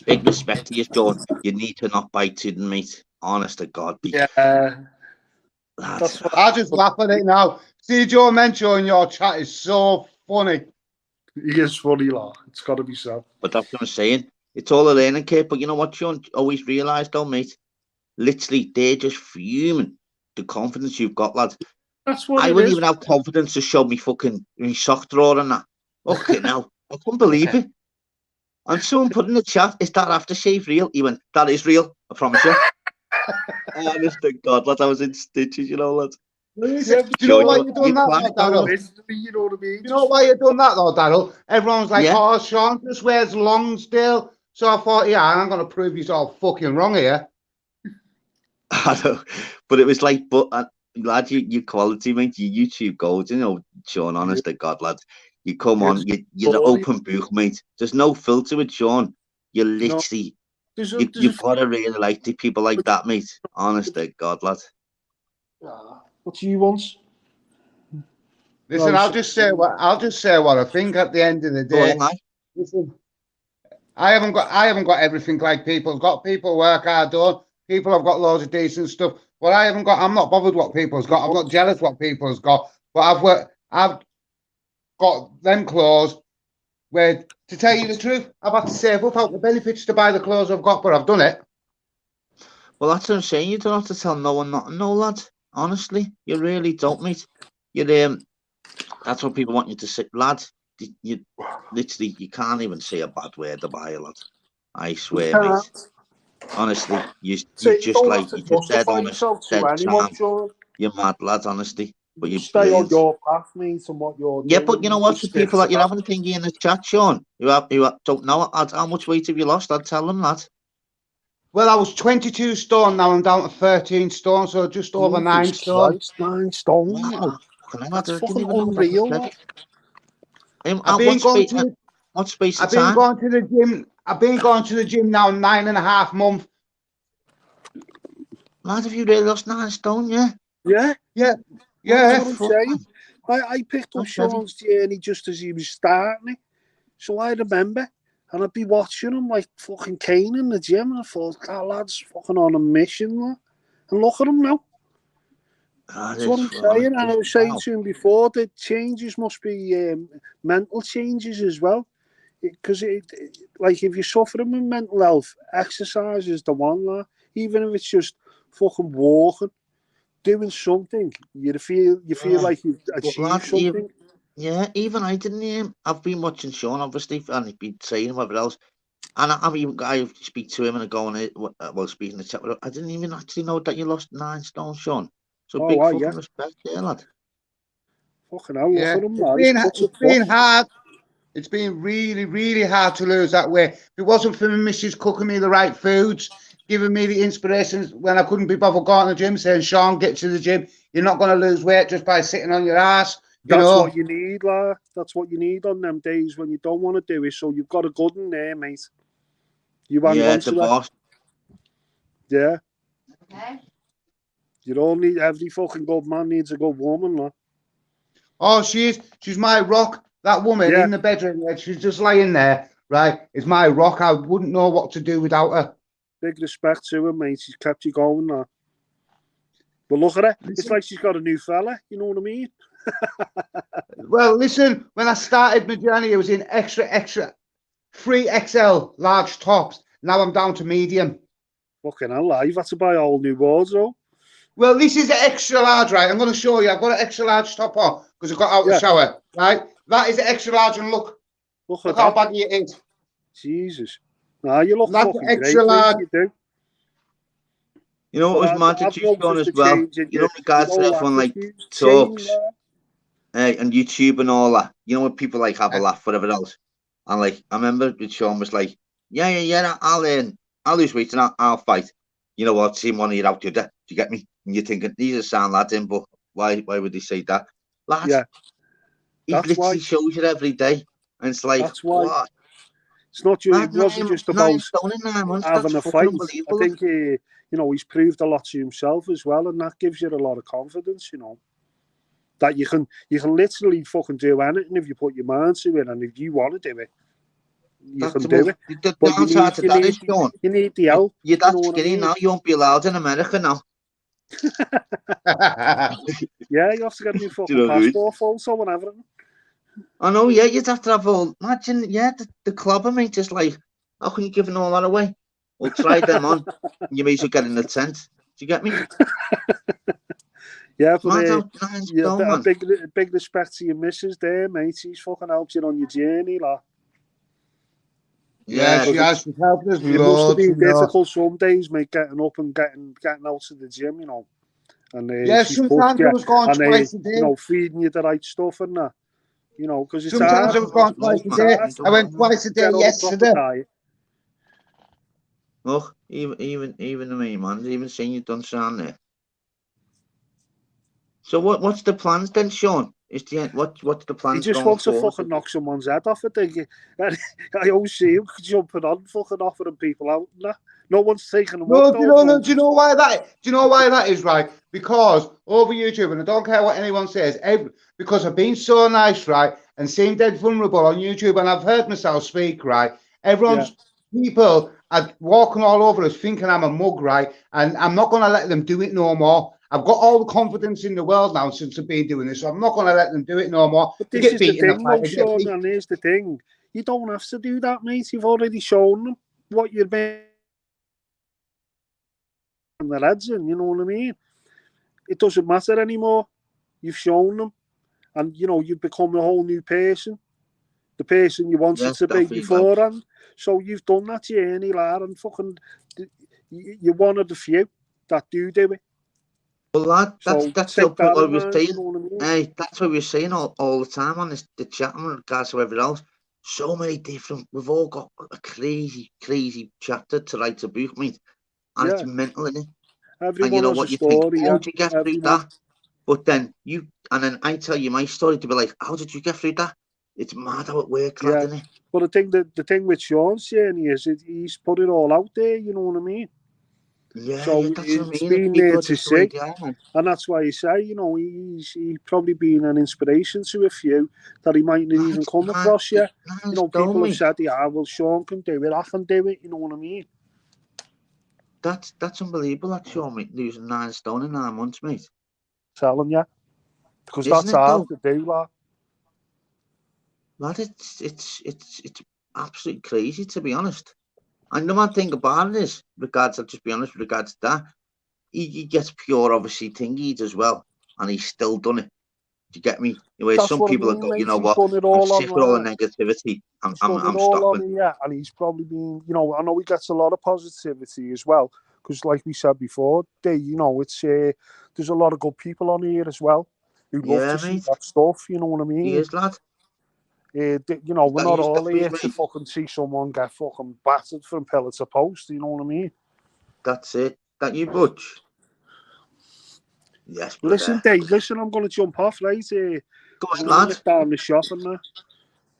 big respect to you, Sean. You need to not bite to the meat. Honest to God. Yeah. That's what I just laugh at it now. See Joe Mencho in your chat is so funny. He is funny, lad. It's got to be so. But that's what I'm saying. It's all a learning curve. But you know what, Sean? Always realise, though, mate. Literally, they're just fuming the confidence you've got, lad. That's what I wouldn't even have confidence to show me fucking sock drawer and that. Okay, now I couldn't believe it. And someone put in the chat, "Is that aftershave real?" He went, "That is real. I promise you." Honest to God, lad, I was in stitches, you know, lad. Do you know why you've done that, Daryl? You know what I mean? You know why you've done that, though, Daryl? Everyone's like, "Oh, Sean just wears long still." So I thought, yeah, I'm going to prove you're all fucking wrong here. I know, but it was like, lad, you quality, mate, your YouTube gold, you know, Sean, honest to God, lad. You come on, you're the open book, mate. There's no filter with Sean. You're literally, you've got to really like the people like that, mate. Honest to God, lad. What do you want? Listen, I'll just say what I think at the end of the day. Listen, I haven't got everything like people's got. People work hard, don't. People have got loads of decent stuff. What I haven't got, I'm not bothered what people's got. I'm not jealous what people's got. But I've got them clothes where, to tell you the truth, I've had to save up out the benefits to buy the clothes I've got, but I've done it. Well, that's what I'm saying. You don't have to tell no one nothing, no, lad. Honestly, you really don't, mate. That's what people want you to say, lad. You literally, you can't even say a bad word about you, lad. I swear, mate. Honestly, you just like you just dead honest, dead calm. You're mad, lad. Honestly, but you're stay on your path, mate, and what you're doing. Yeah, but you know what? The people that you're having a thingy in the chat, Sean, who don't know how much weight have you lost? I'd tell them that. Well, I was 22 stone. Now I'm down to 13 stone, so just over 9 stone. Christ, 9 stone. Wow. That's fucking unreal. I've been going to what space of time? Going to the gym. I've been going to the gym now 9.5 months. Lad, have you really lost 9 stone? Yeah. Yeah. That's what I'm saying. I picked up Sean's journey just as he was starting it, so I remember. And I'd be watching him like fucking Kane in the gym, and I thought, that lad's fucking on a mission, lad. And look at him now. That's what I'm saying. And I was saying to him before, the changes must be mental changes as well. Because, like, if you're suffering with mental health, exercise is the one, lad. Even if it's just fucking walking, doing something, you feel like you've achieved something. Yeah, even I didn't. I've been watching Sean, obviously, and he's been saying whatever else. And I speak to him and I go on speaking to chat. I didn't even actually know that you lost 9 stone, Sean. So big fucking respect there, lad. Fucking hell, look at him, it's been hard. It's been really, really hard to lose that way. If it wasn't for my missus cooking me the right foods, giving me the inspirations when I couldn't be bothered going to the gym, saying, Sean, get to the gym. You're not going to lose weight just by sitting on your ass. That's what you need, lad. That's what you need on them days when you don't want to do it. So you've got a good one there, mate. You hang on to that. Yeah. Okay. You don't need every fucking good man needs a good woman, lad. Oh, she's my rock. That woman in the bedroom, she's just laying there, right? Is my rock. I wouldn't know what to do without her. Big respect to her, mate. She's kept you going, lad. But look at her. It's like she's got a new fella. You know what I mean? Well, listen, when I started my journey, it was in extra 3XL large tops. Now I'm down to medium. Fucking hell, you've had to buy a whole new wardrobe. Well, this is an extra large, right? I'm going to show you. I've got an extra large top on because I got out of the shower, right? That is an extra large, and look how baggy it is. Jesus. Nah, you look fucking extra great, large. You do. You know what was mad to you, Sean, as well? You know, regards to everyone like talks and YouTube and all that. You know, when people like have a laugh, whatever else. And like, I remember Sean was like, yeah, I'll lose weight and I'll fight. You know what? See one of you out there. Do you get me? And you're thinking, these are sound lads in, but why would they say that? Lads, he literally shows it every day. And it's like, that's why. What? It's not just, it wasn't just about having a fight. I think, you know, he's proved a lot to himself as well, and that gives you a lot of confidence, you know. That you can literally fucking do anything if you put your mind to it, and if you want to do it, you can do it. The downside to that is, Sean, you need the help. You're that skinny now, you won't be allowed in America now. Yeah, you have to get a new fucking passport photo and everything. I know, yeah, you'd have to have all. Imagine, the clobber, mate, just like, how can you give all that away? Well, try them on. You may as well get in the tent. Do you get me? Yeah, but big respect to your missus there, mate. She's fucking helped you on your journey, like. Yeah, she has helped us. It must have been difficult some days, mate, getting up and getting out to the gym, you know. And sometimes I was going twice a day. You know, feeding you the right stuff and that. You know, because it's sometimes I was going twice a day. I went twice a day yesterday. Look, even me, man. Even seeing you done sound there. So what's the plans then, Sean? Is the what's the plan? He just wants to fucking knock someone's head off. I think. I always see him jumping on, fucking offering people out. No one's taking him up. Do you know why that? Do you know why that is, right? Because over YouTube, and I don't care what anyone says, because I've been so nice, right, and seem dead vulnerable on YouTube, and I've heard myself speak, right. People are walking all over us thinking I'm a mug, right, and I'm not going to let them do it no more. I've got all the confidence in the world now since I've been doing this, so I'm not going to let them do it no more. But this is the thing, though, Sean, and here's the thing. You don't have to do that, mate. You've already shown them what you're being on their heads in, you know what I mean? It doesn't matter anymore. You've shown them, and, you know, you've become a whole new person, the person you wanted to be beforehand. So you've done that journey, lad, and fucking, you're one of the few that do it. Well, lad, that's what we're saying. You know hey, that's what we're saying all the time on the chat in regards to everything else. So many different. We've all got a crazy chapter to write a book, mate, and it's mental, isn't it? Everyone and you know has what a you story, think? How did you get through that? But then I tell you my story to be like, how did you get through that? It's mad how it works, lad, isn't it? But the thing with Sean's journey is he's put it all out there. You know what I mean? Yeah, so that's what I mean. It's been there to see, and that's why you say, you know, he's probably been an inspiration to a few that he might not even come across yet. You know, people have said, yeah, well, Sean can do it, I can do it. You know what I mean? That's unbelievable, that Sean, mate, losing 9 stone in 9 months, mate. Telling you, because that's hard to do, lad. Lad, it's absolutely crazy, to be honest. And the mad thing about it is, I'll just be honest, regards to that, he gets pure, obviously, thingies as well, and he's still done it. Do you get me? Where some people have got, you know what, I'm sick of all the negativity. I'm stopping. Yeah, and he's probably been, you know, I know he gets a lot of positivity as well, because like we said before, you know, it's there's a lot of good people on here as well who love to see that stuff, you know what I mean? He is, lad. You know, we're not all here to fucking see someone get fucking battered from pillar to post, you know what I mean? That's it. That you, Butch? Yes, brother. Listen, Dave, I'm going to jump off, right? Go on, lad. Down the shop and that.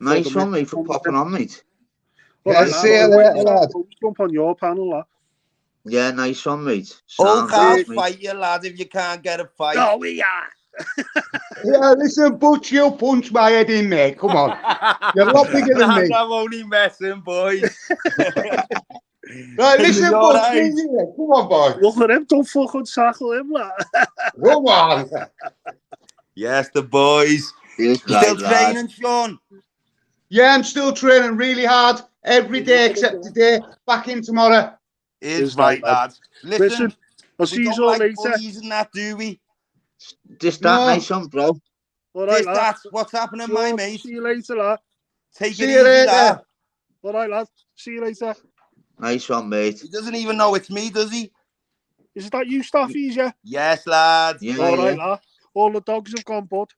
Nice one, mate, for popping on, mate. See you later, lad. Jump on your panel, lad. Yeah, nice one, mate. I'll fight you, lad, if you can't get a fight. Oh, we are. Yeah, listen, Butch, you'll punch my head in, mate. Come on. You're a lot bigger than me. I'm only messing, boys. Right, listen, Butch, come on, boy. Look at him, don't fucking tackle him, lad. Come on. Yes, the boys. Still training, Sean? Yeah, I'm still training really hard every day except today. Back in tomorrow. Is right, lads. Listen, I'll see you all later. Isn't that, do we? Just that nice one, bro. All right, lad. What's happening, my mate? See you later, lad. Take it easy, lad. All right, lad. See you later. Nice one, mate. He doesn't even know it's me, does he? Is that you, Staffies, yeah? Yes, lad. Yeah, all right, lad. All the dogs have gone, bud.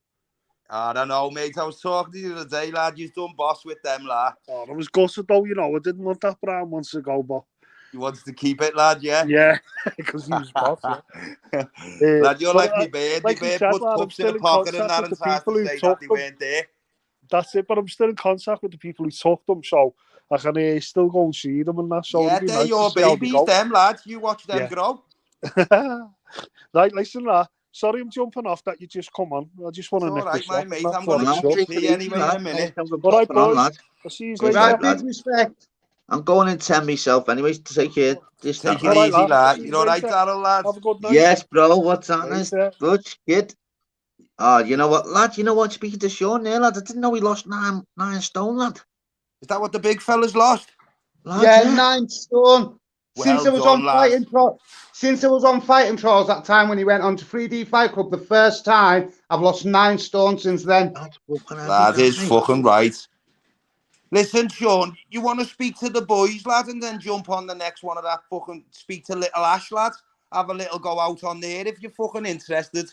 I don't know, mate. I was talking to you the other day, lad. You've done boss with them, lad. Oh, I was gutted, though, you know. I didn't want that brown once ago, but... You wanted to keep it, lad, yeah? Yeah, because he was boss, yeah. Lad, you're like me bird. Like me bird put pups in a pocket and that and hard to say that they weren't there. That's it, but I'm still in contact with the people who took them, so I can still go and see them and that. So yeah, they're your babies, them, lads. You watch them grow. Right, listen, lad. Sorry I'm jumping off that you just come on. I just want to nick this my mate. I'm going to see you anyway in a minute. All right, boys. I'll see you later. Right, big respect. I'm going in 10 myself anyway to take care. Take it easy, lad. You all right, Darryl, lad? Have a good night. Yes, bro. What's happening? Butch, kid. Oh, you know what, lad? You know what? Speaking to Sean there, lad, I didn't know he lost 9 stone, lad. Is that what the big fella's lost? Lad, yeah, 9 stone. Since I was on fighting trials that time when he went on to 3D Fight Club the first time, I've lost 9 stone since then. That is fucking right. Listen, Sean, you want to speak to the boys, lad, and then jump on the next one of that fucking speak to little Ash, lad. Have a little go out on there if you're fucking interested.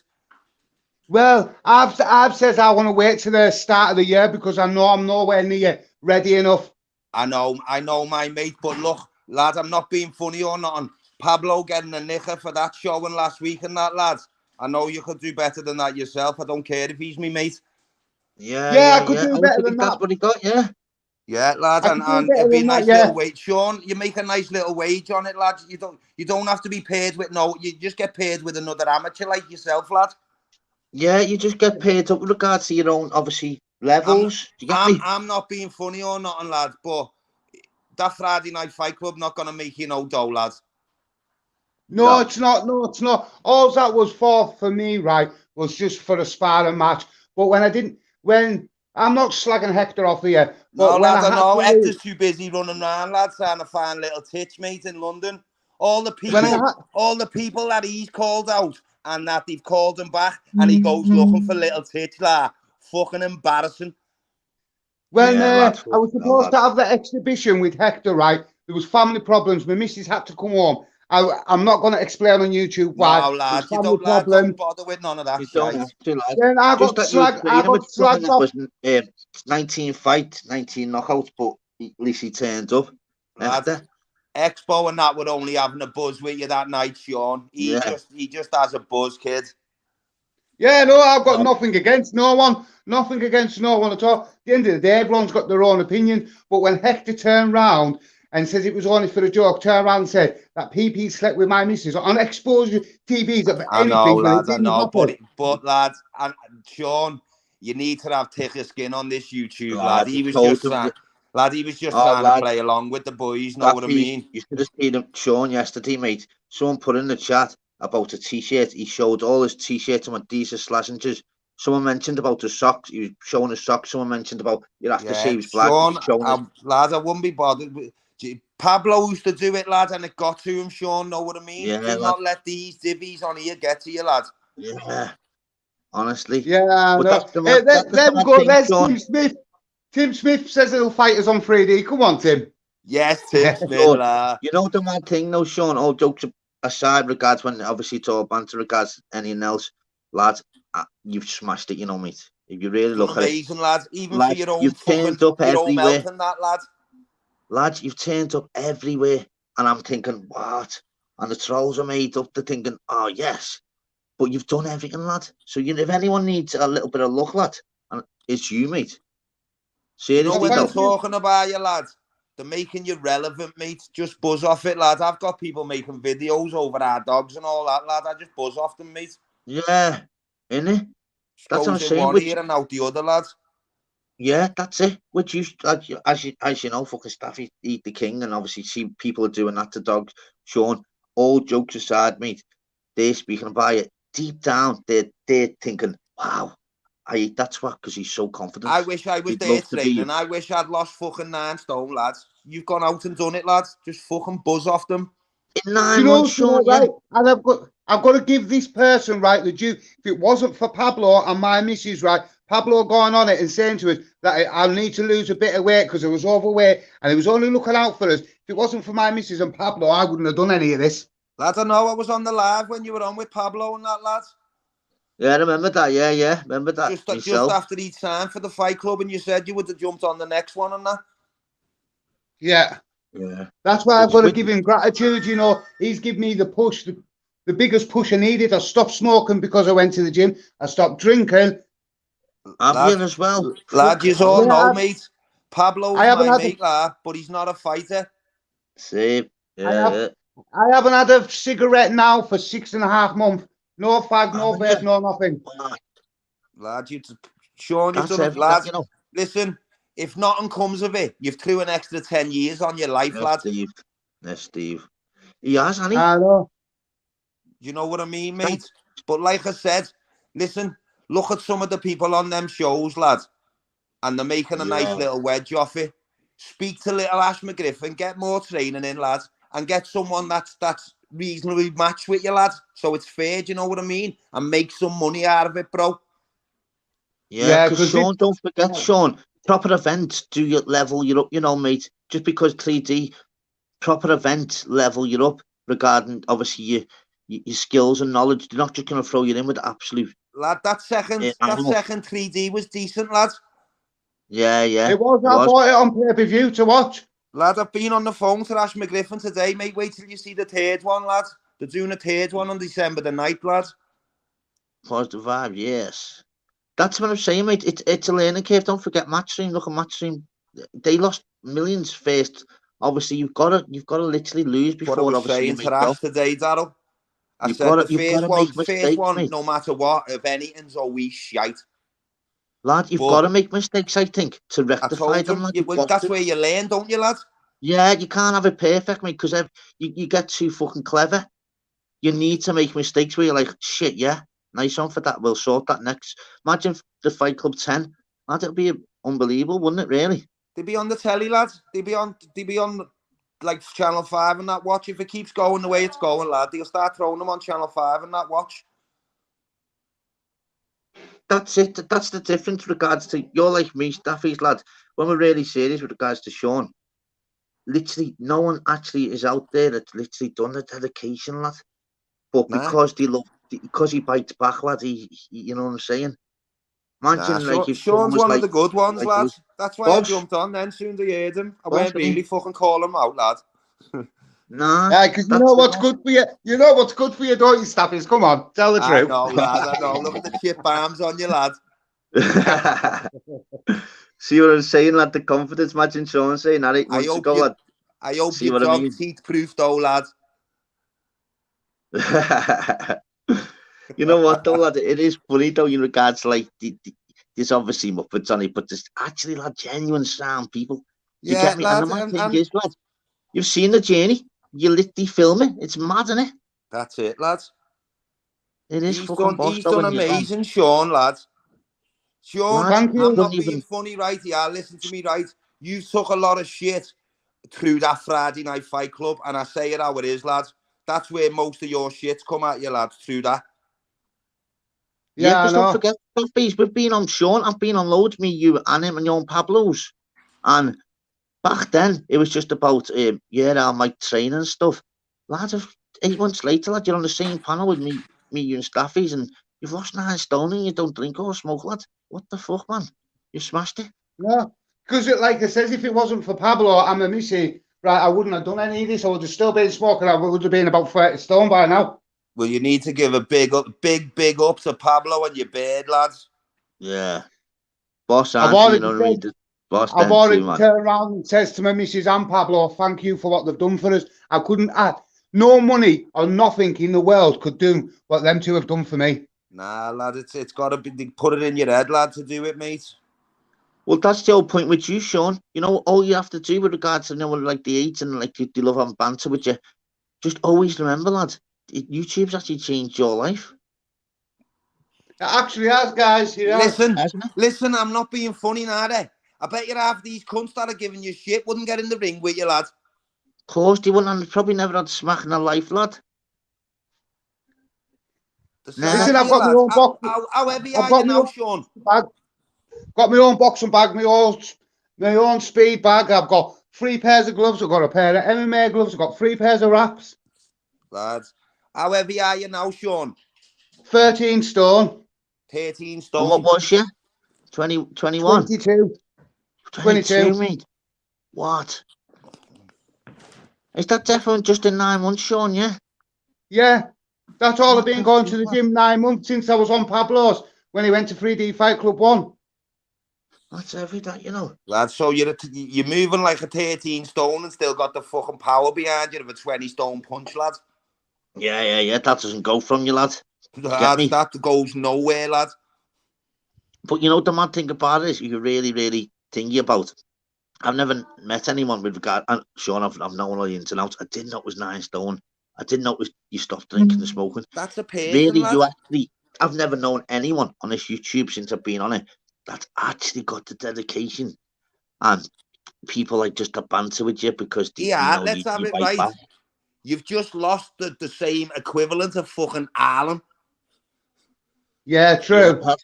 Well, I've said I want to wait till the start of the year because I know I'm nowhere near ready enough. I know, my mate, but look, lad, I'm not being funny or nothing. Pablo getting a knicker for that showing last week and that, lads. I know you could do better than that yourself. I don't care if he's me mate. I could do better than that. That's what he got, yeah. Yeah, lad, and it'd be a nice little wage. Sean, you make a nice little wage on it, lad. You don't have to be paid with you just get paid with another amateur like yourself, lad. Yeah, you just get paid up with regards to your own, obviously, levels. I'm not being funny or nothing, lad, but that Friday night fight club not gonna make you no dough, lad. No, it's not. No, it's not. All that was for me, right, was just for a sparring match. But when I'm not slagging Hector off here. But no, lad, I know Hector's too busy running around, lad, trying to find little tits, mate, in London. All the people that he's called out and that they've called him back, and he goes looking for little tits, like fucking embarrassing. When I was supposed to have the exhibition with Hector, right? There was family problems. My missus had to come home. I'm not going to explain on YouTube why. No, lad, don't bother with none of that. Then I got slagged off. 19 fights, 19 knockouts, but at least he turned up. Lad, Expo and that were only having a buzz with you that night, Sean. He just has a buzz, kid. Yeah, no, I've got nothing against no one. Nothing against no one at all. At the end of the day, everyone's got their own opinion. But when Hector turned round and says it was only for a joke, turned around and said that PP slept with my missus on exposure TVs of anything. I know, lads, I know. But lads, and Sean, you need to have thicker skin on this YouTube, lad. He was just trying to play along with the boys, know what I mean? You should have seen him, Sean, yesterday, mate. Someone put in the chat about a t-shirt. He showed all his t-shirts and what these are slashings. Someone mentioned about the socks. He was showing his socks. Someone mentioned about you have to see his black. Sean, lad, I wouldn't be bothered. Pablo used to do it, lad, and it got to him, Sean, know what I mean? Yeah, do not let these divvies on here get to you, lad. Yeah, honestly. Yeah, let him go. There's Tim Smith. Tim Smith says he'll fight us on 3D. Come on, Tim. Yes, Tim Smith. You know the one thing, though, Sean, all jokes aside, regards when obviously it's all banter, regards anything else, lads, you've smashed it, you know, mate. If you really look amazing, at it, lads, even for your own you've turned up everywhere. Lads. Lads, you've turned up everywhere, and I'm thinking, what? And the trolls are made up. They're thinking, oh yes, but you've done everything, lad. So if anyone needs a little bit of luck, lad, and it's you, mate. Seriously, they're talking about you, lad. They're making you relevant, mate. Just buzz off it, lad. I've got people making videos over our dogs and all that, lad. I just buzz off them, mate. Yeah, innit? That's what I'm saying. One ear and out the other, lads. Yeah, that's it. Which you, as you know, fucking Staffy eat the king, and obviously see people are doing that to dogs. Sean, all jokes aside, mate, they're speaking about it. Deep down, they're thinking, wow, that's what, because he's so confident. I wish I was there training. I wish I'd lost fucking 9 stone, lads. You've gone out and done it, lads. Just fucking buzz off them. In 9 months, Sean, right? And I've got to give this person, right, the due. If it wasn't for Pablo and my missus, right, Pablo going on it and saying to us that I need to lose a bit of weight because I was overweight and he was only looking out for us. If it wasn't for my missus and Pablo, I wouldn't have done any of this. Lads, I know I was on the live when you were on with Pablo and that, lads. Yeah, I remember that. Yeah, remember that. Just after he signed for the fight club, and you said you would have jumped on the next one and that. Yeah. That's why I've got to give him gratitude. You know, he's given me the push, the biggest push I needed. I stopped smoking because I went to the gym. I stopped drinking. Have you as well? Lad, you all know, mate. Pablo's my mate, lad, but he's not a fighter. Same. I haven't had a cigarette now for 6.5 months. No fag, no vape, no nothing. Lad, Sean, you've done it, lad. You know. Listen, if nothing comes of it, you've threw an extra 10 years on your life, lad. Steve. He has, hasn't he? I know. You know what I mean, mate? But like I said, listen, look at some of the people on them shows, lad, and they're making a nice little wedge off it. Speak to little Ash McGriffin, get more training in, lad, and get someone that's reasonably matched with you, lad, so it's fair, do you know what I mean? And make some money out of it, bro. Yeah, because Sean, don't forget, Sean, proper events do you level you up, you know, mate. Just because 3D, proper event level you up regarding obviously your skills and knowledge. They're not just going to throw you in with absolute. Lad, that second 3D was decent, lad. Yeah. It was. I bought it on pay-per-view to watch. Lad, I've been on the phone to Ash McGriffin today, mate. Wait till you see the 3rd one, lad. They're doing a 3rd one on December the 9th, lad. +5, yes. That's what I'm saying, mate. It's a learning curve. Don't forget Matchstream. Look at Matchstream. They lost millions first. Obviously, you've got to literally lose before what I was obviously you saying make to Ash go. today, Daryl. I You've said got to make the first mistakes, one, mate. no matter what, if anything's always shite. Lad, you've got to make mistakes, I think, to rectify them. Lad. That's where you learn, don't you, lad? Yeah, you can't have it perfect, mate, because you get too fucking clever. You need to make mistakes where you're like, shit, yeah, nice one for that. We'll sort that next. Imagine the Fight Club 10. Lad, it'd be unbelievable, wouldn't it, really? They'd be on the telly, lads. They'd be on like Channel 5 and that watch. If it keeps going the way it's going, lad, they'll start throwing them on Channel 5 and that watch. That's it. That's the difference with regards to, you're like me, Staffies, lad. When we're really serious with regards to Sean, literally no one actually is out there that's literally done the dedication, lad. But because because he bites back, lad, you know what I'm saying? Imagine like if Sean's one of the good ones, like lads. That's why I jumped on then soon as I heard him. I weren't really fucking calling him out, lad. Nah. Yeah, because you know what's good for you. You know what's good for you, don't you, Staffies? Come on, tell the truth. I know, lad. I know. Look at the chip bombs on you, lad. See what I'm saying, lad? The confidence. Imagine Sean saying that 8 months ago, lad. I hope your dog teeth proof though, lad. You know what though, lad? It is funny though in regards to like there's obviously Muppets on it, but there's actually like genuine sound people. You get me? Lad, and the mad thing is, lad, you've seen the journey. You literally film it. It's mad, isn't it? That's it, lads. It is fucking boss. He's done amazing, Sean, lads. Sean, thank you. I'm not being funny, right? Yeah, listen to me, right? You took a lot of shit through that Friday Night Fight Club, and I say it how it is, lads. That's where most of your shit's come at you, lads, through that. Yeah, because don't forget, we've been on Sean. I've been on loads, me, you, and him, and your and Pablo's. And back then, it was just about, our mic training and stuff. Lads, 8 months later, lad, you're on the same panel with me, you and Staffies, and you've lost 9 stone and you don't drink or smoke, lad. What the fuck, man? You smashed it. No, because like I says, if it wasn't for Pablo and my missy, right, I wouldn't have done any of this. I would have still been smoking. I would have been about 30 stone by now. Well, you need to give a big up to Pablo and your beard, lads. Yeah. Boss, you know what I mean? Boss, I've already turned around and says to my missus and Pablo, thank you for what they've done for us. I couldn't add no money or nothing in the world could do what them two have done for me. Nah, lad, it's got to be, put it in your head, lad, to do it, mate. Well, that's the whole point with you, Sean. You know, all you have to do with regards to, like the age and like they love having banter with you, just always remember, lad, YouTube's actually changed your life. It actually has, guys. Listen, I'm not being funny now, I bet you half these cunts that are giving you shit wouldn't get in the ring with you, lad. Of course, they wouldn't, and probably never had a smack in their life, lad. Listen, I've got my own box. How heavy are you now, Sean? Got my own boxing bag, my own speed bag. I've got 3 pairs of gloves. I've got a pair of MMA gloves. I've got 3 pairs of wraps. Lads, how heavy are you now, Sean? 13 stone. 13 stone. And what was you? 21? 22. 22, mate. What? Is that definitely just in 9 months, Sean, yeah? Yeah. That's all I've been going to the gym 9 months since I was on Pablo's when he went to 3D Fight Club 1. That's every day, you know. Lad, so you're moving like a 13 stone and still got the fucking power behind you of a 20 stone punch, lad. Yeah. That doesn't go from you, lad. That goes nowhere, lad. But you know, the mad thing about it is you really, really thingy about. I've never met anyone with regard, and Sean, I've known all the ins and outs. I didn't know it was 9 stone. I didn't know it was you stopped drinking and smoking. That's a person, really, lad. I've never known anyone on this YouTube since I've been on it that's actually got the dedication, and people like just to banter with you because let's have it right. Back. You've just lost the same equivalent of fucking Alan. Yeah, true. Yeah,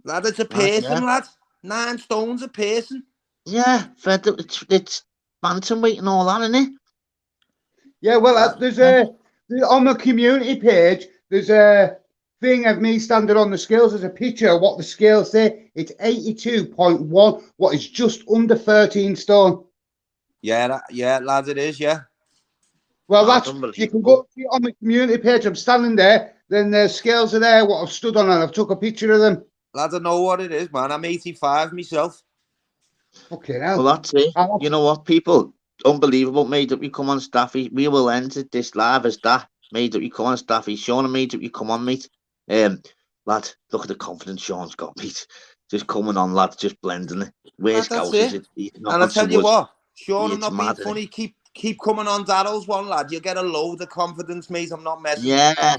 lad, it's a person, lad. 9 stones a person. Yeah, it's bantamweight and all that, isn't it? Yeah, well, there's on the community page, there's a thing of me standing on the scales. There's a picture of what the scales say. It's 82.1, what is just under 13 stone. Yeah, lad, it is, yeah. Well, that's you can go see it on the community page. I'm standing there, then the scales are there, what I've stood on, and I've took a picture of them. Lad, I know what it is, man. I'm 85 myself. Okay, hell. Well, that's it. You know what, people? Unbelievable. Made up you come on, Staffy. We will end this live as that. Made up you come on, Staffy. Sean, made up you come on, mate. Lad, look at the confidence Sean's got, mate. Just coming on, lad, just blending it. Where's Gauss? Is it? And I tell you what, Sean, I'm it's not being mad, funny. Keep coming on Darryl's one, lad. You'll get a load of confidence, mate. I'm not messing. Yeah.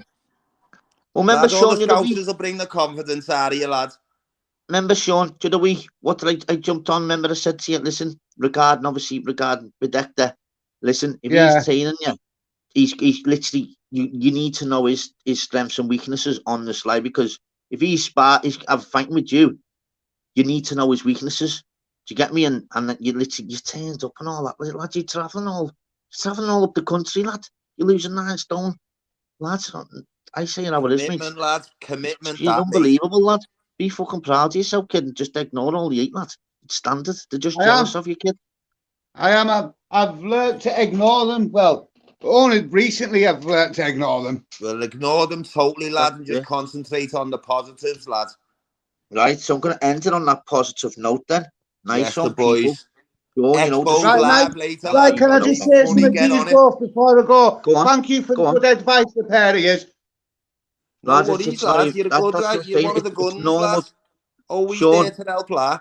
Well, remember, lad, Sean, all the Scousers will bring the confidence out of you, lad. Remember, Sean, to the week, what did I jumped on? Remember, I said to you, listen, regarding Bedector, listen, if he's training you, he's literally, you need to know his strengths and weaknesses on the slide, because if he's fighting with you, you need to know his weaknesses. Do you get me? And you literally, you turned up and all that. Lad, you're travelling all up the country, lad. You're losing 9 stone. Lads, I say how it is, mate. Commitment, lad. Commitment. You're unbelievable, lad. Be fucking proud of yourself, kid, and just ignore all the hate, lads. It's standard. They're just jealous of you, kid. I am. I've learned to ignore them. Well, only recently I've learned to ignore them. Well, ignore them totally, lad, and just concentrate on the positives, lad. Right, so I'm going to end it on that positive note then. Nice one, boys. People. You know, live later, right, can I just say something to you both before I go? Thank you for the good advice, the pair of you. No worries, lad. You're a good guy. You're one of the good ones, lad. Always there to help, lad.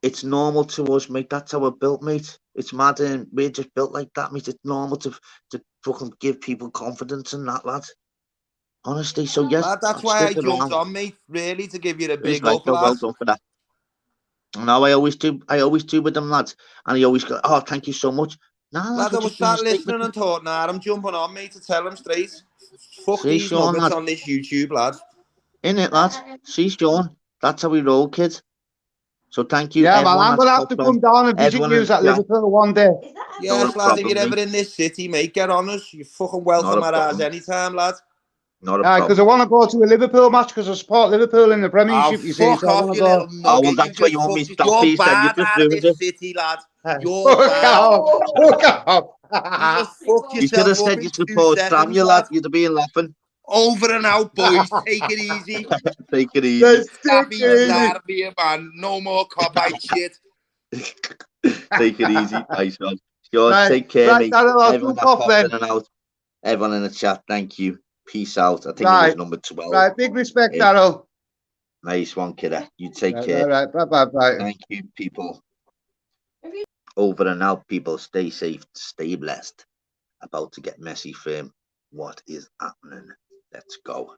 It's normal to us, mate. That's how we're built, mate. It's mad, and we're just built like that, mate. It's normal to fucking give people confidence in that, lad. Honestly, so yes. Lad, that's why I jumped on, mate. Really, to give you a big up, lad. Well done for that. No, I always do with them, lads. And he always go, oh, thank you so much. Nah, lad, I was sat listening and thought, nah, I'm jumping on, mate, to tell him straight. Fuck these nuggets on this YouTube, lad. Innit, lad? See, Sean, that's how we roll, kid. So thank you. Yeah, man, I'm going to have to come down and visit you at Liverpool one day. Yes, lad, if you're ever in this city, mate, get on us. You're fucking welcome at ours anytime, lad. Not a problem. Because I want to go to a Liverpool match because I support Liverpool in the Premiership. You see, fuck off, you little nugget. Oh, well, that's why you want me to stop. You're bad out of this city, lad. You're bad. Fuck off. You just fucked yourself. You should have said you support Sam, you lad. You'd have been laughing. Over and out, boys. Take it easy. Take it easy. Happy out of here, man. No more cop-out shit. Take it easy. Nice one. Sure, take care, mate. Everyone in the chat, thank you. Peace out. I think it was number 12. Right, big respect, Darryl. Nice one, kidder. You take care. All right, bye. Thank you, people. Over and out, people. Stay safe, stay blessed. About to get Messi firm. What is happening? Let's go.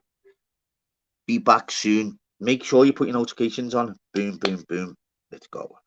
Be back soon. Make sure you put your notifications on. Boom, boom, boom. Let's go.